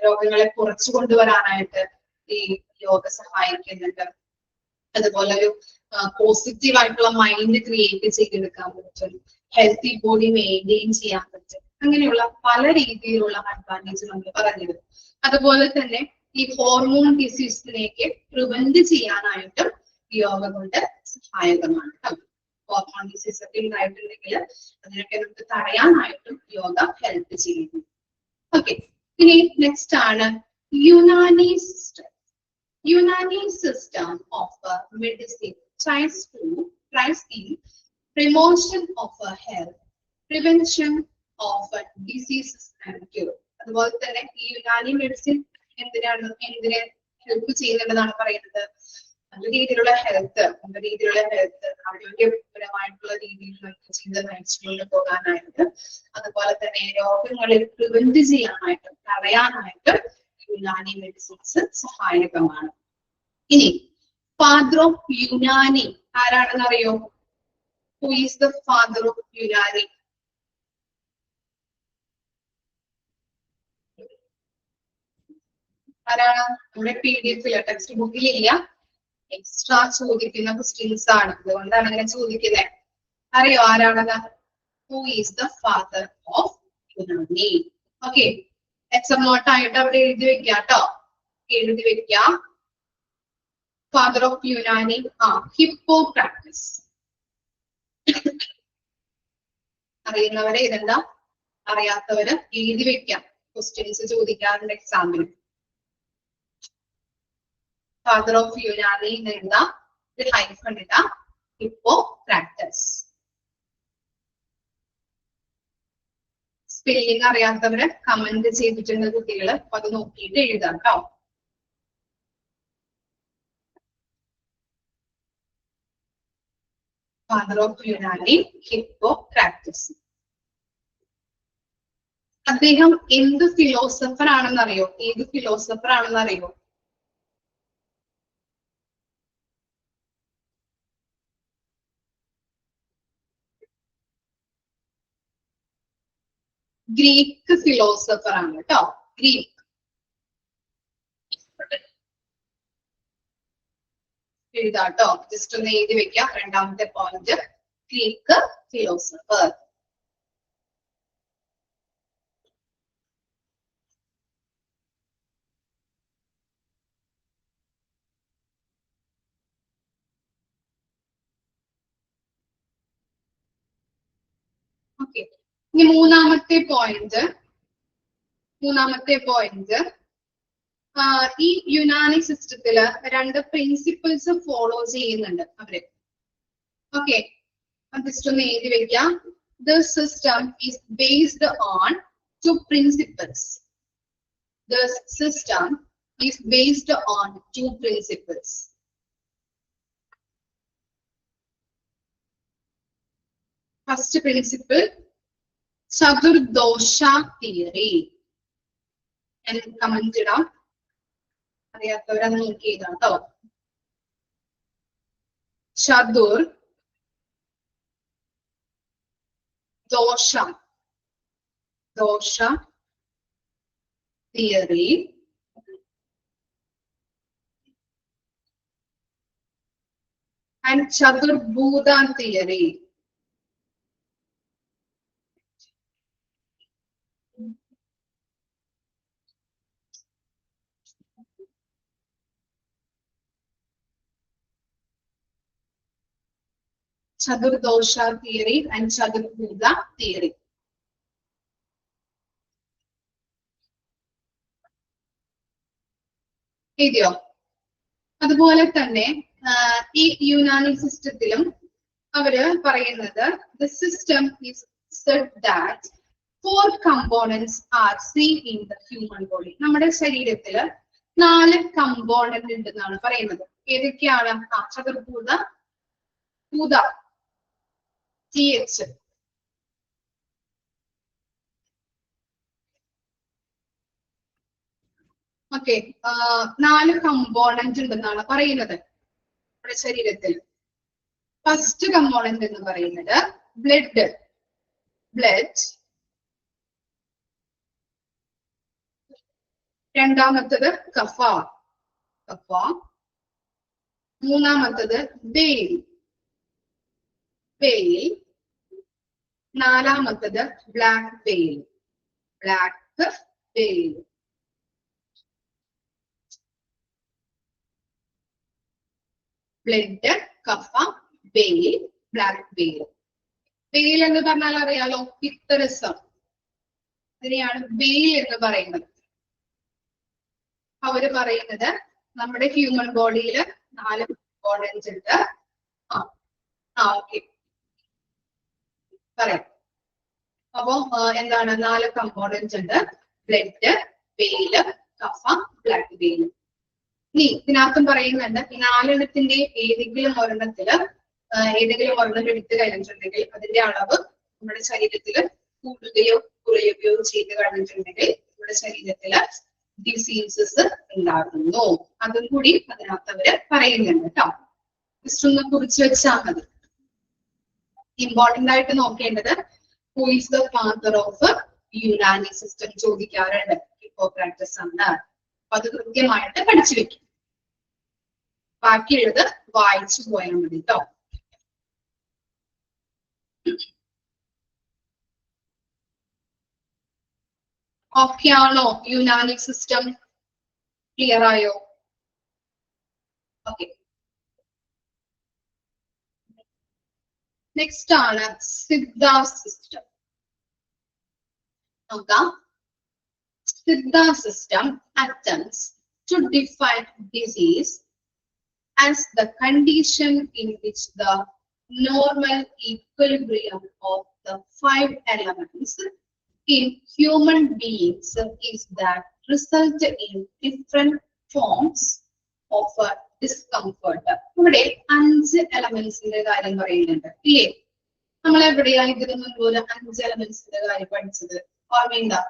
രോഗങ്ങളെ കുറച്ചു കൊണ്ടുവരാനായിട്ട് ഈ യോഗ സഹായിക്കുന്നുണ്ട്. അതുപോലെ ഒരു പോസിറ്റീവ് ആയിട്ടുള്ള മൈൻഡ് ക്രിയേറ്റ് ചെയ്തെടുക്കാൻ പറ്റും. ഹെൽത്തി ബോഡി മെയിൻറ്റെയിൻ ചെയ്യാൻ പറ്റും. അങ്ങനെയുള്ള പല രീതിയിലുള്ള അഡ്വാൻറ്റേജ് നമ്മൾ പറഞ്ഞിരുന്നു. അതുപോലെ തന്നെ ഈ ഹോർമോൺ ഡിസീസിനെയൊക്കെ പ്രിവെന്റ് ചെയ്യാനായിട്ടും യോഗ കൊണ്ട് സഹായകമാണ്. ഹോർമോൺ ഡിസീസ് ഒക്കെ ഉണ്ടായിട്ടുണ്ടെങ്കിൽ അതിനൊക്കെ നമുക്ക് തടയാനായിട്ടും യോഗ ഹെൽപ്പ് ചെയ്യുന്നു. ഓക്കെ, ഇനി നെക്സ്റ്റ് ആണ് Unani system. Unani system of medicine tries in promotion of health, prevention of diseases and cure. അതുപോലെ തന്നെ ഈ യുനാനി മെഡിസിൻ എന്തിനെ ഹെൽപ്പ് ചെയ്യുന്നുണ്ടെന്നാണ് പറയുന്നത്? നല്ല രീതിയിലുള്ള ഹെൽത്ത്, ആരോഗ്യപരമായിട്ടുള്ള രീതിയിൽ നമുക്ക് ജീവിതം നയിച്ചുകൊണ്ട് പോകാനായിട്ട്, അതുപോലെ തന്നെ രോഗങ്ങളെ പ്രിവെന്റ് ചെയ്യാനായിട്ടും തടയാനായിട്ടും യുനാനി മെഡിസിൻസ് സഹായകമാണ്. ഇനി ഫാദർ ഓഫ് യുനാനി ആരാണെന്ന് അറിയോ? Who is the father of Unani? ആരാണ്? നമ്മുടെ PDF ടെക്സ്റ്റ് ബുക്കിൽ ഇല്ല, എക്സ്ട്രാ ചോദിക്കുന്ന ക്വസ്റ്റ്യൻസ് ആണ്, അതുകൊണ്ടാണ് അങ്ങനെ ചോദിക്കുന്നത്. അറിയോ ആരാണെന്ന്? Who is the father of Unani? Okay, exam നോട്ടായിട്ട് അവിടെ എഴുതി വെക്കാം കേട്ടോ, എഴുതി വെക്കാം. Father of Unani Hippocrates. അറിയുന്നവരെ ഇതെന്താ, അറിയാത്തവര് എഴുതി വെക്കാം, ക്വസ്റ്റ്യൻസ് ചോദിക്കാറുണ്ട് എക്സാമിന്. ഫാദർ ഓഫ് യുനാനി എന്താ? ഹൈഫൺ ഇതാ, ഹിപ്പോക്രാറ്റസ്. സ്പെല്ലിംഗ് അറിയാത്തവര് കമന്റ് ചെയ്തിട്ടുണ്ട് കുട്ടികള്. അപ്പൊ അത് നോക്കിയിട്ട് എഴുതാം കേട്ടോ. Father of Unani Hippocrates. അദ്ദേഹം എന്ത് ഫിലോസഫർ ആണെന്നറിയോ? ഏത് ഫിലോസഫർ ആണെന്നറിയോ? ഗ്രീക്ക് ഫിലോസഫർ ആണ് കേട്ടോ. ഗ്രീക്ക്. എഴുതാട്ടോ, ജസ്റ്റ് ഒന്ന് എഴുതി വെക്കാം. രണ്ടാമത്തെ പോയിന്റ് ഗ്രീക്ക് ഫിലോസഫർ. ഓക്കെ, ഇനി മൂന്നാമത്തെ പോയിന്റ് ഈ യുനാനി സിസ്റ്റത്തില് രണ്ട് പ്രിൻസിപ്പിൾസ് ഫോളോ ചെയ്യുന്നുണ്ട് അവര്. ഓക്കെ, ജസ്റ്റ് ഒന്ന് എഴുതി വെക്കാം. This system is based on two principles. This system is based on two principles. First principle, Chaturdosha theory. ഞാൻ കമന്റ് ഇടാം, അറിയാത്തവരത് നോക്കി എഴുതാം കേട്ടോ. Dosha theory and Chaturbhuta theory. Chadurdosha theory and Chaturbhuda theory. എഴുതിയോ? അതുപോലെ തന്നെ ഈ യുനാനി സിസ്റ്റത്തിലും അവര് പറയുന്നത് the system is said that 4 components are seen in the human body. നമ്മുടെ ശരീരത്തില് 4 കമ്പോണന്റ് ഉണ്ടെന്നാണ് പറയുന്നത്. ഏതൊക്കെയാണ്? ചതുർഭൂത, ഭൂത, TH. ഓക്കെ, 4 കമ്പോണന്റ് ഉണ്ടെന്നാണ് പറയുന്നത് നമ്മുടെ ശരീരത്തിൽ. ഫസ്റ്റ് കമ്പോണന്റ് എന്ന് പറയുന്നത് ബ്ലഡ്. രണ്ടാമത്തത് കഫ. മൂന്നാമത്തത് വെയിൽ. നാലാമത്തത് ബ്ലാക്ക് വെയിൽ. ബ്ലഡ്, കഫ, വെയിൽ, ബ്ലാക്ക് വെയിൽ. വെയിൽ എന്ന് പറഞ്ഞാൽ അറിയാലോ, പിത്തരസം. അതിനെയാണ് വെയിൽ എന്ന് പറയുന്നത്. അവര് പറയുന്നത് നമ്മുടെ ഹ്യൂമൻ ബോഡിയിൽ 4 കമ്പോണൻസ് ഉണ്ട്. ഓക്കെ, പറയാം. അപ്പോ എന്താണ്? 4 കമ്പോണൻസ് ഉണ്ട്. ബ്ലഡ്, വെയിൽ, കഫ, ബ്ലാക്ക് വെയിൽ. ഇനി ഇതിനകത്തും പറയുന്നുണ്ട് ഈ 4 ഏതെങ്കിലും ഒരെണ്ണം എടുത്തു കഴിഞ്ഞിട്ടുണ്ടെങ്കിൽ അതിന്റെ അളവ് നമ്മുടെ ശരീരത്തിൽ കൂടുകയോ കുറയുകയോ ചെയ്ത് കഴിഞ്ഞിട്ടുണ്ടെങ്കിൽ നമ്മുടെ ശരീരത്തില് ഡിസീസസ് ഉണ്ടാകുന്നു. അതും കൂടി അതിനകത്ത് അവര് പറയുന്നുണ്ട് കേട്ടോ. ജസ്റ്റ് ഒന്ന് കുറിച്ച് വെച്ചാൽ മതി. ഇമ്പോർട്ടന്റ് ആയിട്ട് നോക്കേണ്ടത് who is the father of Unani system ചോദിക്കാറുണ്ട്. ഹിപ്പോക്രാറ്റസ് ആണ്. അപ്പൊ അത് കൃത്യമായിട്ട് പഠിച്ചു വെക്കും. ബാക്കിയുള്ളത് വായിച്ചു പോയാൽ മതി കേട്ടോ. ഓക്കെ ആണോ? യുനാനി സിസ്റ്റം ക്ലിയർ ആയോ? ഓക്കെ, നെക്സ്റ്റ് ആണ് സിദ്ധ സിസ്റ്റം. നോക്കാം. Siddha system attempts to define disease as the condition in which the normal equilibrium of the 5 elements in human beings is that result in different forms of discomfort. ഇവിടെ 5 എലമെന്റ്സിന്റെ കാര്യം പറയുന്നുണ്ട് ഇല്ലേ? നമ്മൾ എവിടെയാണ് ഇതിന് മുൻപ് ഒരു 5 എലമെന്റ്സിന്റെ കാര്യം പഠിച്ചത്? ഓർമ്മയുണ്ടോ?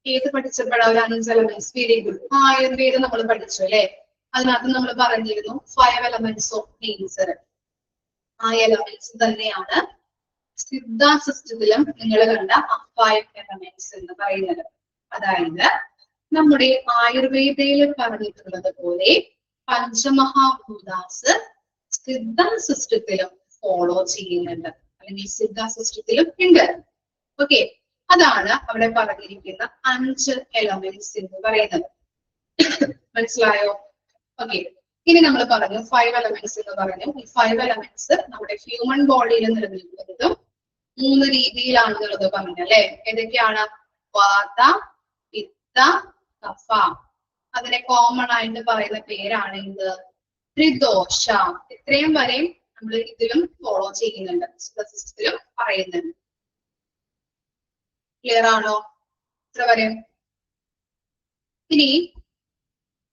ഏത് പഠിച്ചപ്പോഴാ ഒരു 5 എലമെന്റ്സ്? Very good. ആയുർവേദം നമ്മൾ പഠിച്ചു അല്ലെ? അതിനകത്ത് നമ്മൾ പറഞ്ഞിരുന്നു 5 എലമെന്റ്സ് ഓഫ് നേച്ചർ. ആ എലമെന്റ്സ് തന്നെയാണ് സിദ്ധ സിസ്റ്റത്തിലും നിങ്ങൾ കണ്ട 5 എലമെന്റ്സ് എന്ന് പറയുന്നത്. അതായത് നമ്മുടെ ആയുർവേദയിൽ പറഞ്ഞിട്ടുള്ളത് പോലെ പഞ്ചമഹാഭൂതാസ് സിദ്ധ സിസ്റ്റത്തിലും ഫോളോ ചെയ്യുന്നുണ്ട്, അല്ലെങ്കിൽ സിദ്ധ സിസ്റ്റത്തിലും ഉണ്ട്. ഓക്കെ, അതാണ് അവിടെ പറഞ്ഞിരിക്കുന്ന 5 എലമെന്റ്സ് എന്ന് പറയുന്നത്. മനസ്സിലായോ? ഓക്കെ, ഇനി നമ്മൾ പറഞ്ഞു 5 എലമെന്റ്സ് എന്ന് പറഞ്ഞു. ഈ 5 എലമെന്റ്സ് നമ്മുടെ ഹ്യൂമൻ ബോഡിയിൽ നിലനിൽക്കുന്നതും 3 രീതിയിലാണെന്നുള്ളത് പറഞ്ഞു അല്ലെ? ഏതൊക്കെയാണ്? വാത, പിത്ത, കഫ. അതിനെ കോമൺ ആയിട്ട് പറയുന്ന പേരാണ് ഇത് ത്രിദോഷ. ഇത്രയും വരെയും നമ്മൾ ഇതിലും ഫോളോ ചെയ്യുന്നുണ്ട്, സിസ്റ്റത്തിലും പറയുന്നുണ്ട്. ക്ലിയർ ആണോ? ഇത്ര വരെ. ഇനി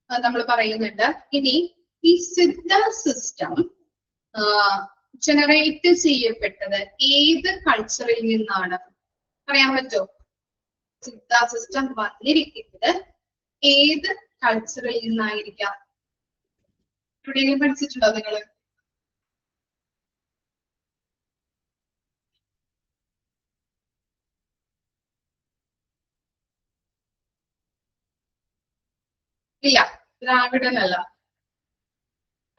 നമ്മൾ പറയുന്നുണ്ട്, ഇനി ഈ സിദ്ധ സിസ്റ്റം ജനറേറ്റ് ചെയ്യപ്പെട്ടത് ഏത് കൾച്ചറിൽ നിന്നാണ്? പറയാൻ പറ്റോ? സിദ്ധ സിസ്റ്റം വന്നിരിക്കുന്നത് ഏത് കൾച്ചറിൽ നിന്നായിരിക്കാം? എവിടെയെങ്കിലും പഠിച്ചിട്ടുണ്ടോ നിങ്ങള്? ഇല്ല, ദ്രാവിഡനല്ല,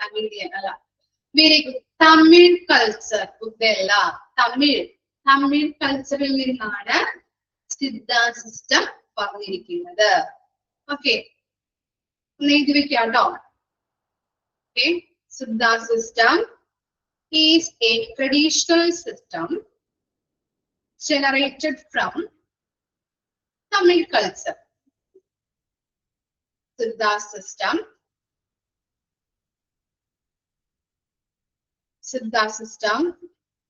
തമിഴിയൻ അല്ല. Very good. തമിഴ് കൾച്ചർ. ഇതല്ല, തമിഴ് കൾച്ചറിൽ നിന്നാണ് സിദ്ധ സിസ്റ്റം പറഞ്ഞിരിക്കുന്നത്. ഓക്കെ, എഴുതി വെക്കാട്ടോ. Siddha system is a traditional system generated from Tamil culture. Siddha system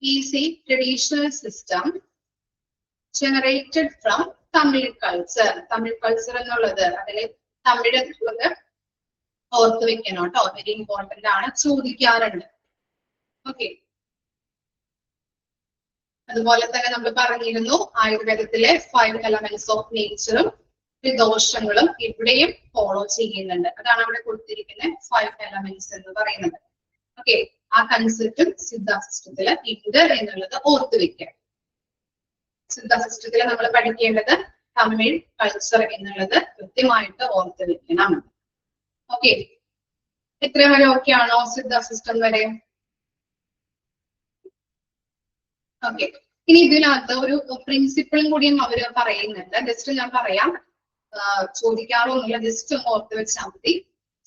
is a traditional system generated from Tamil culture. Tamil culture എന്നുള്ളത് അതിൽ തമിഴ് എന്നുള്ളത് ഓർത്ത് വെക്കണം കേട്ടോ, വെരി ഇമ്പോർട്ടന്റ് ആണ്, ചോദിക്കാറുണ്ട്. ഓക്കെ, അതുപോലെ തന്നെ നമ്മൾ പറഞ്ഞിരുന്നു ആയുർവേദത്തിലെ 5 എലമെന്റ്സ് ഓഫ് നേച്ചറും ത്രിദോഷങ്ങളും ഇവിടെയും ഫോളോ ചെയ്യുന്നുണ്ട്. അതാണ് അവിടെ കൊടുത്തിരിക്കുന്ന 5 എലമെന്റ്സ് എന്ന് പറയുന്നത്. ഓക്കെ, ആ കൺസെപ്റ്റും സിദ്ധ സിസ്റ്റത്തില് ഉണ്ട് എന്നുള്ളത് ഓർത്ത് വെക്കാം. സിദ്ധ സിസ്റ്റത്തില് നമ്മൾ പഠിക്കേണ്ടത് തമിഴ് കൾച്ചർ എന്നുള്ളത് കൃത്യമായിട്ട് ഓർത്ത് വെക്കണം. ഓക്കെ, എത്ര വരെ ഓക്കെ ആണോ? സിദ്ധ സിസ്റ്റം വരെ. ഓക്കെ, ഇനി ഇതിനകത്ത് ഒരു പ്രിൻസിപ്പിളും കൂടിയും അവര് പറയുന്നുണ്ട്. ജസ്റ്റ് ഞാൻ പറയാം, ചോദിക്കാറൊന്നുമില്ല, ജസ്റ്റ് ഒന്ന് ഓർത്ത് വെച്ചാൽ മതി.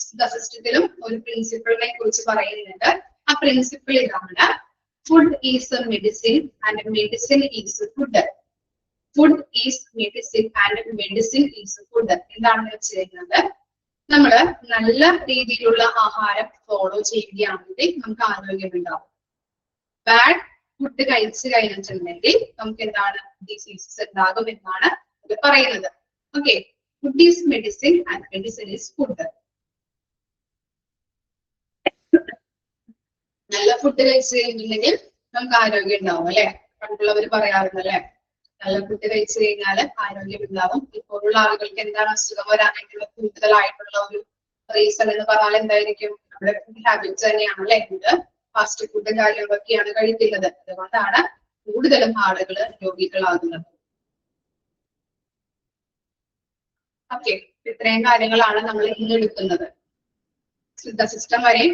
സിദ്ധ സിസ്റ്റത്തിലും ഒരു പ്രിൻസിപ്പിളിനെ കുറിച്ച് പറയുന്നുണ്ട്. ആ പ്രിൻസിപ്പിൾ ഇതാണ്: food is A medicine and medicine is food. Food is medicine and medicine is food. എന്താണെന്ന് വെച്ച് കഴിഞ്ഞാൽ നമ്മള് നല്ല രീതിയിലുള്ള ആഹാരം ഫോളോ ചെയ്യുകയാണെങ്കിൽ നമുക്ക് ആരോഗ്യം ഉണ്ടാവും. ബാഡ് ഫുഡ് കഴിച്ചു കഴിഞ്ഞിട്ടുണ്ടെങ്കിൽ നമുക്ക് എന്താണ്? ഡിസീസസ് ഉണ്ടാകും എന്നാണ് ഇത് പറയുന്നത്. Okay, food is medicine and medicine is food. നല്ല ഫുഡ് കഴിച്ചു കഴിഞ്ഞിട്ടുണ്ടെങ്കിൽ നമുക്ക് ആരോഗ്യം ഉണ്ടാവും അല്ലെ? പണ്ടുള്ളവർ പറയാറുണ്ടല്ലേ, നല്ല ഫുഡ് കഴിച്ചു കഴിഞ്ഞാൽ ആരോഗ്യം ഉണ്ടാവും. ഇപ്പോഴുള്ള ആളുകൾക്ക് എന്താണ് അസുഖം വരാനായിട്ടുള്ള കൂടുതലായിട്ടുള്ള ഒരു റീസൺ എന്ന് പറഞ്ഞാൽ എന്തായിരിക്കും? നമ്മുടെ ഫുഡ് ഹാബിറ്റ്സ് തന്നെയാണ് അല്ലെ. ഫുഡ് ഫാസ്റ്റ് ഫുഡ് കാര്യങ്ങളൊക്കെയാണ് കഴിക്കുന്നത്. അതുകൊണ്ടാണ് കൂടുതലും ആളുകൾ രോഗികളാകുന്നത്. ഓക്കെ, ഇത്രയും കാര്യങ്ങളാണ് നമ്മൾ ഇന്ന് എടുക്കുന്നത്. സിദ്ധ സിസ്റ്റം വരെ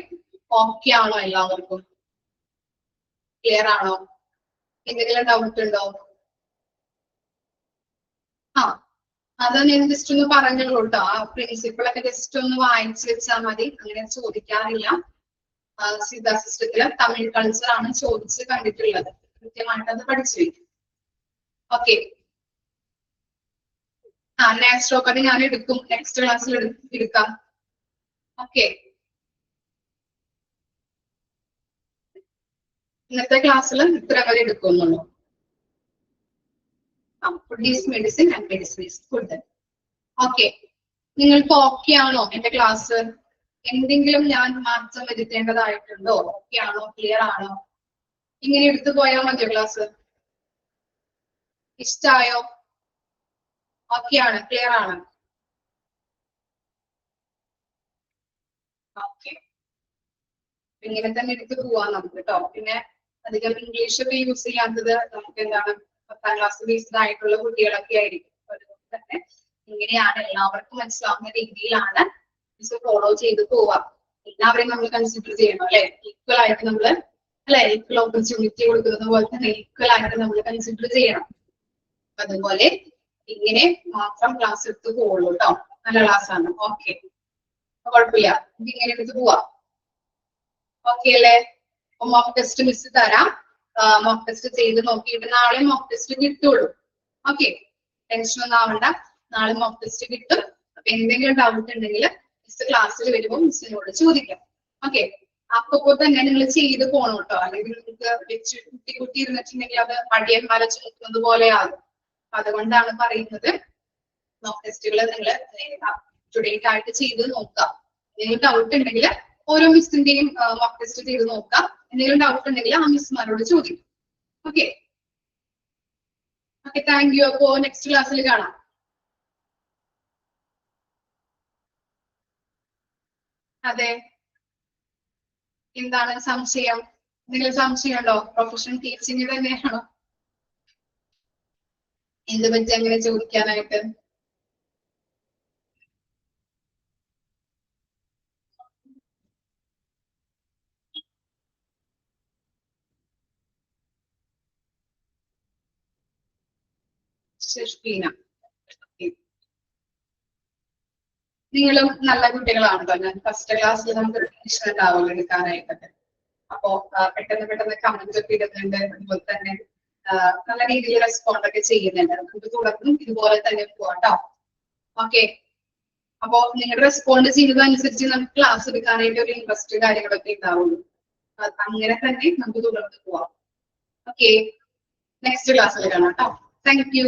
ഓക്കെ ആണോ? എല്ലാവർക്കും ക്ലിയർ ആണോ? എന്തെങ്കിലും ഡൗട്ട് ഉണ്ടോ? അത് ഞാൻ ജസ്റ്റ് ഒന്ന് പറഞ്ഞോളൂ കേട്ടോ. ആ പ്രിൻസിപ്പിളൊക്കെ ജസ്റ്റ് ഒന്ന് വായിച്ചു വെച്ചാൽ മതി. അങ്ങനെ ചോദിക്കാറില്ല. സിദ്ധ സിസ്റ്റത്തില് തമിഴ് കൾച്ചർ ആണ് ചോദിച്ച് കണ്ടിട്ടുള്ളത്. കൃത്യമായിട്ട് അത് പഠിച്ചു വയ്ക്കും. ഓക്കെ, നാച്ചുറോപ്പതി അത് ഞാൻ എടുക്കും, നെക്സ്റ്റ് ക്ലാസ്സിൽ എടുക്കാം. ഓക്കെ, ഇന്നത്തെ ക്ലാസ്സിൽ ഇത്ര വരെ എടുക്കുന്നുള്ളൂ. Food is medicine and medicine is food. Okay, നിങ്ങൾക്ക് ഓക്കെ ആണോ എന്റെ ക്ലാസ്? എന്തെങ്കിലും ഞാൻ മാറ്റം വരുത്തേണ്ടതായിട്ടുണ്ടോ? ഓക്കെ ആണോ? ക്ലിയർ ആണോ? ഇങ്ങനെ എടുത്തു പോയാൽ മതിയോ ക്ലാസ്? ഇഷ്ടായോ? ഓക്കെ ആണ്? ക്ലിയർ ആണ്? ഓക്കെ, ഇങ്ങനെ തന്നെ എടുത്ത് പോവാം നമുക്ക് കേട്ടോ. പിന്നെ അധികം ഇംഗ്ലീഷ് ഒക്കെ യൂസ് ചെയ്യാത്തത് നമുക്ക് എന്താണ് 10ാം ക്ലാസ് ബേസ്ഡ് ആയിട്ടുള്ള കുട്ടികളൊക്കെ ആയിരിക്കും. അതുകൊണ്ട് തന്നെ ഇങ്ങനെയാണ് എല്ലാവർക്കും മനസ്സിലാവുന്ന രീതിയിലാണ് ഫോളോ ചെയ്ത് പോവാം. എല്ലാവരെയും നമ്മൾ കൺസിഡർ ചെയ്യണം അല്ലെ? ഈക്വൽ ആയിട്ട് നമ്മള് അല്ലെ, ഈക്വൽ ഓപ്പർച്യൂണിറ്റി കൊടുക്കുന്നത് പോലെ തന്നെ ഈക്വൽ ആയിട്ട് നമ്മൾ കൺസിഡർ ചെയ്യണം. അതുപോലെ ഇങ്ങനെ മാത്രം ക്ലാസ് എടുത്ത് പോവുള്ളൂ കേട്ടോ. നല്ല ക്ലാസ് ആണ്. ഓക്കെ, കുഴപ്പമില്ല, ഇങ്ങനെ എടുത്ത് പോവാം. ഓക്കെ അല്ലേ? മോക്ക് ടെസ്റ്റ് മിസ് തരാം. മോക്ക് ടെസ്റ്റ് ചെയ്ത് നോക്കിയിട്ട് നാളെ മോക്ക് ടെസ്റ്റ് കിട്ടുള്ളൂ. ഓക്കെ, ടെൻഷൻ ഒന്നും ആവണ്ട, നാളെ മോക്ക് ടെസ്റ്റ് കിട്ടും. അപ്പൊ എന്തെങ്കിലും ഡൗട്ട് ഉണ്ടെങ്കിൽ മിസ് ക്ലാസ്സിൽ വരുമ്പോൾ മിസ്സിനോട് ചോദിക്കാം. ഓക്കെ, അപ്പൊ തന്നെ നിങ്ങൾ ചെയ്ത് പോകണം കേട്ടോ. അല്ലെങ്കിൽ നിങ്ങൾക്ക് വെച്ച് കുട്ടി ഇരുന്നിട്ടുണ്ടെങ്കിൽ അത് മടിയന്മാരെ ചുമക്കുന്നത് പോലെ ആകും. അതുകൊണ്ടാണ് പറയുന്നത് മോക്ക് ടെസ്റ്റുകൾ നിങ്ങൾ സ്റ്റുഡൻറ്റ് ആയിട്ട് ചെയ്ത് നോക്കാം. എന്തെങ്കിലും ഡൗട്ട് ഉണ്ടെങ്കിൽ ഓരോ മിസ്സിന്റെയും മോക്ക് ടെസ്റ്റ് ചെയ്ത് നോക്കാം. എന്തെങ്കിലും ഡൗട്ട് ഉണ്ടെങ്കിൽ ആ മിസ്സുമാരോട് ചോദിക്കും. Okay okay, thank you. അപ്പോ നെക്സ്റ്റ് ക്ലാസ്സിൽ കാണാം. അതെ, എന്താണ് സംശയം? എന്തെങ്കിലും സംശയം ഉണ്ടോ? പ്രൊഫഷണൽ ടീച്ചിങ് തന്നെയാണോ? എന്ത് പറ്റി അങ്ങനെ ചോദിക്കാനായിട്ട്? നിങ്ങളും നല്ല കുട്ടികളാണല്ലോ. ഞാൻ ഫസ്റ്റ് ക്ലാസ്സിൽ നമുക്ക് ടെൻഷൻ ഉണ്ടാവുമല്ലോ എടുക്കാനായിട്ടൊക്കെ. അപ്പോ പെട്ടെന്ന് കമന്റ് ഒക്കെ ഇടുന്നുണ്ട്. അതുപോലെ തന്നെ നല്ല രീതിയിൽ റെസ്പോണ്ട് ഒക്കെ ചെയ്യുന്നുണ്ട്. നമുക്ക് തുടർന്നും ഇതുപോലെ തന്നെ പോവാട്ടോ. ഓക്കെ, അപ്പോ നിങ്ങൾ റെസ്പോണ്ട് ചെയ്യുന്നതനുസരിച്ച് നമുക്ക് ക്ലാസ് എടുക്കാനായിട്ട് ഒരു ഇൻട്രസ്റ്റ് കാര്യങ്ങളൊക്കെ ഉണ്ടാവുള്ളൂ. അങ്ങനെ തന്നെ നമുക്ക് തുടർന്ന് പോവാം. ഓക്കെ, നെക്സ്റ്റ് ക്ലാസ്സിൽ കാണാം കേട്ടോ. Thank you.